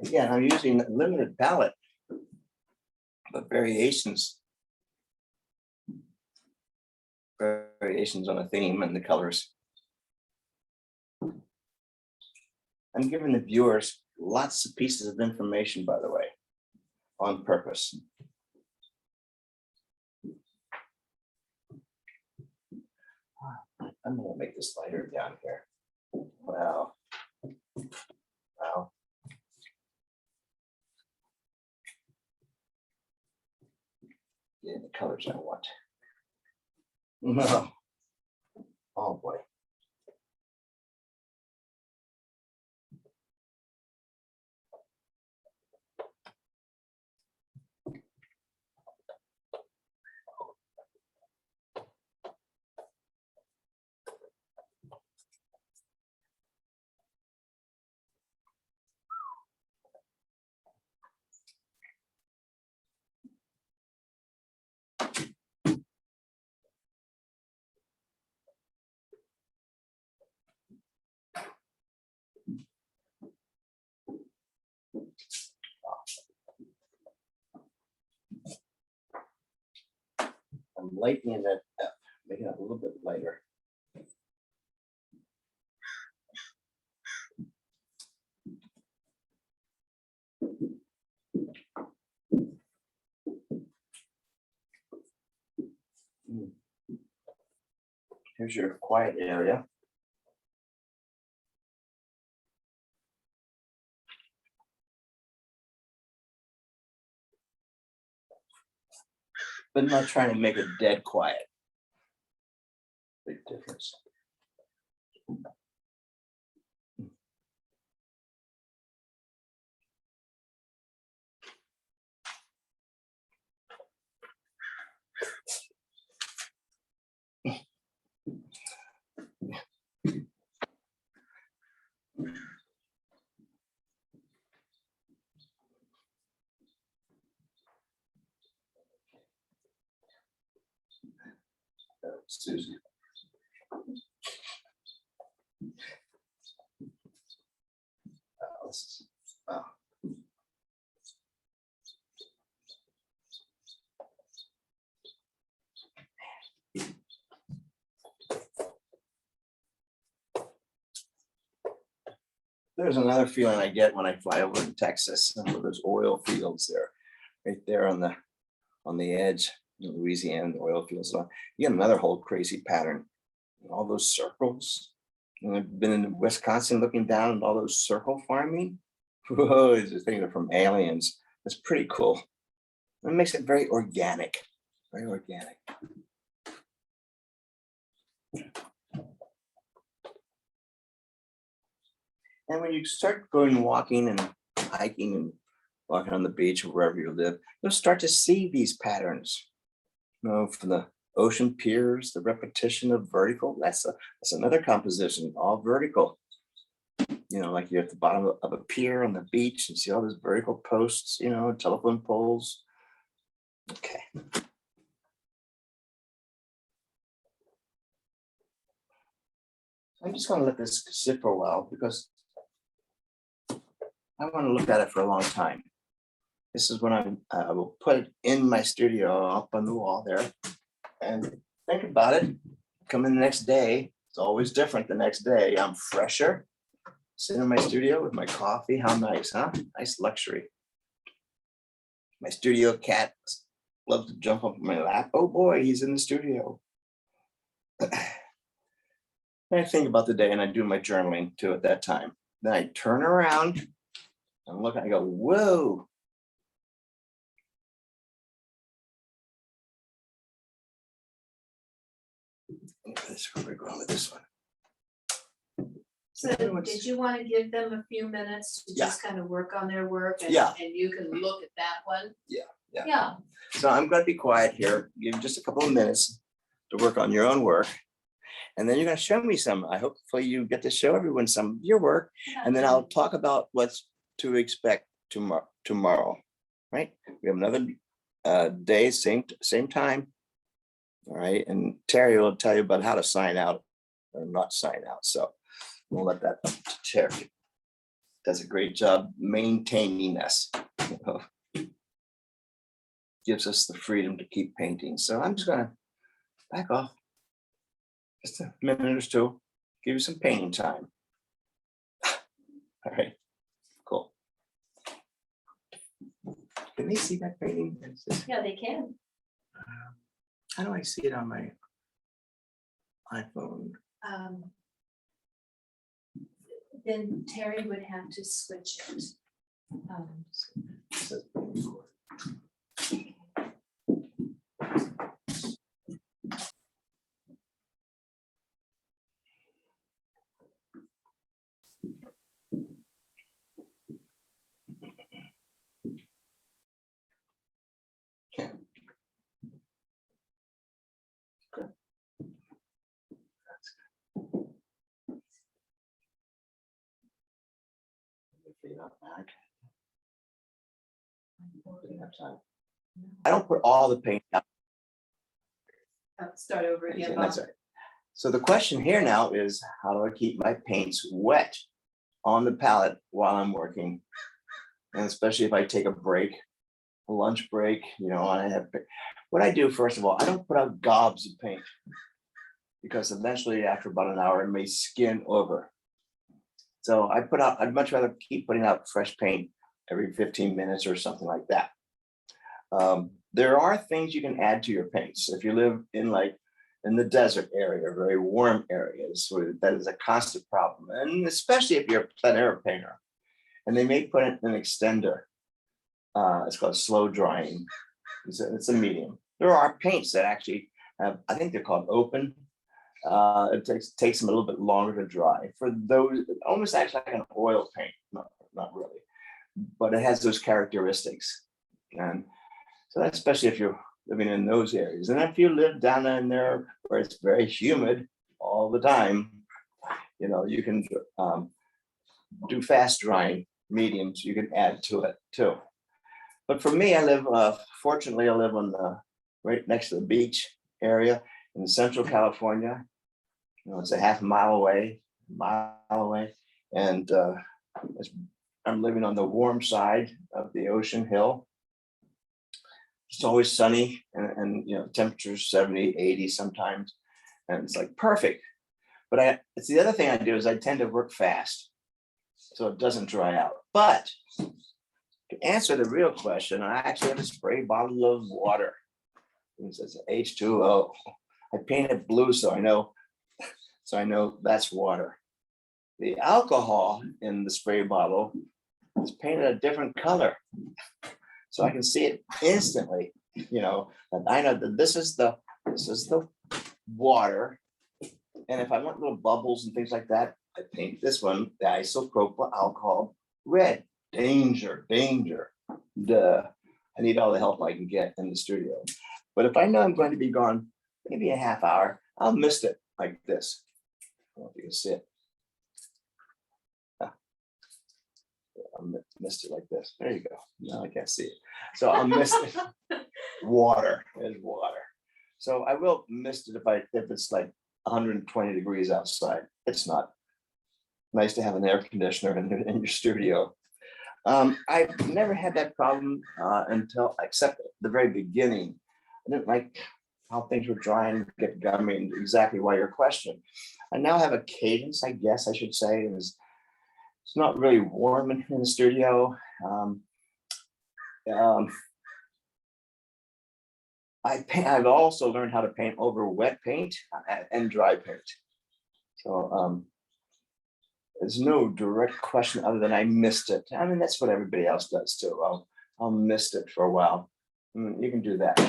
Again, I'm using a limited palette, but variations on a theme and the colors. I'm giving the viewers lots of pieces of information, by the way, on purpose. I'm gonna make this lighter down here. Wow. Wow. Yeah, the colors I want. No. Oh boy. I'm lightening that up, making it a little bit lighter. Here's your quiet area. But not trying to make it dead quiet. Big difference. Susie. Oh. There's another feeling I get when I fly over to Texas. Those oil fields there, right there on the edge, Louisiana, the oil fields. You get another whole crazy pattern. All those circles. And I've been in Wisconsin looking down at all those circle farming. Whoa, these things are from aliens. It's pretty cool. It makes it very organic. Very organic. And when you start going walking and hiking and walking on the beach or wherever you live, you'll start to see these patterns. From the ocean piers, the repetition of vertical, that's another composition, all vertical. Like you're at the bottom of a pier on the beach and see all those vertical posts, telephone poles. Okay. I'm just going to let this sit for a while because I want to look at it for a long time. This is when I will put it in my studio up on the wall there and think about it. Come in the next day. It's always different the next day. I'm fresher. Sitting in my studio with my coffee. How nice, huh? Nice luxury. My studio cat loves to jump up in my lap. Oh boy, he's in the studio. I think about the day and I do my journaling too at that time. Then I turn around and look and I go, whoa. Where we're going with this one. So did you want to give them a few minutes to Yeah. just kind of work on their work? And, Yeah. and you can look at that one? Yeah, yeah. Yeah, So I'm going to be quiet here, give you just a couple of minutes to work on your own work. And then you're going to show me some. I hopefully you get to show everyone some of your work. And then I'll talk about what's to expect tomorrow, right? We have another day, same time. All right. And Terry will tell you about how to sign out or not sign out. So we'll let that up to Terry. Does a great job maintaining us. Gives us the freedom to keep painting. So I'm just gonna back off just a minute or two, give you some painting time. All right, cool. Can they see that painting? yeah, they can. How do I see it on my iPhone? Then Terry would have to switch it. It says painting board. I don't put all the paint out. Start over again, Bob. That's right. So the question here now is, how do I keep my paints wet on the palette while I'm working? And especially if I take a break, a lunch break, you know, and I have, what I do, first of all, I don't put out gobs of paint because eventually after about an hour, it may skin over. So I'd much rather keep putting out fresh paint every 15 minutes or something like that. There are things you can add to your paints. If you live in the desert area, very warm areas, where that is a constant problem. And especially if you're a plein air painter, and they may put in an extender. It's called slow drying. It's a medium. There are paints that actually have, I think they're called open. It takes them a little bit longer to dry. For those, almost acts like an oil paint, not really, but it has those characteristics. And so that's especially if you're living in those areas. And if you live down in there where it's very humid all the time, you know, you can do fast drying mediums. You can add to it too. But for me, fortunately, I live right next to the beach area in Central California. You know, it's a half mile away, and I'm living on the warm side of the ocean hill. It's always sunny, and you know, temperatures 70, 80 sometimes, and it's like perfect. But it's the other thing I do is I tend to work fast, so it doesn't dry out. But to answer the real question, I actually have a spray bottle of water. It says H2O. I paint it blue so I know that's water. The alcohol in the spray bottle is painted a different color, so I can see it instantly. You know, and I know that this is the water, and if I want little bubbles and things like that, I paint this one, the isopropyl alcohol red. Danger, danger. Duh. I need all the help I can get in the studio. But if I know I'm going to be gone maybe a half hour, I'll mist it like this. I don't know if you can see it. I'll mist it like this. There you go. No, I can't see it. So I'll mist it. Water is water. So I will mist it if it's like 120 degrees outside. It's not. Nice to have an air conditioner in your studio. I've never had that problem except at the very beginning. I didn't like how things were drying, get gummy, and exactly why your question. I now have a cadence, I guess I should say. It's not really warm in the studio. I've also learned how to paint over wet paint and dry paint. So there's no direct question other than I missed it. I mean, that's what everybody else does too. I'll miss it for a while. You can do that.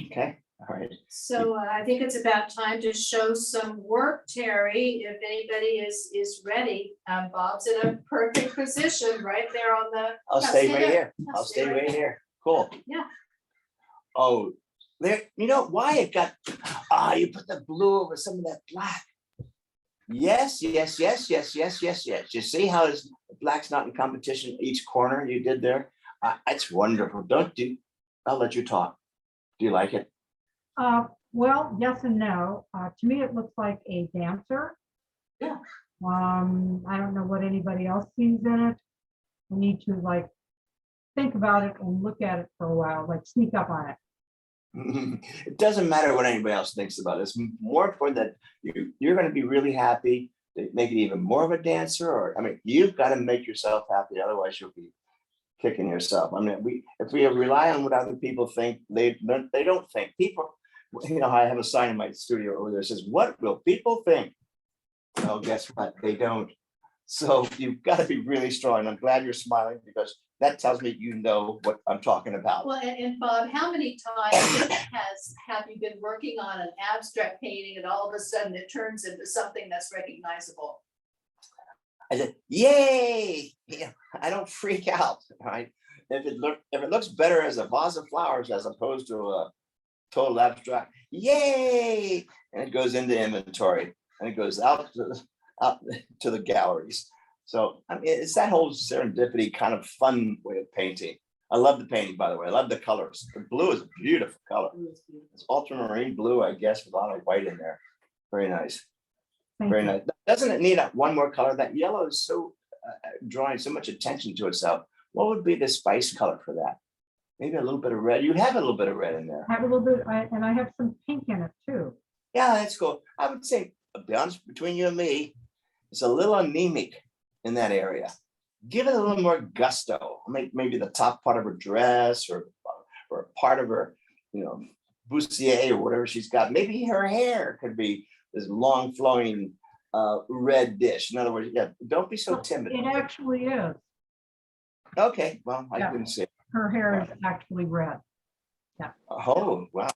Okay, all right. So I think it's about time to show some work, Terry, if anybody is ready. Bob's in a perfect position right there on the. I'll stay right here. I'll stay right here. Cool. Yeah. Oh, there, you know why it got, you put the blue over some of that black. Yes. You see how his black's not in competition, each corner you did there? It's wonderful. I'll let you talk. Do you like it? Well, yes and no. To me, it looks like a dancer. Yeah. I don't know what anybody else sees in it. We need to like think about it and look at it for a while, like sneak up on it. It doesn't matter what anybody else thinks about it. It's more important that you're going to be really happy to make it even more of a dancer. Or I mean, you've got to make yourself happy, otherwise you'll be kicking yourself. I mean, if we rely on what other people think, they don't think. People, you know, I have a sign in my studio over there that says, "What will people think?" Well, guess what? They don't. So you've got to be really strong. And I'm glad you're smiling because that tells me you know what I'm talking about. Well, and Bob, how many times have you been working on an abstract painting and all of a sudden it turns into something that's recognizable? I said, "Yay!" Yeah, I don't freak out, right? If it looks better as a vase of flowers as opposed to a total abstract, yay! And it goes into inventory and it goes out to the galleries. So I mean, it's that whole serendipity kind of fun way of painting. I love the painting, by the way. I love the colors. The blue is a beautiful color. It's ultramarine blue, I guess, with a lot of white in there. Very nice. Very nice. Doesn't it need one more color? That yellow is so drawing so much attention to itself. What would be the spice color for that? Maybe a little bit of red. You'd have a little bit of red in there. Have a little bit, and I have some pink in it too. Yeah, that's cool. I would say, to be honest, between you and me, it's a little anemic in that area. Give it a little more gusto. Maybe the top part of her dress or part of her, you know, bustier or whatever she's got. Maybe her hair could be this long flowing red dish. In other words, yeah, don't be so timid. It actually is. Okay, well, I Yeah. didn't see it. Her hair is actually red. Oh, wow.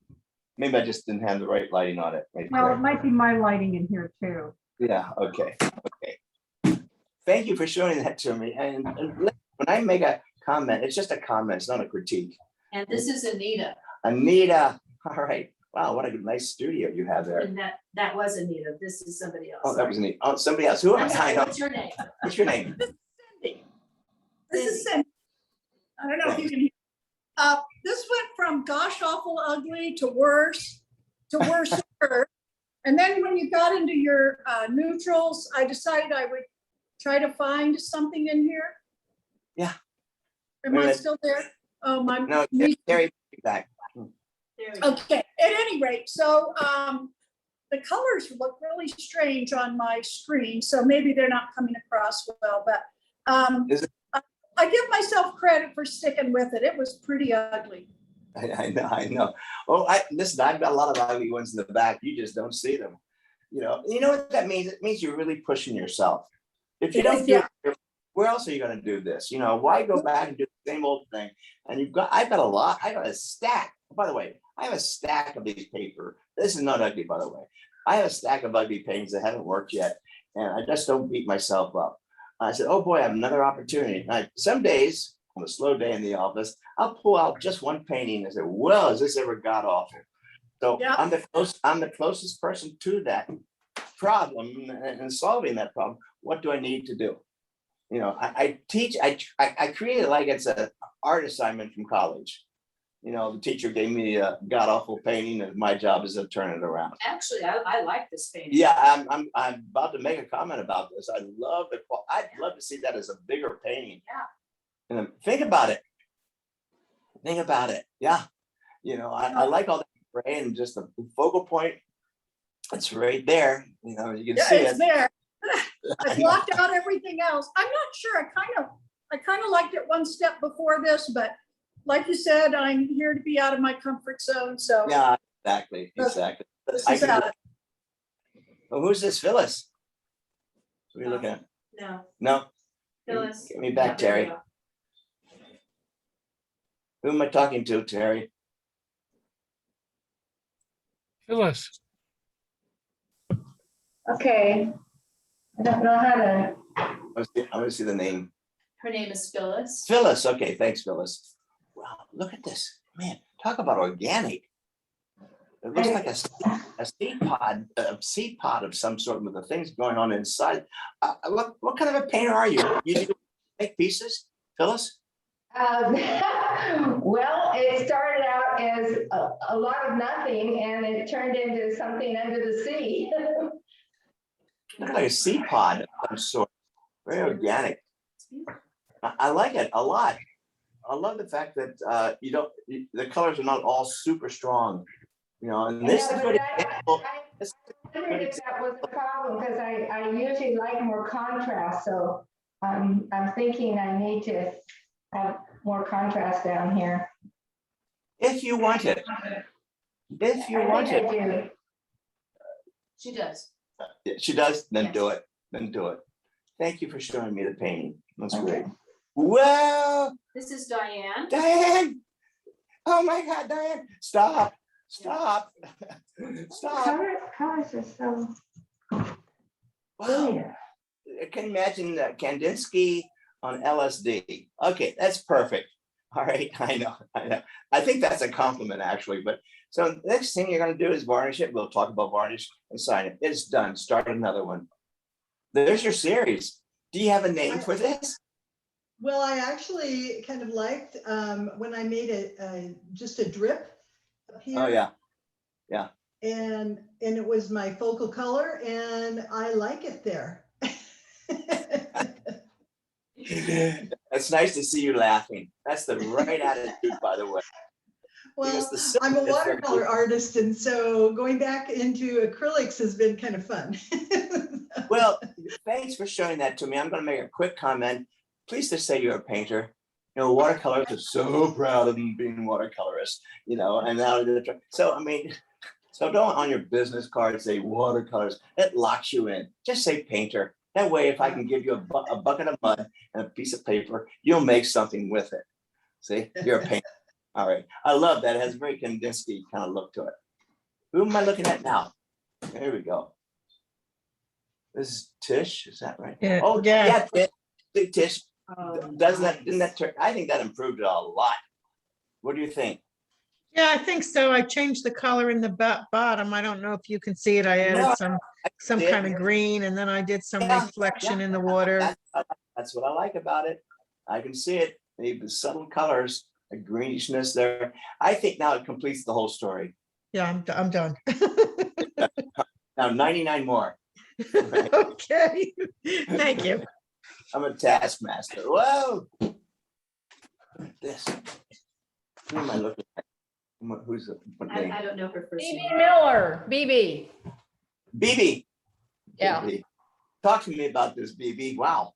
Maybe I just didn't have the right lighting on it. Maybe Well, it might be my lighting in here too. yeah, okay. Thank you for showing that to me. And when I make a comment, it's just a comment, it's not a critique. And this is Anita, Anita, all right. Wow, what a nice studio you have there. and that was Anita. This is somebody else. Oh, that was neat. Oh, somebody else. Who am I'm sorry, I? what's your name? What's your name? This is Cindy. I don't know if you can hear. This went from gosh awful ugly to worse. And then when you got into your neutrals, I decided I would try to find something in here. Yeah. Am I still there? Oh, my. No, Terry, back. There we go. Okay, at any rate, so the colors look really strange on my screen, so maybe they're not coming across well, but I give myself credit for sticking with it. It was pretty ugly. I know. Oh, listen, I've got a lot of ugly ones in the back. You just don't see them. You know what that means? It means you're really pushing yourself. If you don't do it, where else are you going to do this? You know, why go back and do the same old thing? And I've got a lot. I got a stack. By the way, I have a stack of these paper. This is not ugly, by the way. I have a stack of ugly paintings that haven't worked yet. And I just don't beat myself up. I said, oh boy, I have another opportunity. Some days, on a slow day in the office, I'll pull out just one painting and say, well, has this ever got awful? So I'm the closest person to that problem and solving that problem. What do I need to do? You know, I teach, I created like it's an art assignment from college. You know, the teacher gave me a god awful painting and my job is to turn it around. Actually, I like this painting. Yeah, I'm about to make a comment about this. I'd love to see that as a bigger painting. Yeah. And think about it. Yeah. You know, I like all that gray and just the focal point. It's right there. You know, you can see It's it. there. I blocked out everything else. I'm not sure. I kind of liked it one step before this, but like you said, I'm here to be out of my comfort zone, so. Yeah, exactly, exactly. This I is can- out. Oh, who's this, Phyllis? What are you looking at? No, No? Phyllis. Give me back, Yeah, there we Terry. go. Who am I talking to, Terry? Phyllis, Okay. I don't know how to. I want to see the name. Her name is Phyllis. Phyllis, okay, thanks, Phyllis. Wow, look at this, man, talk about organic. It looks like a seed pod of some sort with the things going on inside. What kind of a painter are you? You do make pieces, Phyllis? Well, it started out as a lot of nothing and it turned into something under the sea. Look like a seed pod of some sort, very organic. I like it a lot. I love the fact that the colors are not all super strong, you know, and this is Yeah, what I wondered if that was a problem because I usually like more contrast. So I'm thinking I need to have more contrast down here. if you want it. If you want I it. think I do. She does. Yeah, she does, then Yes. do it, then do it. Thank you for showing me the painting. That's great. Well, This is Diane. Diane. Oh my God, Diane, stop, stop, stop. Colors are so Wow. brilliant. I can imagine Kandinsky on LSD. Okay, that's perfect. All right, I know. I think that's a compliment actually, but so next thing you're gonna do is varnish it. We'll talk about varnish and sign it. It's done. Start another one. There's your series. Do you have a name for this? Well, I actually kind of liked when I made just a drip up here. Oh, yeah. Yeah. And it was my focal color and I like it there. It's nice to see you laughing. That's the right attitude, by the way. Well, Because the silk I'm a is very watercolor cool. artist, and so going back into acrylics has been kind of fun. Well, thanks for showing that to me. I'm going to make a quick comment. Please just say you're a painter. You know, watercolors are so proud of them being watercolorists, you know, and now, so I mean, so don't on your business card say watercolors. It locks you in. Just say painter. That way, if I can give you a bucket of mud and a piece of paper, you'll make something with it. See, you're a painter. All right. I love that. It has a very Kandinsky kind of look to it. Who am I looking at now? There we go. This is Tish, is that right? Yeah, Oh, yeah. yeah, Big Tish. Didn't that turn? I think that improved it a lot. What do you think? Yeah, I think so. I changed the color in the bottom. I don't know if you can see it. I added No, some did. kind of green, and then I did some Yeah, reflection yeah. in the water. That's what I like about it. I can see it. The subtle colors, a greenish there. I think now it completes the whole story. Yeah, I'm done. Now 99 more. Okay, thank you. I'm a taskmaster. Whoa. Look at this. Who am I looking at? Who's the what name? I don't know her first BB name. Miller, BB. BB. Yeah. BB. Talk to me about this, BB. Wow.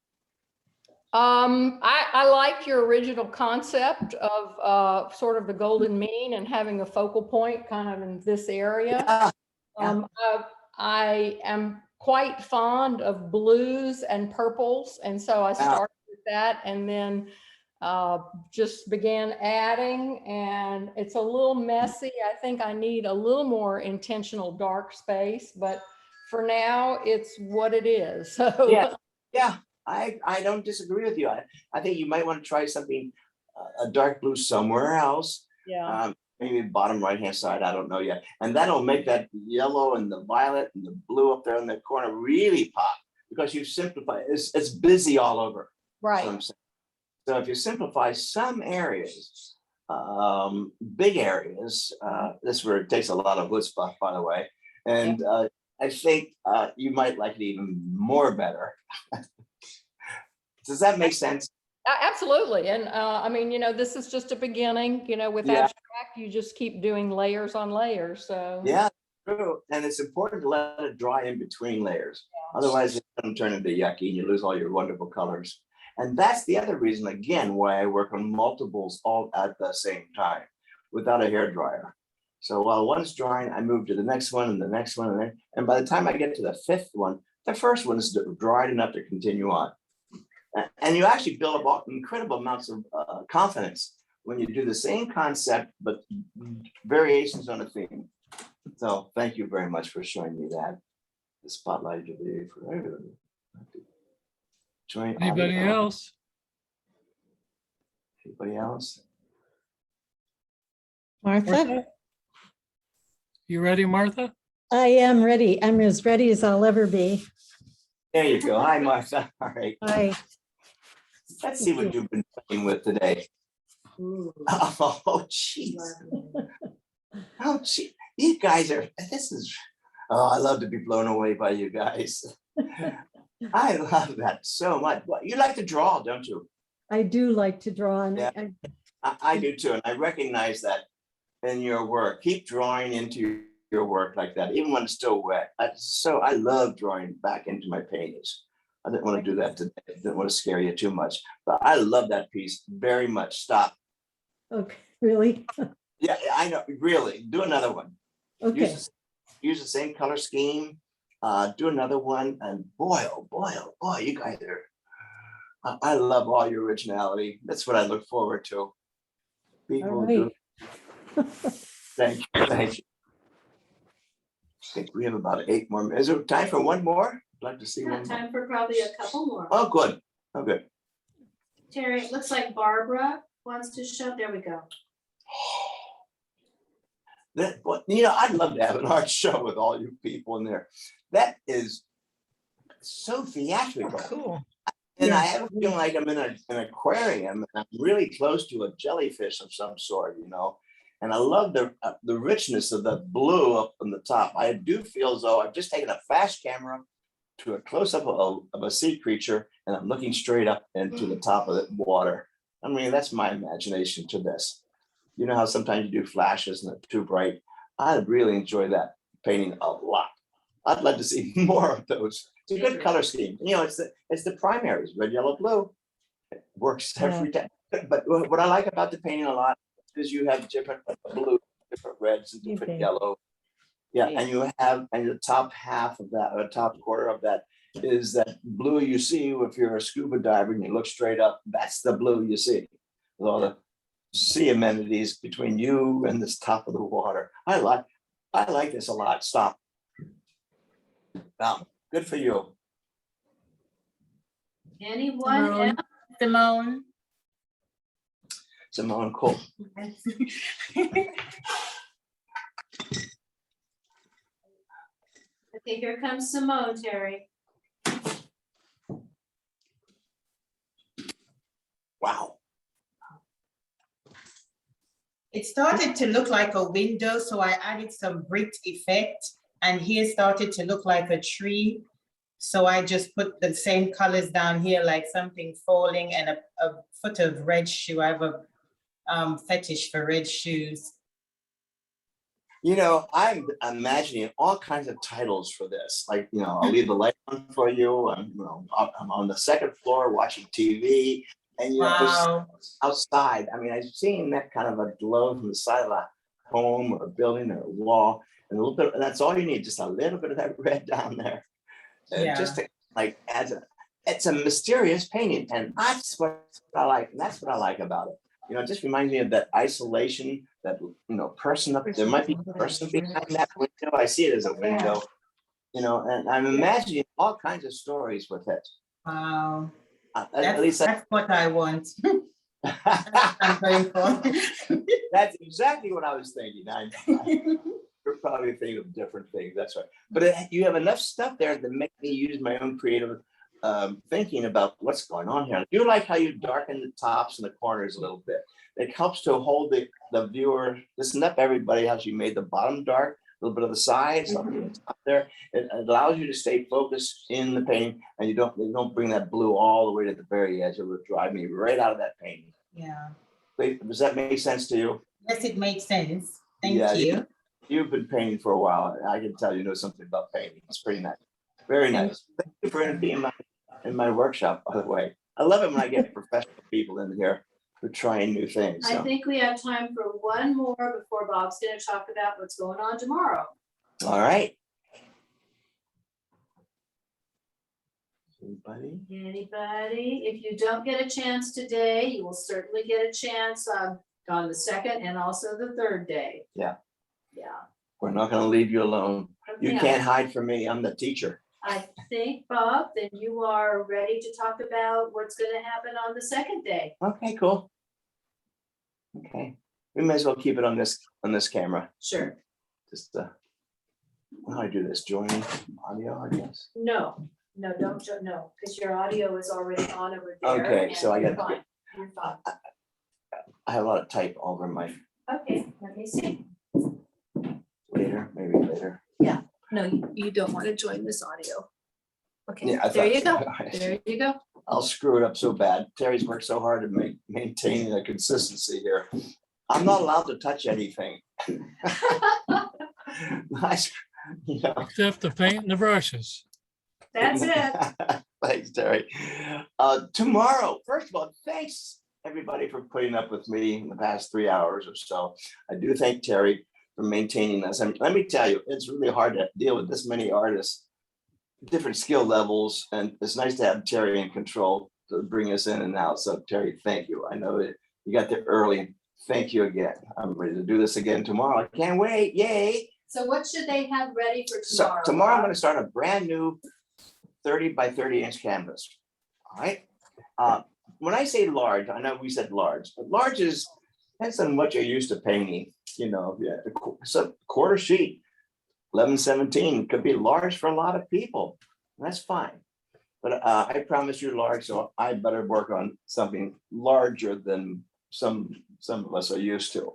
I like your original concept of sort of the golden mean and having a focal point kind of in this area. Yeah. I am quite fond of blues and purples, and so I started with that and then just began adding, and it's a little messy. I think I need a little more intentional dark space, but for now it's what it is. So yeah. I don't disagree with you. I think you might want to try something, a dark blue somewhere else. yeah. Maybe bottom right-hand side, I don't know yet. And that'll make that yellow and the violet and the blue up there in the corner really pop because you've simplified, it's busy all over. Right. So I'm saying. So if you simplify some areas, big areas, this is where it takes a lot of chutzpah, by the way. And I think you might like it even more better. Does that make sense? Absolutely. And I mean, this is just a beginning, with abstract, you just keep doing layers on layers. So yeah, true. And it's important to let it dry in between layers. Otherwise, it's going to turn into yucky and you lose all your wonderful colors. And that's the other reason, again, why I work on multiples all at the same time without a hair dryer. So while one's drying, I move to the next one and the next one. And by the time I get to the fifth one, the first one is dried enough to continue on. And you actually build up incredible amounts of confidence when you do the same concept, but variations on a theme. So thank you very much for showing me that. The spotlight will be for everyone. Anybody else? Anybody else? Martha? You ready, Martha? I am ready. I'm as ready as I'll ever be. There you go. Hi, Martha. All right. Hi. Let's see what you've been playing with today. Oh, jeez. Oh, gee. You guys are, I love to be blown away by you guys. I love that so much. Well, you like to draw, don't you? I do like to draw, and Yeah. I do too, and I recognize that in your work. Keep drawing into your work like that, even when it's still wet. I love drawing back into my paintings. I didn't want to do that today. I didn't want to scare you too much, but I love that piece very much. Stop. Okay, really? Yeah, I know. Really, do another one. Okay. Use the same color scheme. Do another one, and boy, oh boy, oh boy, you guys are. I love all your originality. That's what I look forward to. People All do. right. Thank you. Thank you. I think we have about 8 more minutes. Is there time for one more? I'd like to see one more. Time for probably a couple more. Oh, good. Oh, good. Terry, it looks like Barbara wants to show. There we go. I'd love to have an art show with all you people in there. That is so theatrical. Cool. And I have a feeling like I'm in an aquarium, and I'm really close to a jellyfish of some sort, And I love the richness of the blue up on the top. I do feel as though I've just taken a fast camera to a close-up of a sea creature, and I'm looking straight up into the top of the water. I mean, that's my imagination to this. You know how sometimes you do flashes and they're too bright. I really enjoy that painting a lot. I'd love to see more of those. It's a good color scheme. It's the primaries, red, yellow, blue. It works every time. But what I like about the painting a lot is you have different blue, different reds, and different yellow. Yeah, and you have, and the top half of that, or top quarter of that, is that blue you see if you're a scuba diver and you look straight up. That's the blue you see, with all the sea amenities between you and this top of the water. I like this a lot. Stop. Wow, good for you. Anyone else? Simone, cool. Okay, here comes Simone, Terry. Wow. It started to look like a window, so I added some brick effect, and here started to look like a tree. So I just put the same colors down here, like something falling, and a foot of red shoe. I have a fetish for red shoes. I'm imagining all kinds of titles for this. Like, I'll leave the light on for you. I'm on the second floor watching TV. And Wow. Outside, I mean, I've seen that kind of a glow from the side of a home or a building or a wall, and a little bit, and that's all you need, just a little bit of that red down there. Yeah. Just to, it's a mysterious painting, and that's what I like. And that's what I like about it. It just reminds me of that isolation, that person up there might be a person behind that window. I see it as a window, and I'm imagining all kinds of stories with it. Wow. At least that's what I want. That's what I'm going for. That's exactly what I was thinking. You're probably thinking of different things. That's right. But you have enough stuff there to make me use my own creative thinking about what's going on here. I do like how you darken the tops and the corners a little bit. It helps to hold the viewer. Listen up, everybody, how you made the bottom dark, a little bit of the sides, something up there. It allows you to stay focused in the painting, and you don't bring that blue all the way to the very edge. It would drive me right out of that painting. Yeah. Does that make sense to you? Yes, it makes sense. Thank you. You've been painting for a while. I can tell you know something about painting. It's pretty nice. Very nice. Thank you for being in my workshop, by the way. I love it when I get professional people in here who are trying new things. I So, think we have time for one more before Bob's gonna talk about what's going on tomorrow. all right. Anybody? Anybody? If you don't get a chance today, you will certainly get a chance on the second and also the third day. Yeah. Yeah. We're not going to leave you alone. You Okay. can't hide from me. I'm the teacher. I think, Bob, that you are ready to talk about what's gonna happen on the second day. Okay, cool. Okay, we may as well keep it on this camera. Sure. Just how do I do this? Join audio, I guess. No, don't, no, because your audio is already on over there. Okay, so and I you're got- fine. You're fine. I have a lot of type all over my Okay, let me see. later, maybe later. No, you don't want to join this audio. Okay, Yeah, I there you thought go. so. There you go. I'll screw it up so bad. Terry's worked so hard to maintain the consistency here. I'm not allowed to touch anything. You know. Except the paint and the brushes. That's it. Thanks, Terry. Tomorrow, first of all, thanks everybody for putting up with me in the past 3 hours or so. I do thank Terry for maintaining this. I mean, let me tell you, it's really hard to deal with this many artists, different skill levels, and it's nice to have Terry in control to bring us in and out. So Terry, thank you. I know that you got there early. Thank you again. I'm ready to do this again tomorrow. I can't wait. Yay. So what should they have ready for So tomorrow? tomorrow I'm going to start a brand new 30 by 30 inch canvas. All right. When I say large, I know we said large, but large is depends on what you're used to painting. You know, yeah, so quarter sheet, 1117 could be large for a lot of people. That's fine. But I promise you large, so I better work on something larger than some of us are used to.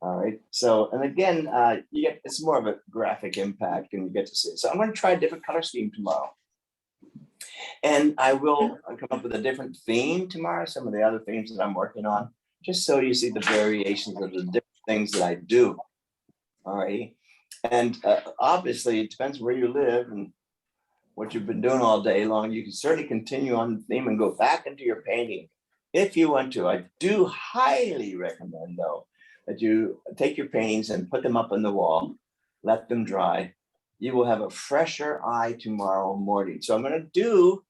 All right. So, and again, you get it's more of a graphic impact, and you get to see it. So I'm going to try a different color scheme tomorrow. And I will come up with a different theme tomorrow, some of the other themes that I'm working on, just so you see the variations of the different things that I do. All right. And obviously, it depends where you live and what you've been doing all day long. You can certainly continue on the theme and go back into your painting if you want to. I do highly recommend, though, that you take your paintings and put them up on the wall, let them dry. You will have a fresher eye tomorrow morning. So I'm going to do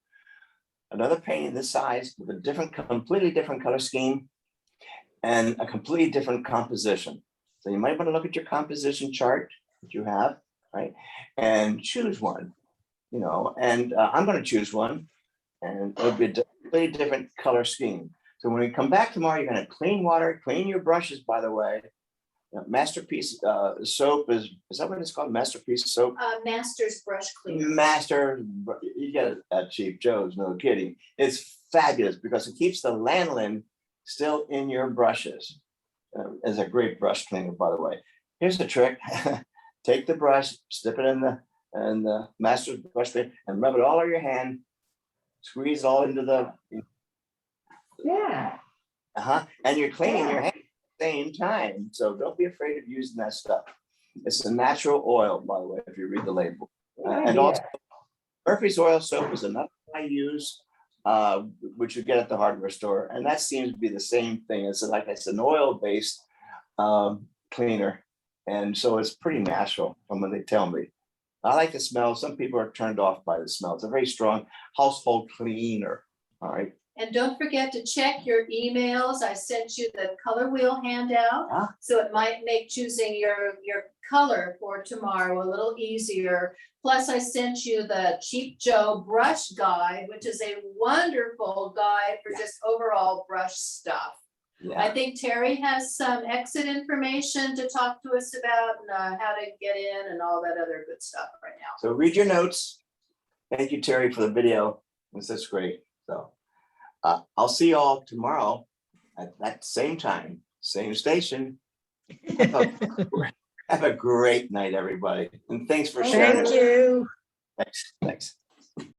another painting this size with a different, completely different color scheme and a completely different composition. So you might want to look at your composition chart that you have, right? And choose one, you know, and I'm going to choose one, and it'll be a completely different color scheme. So when we come back tomorrow, you're going to clean water, clean your brushes, by the way. Masterpiece soap is that what it's called? Masterpiece soap? Master's brush cleaner. Master, you get it at Cheap Joe's, no kidding. It's fabulous because it keeps the lanolin still in your brushes. It's a great brush cleaner, by the way. Here's the trick. Take the brush, slip it in the Master's brush cleaner and rub it all over your hand. Squeeze it all into the... Yeah. And you're cleaning your hand. Same time, so don't be afraid of using that stuff. It's a natural oil, by the way, if you read the label. And also Murphy's oil soap is another I use, which you get at the hardware store, and that seems to be the same thing. It's like it's an oil-based cleaner, and so it's pretty natural from what they tell me. I like the smell. Some people are turned off by the smell. It's a very strong household cleaner. All right. And don't forget to check your emails. I sent you the color wheel handout. So it might make choosing your color for tomorrow a little easier. Plus I sent you the Cheap Joe brush guide, which is a wonderful guide for just overall brush stuff. Yeah. I think Terry has some exit information to talk to us about and how to get in and all that other good stuff right now. So read your notes. Thank you, Terry, for the video. This is great. So I'll see you all tomorrow at that same time, same station. Have a great night, everybody. And thanks for sharing. Thank you. Thanks.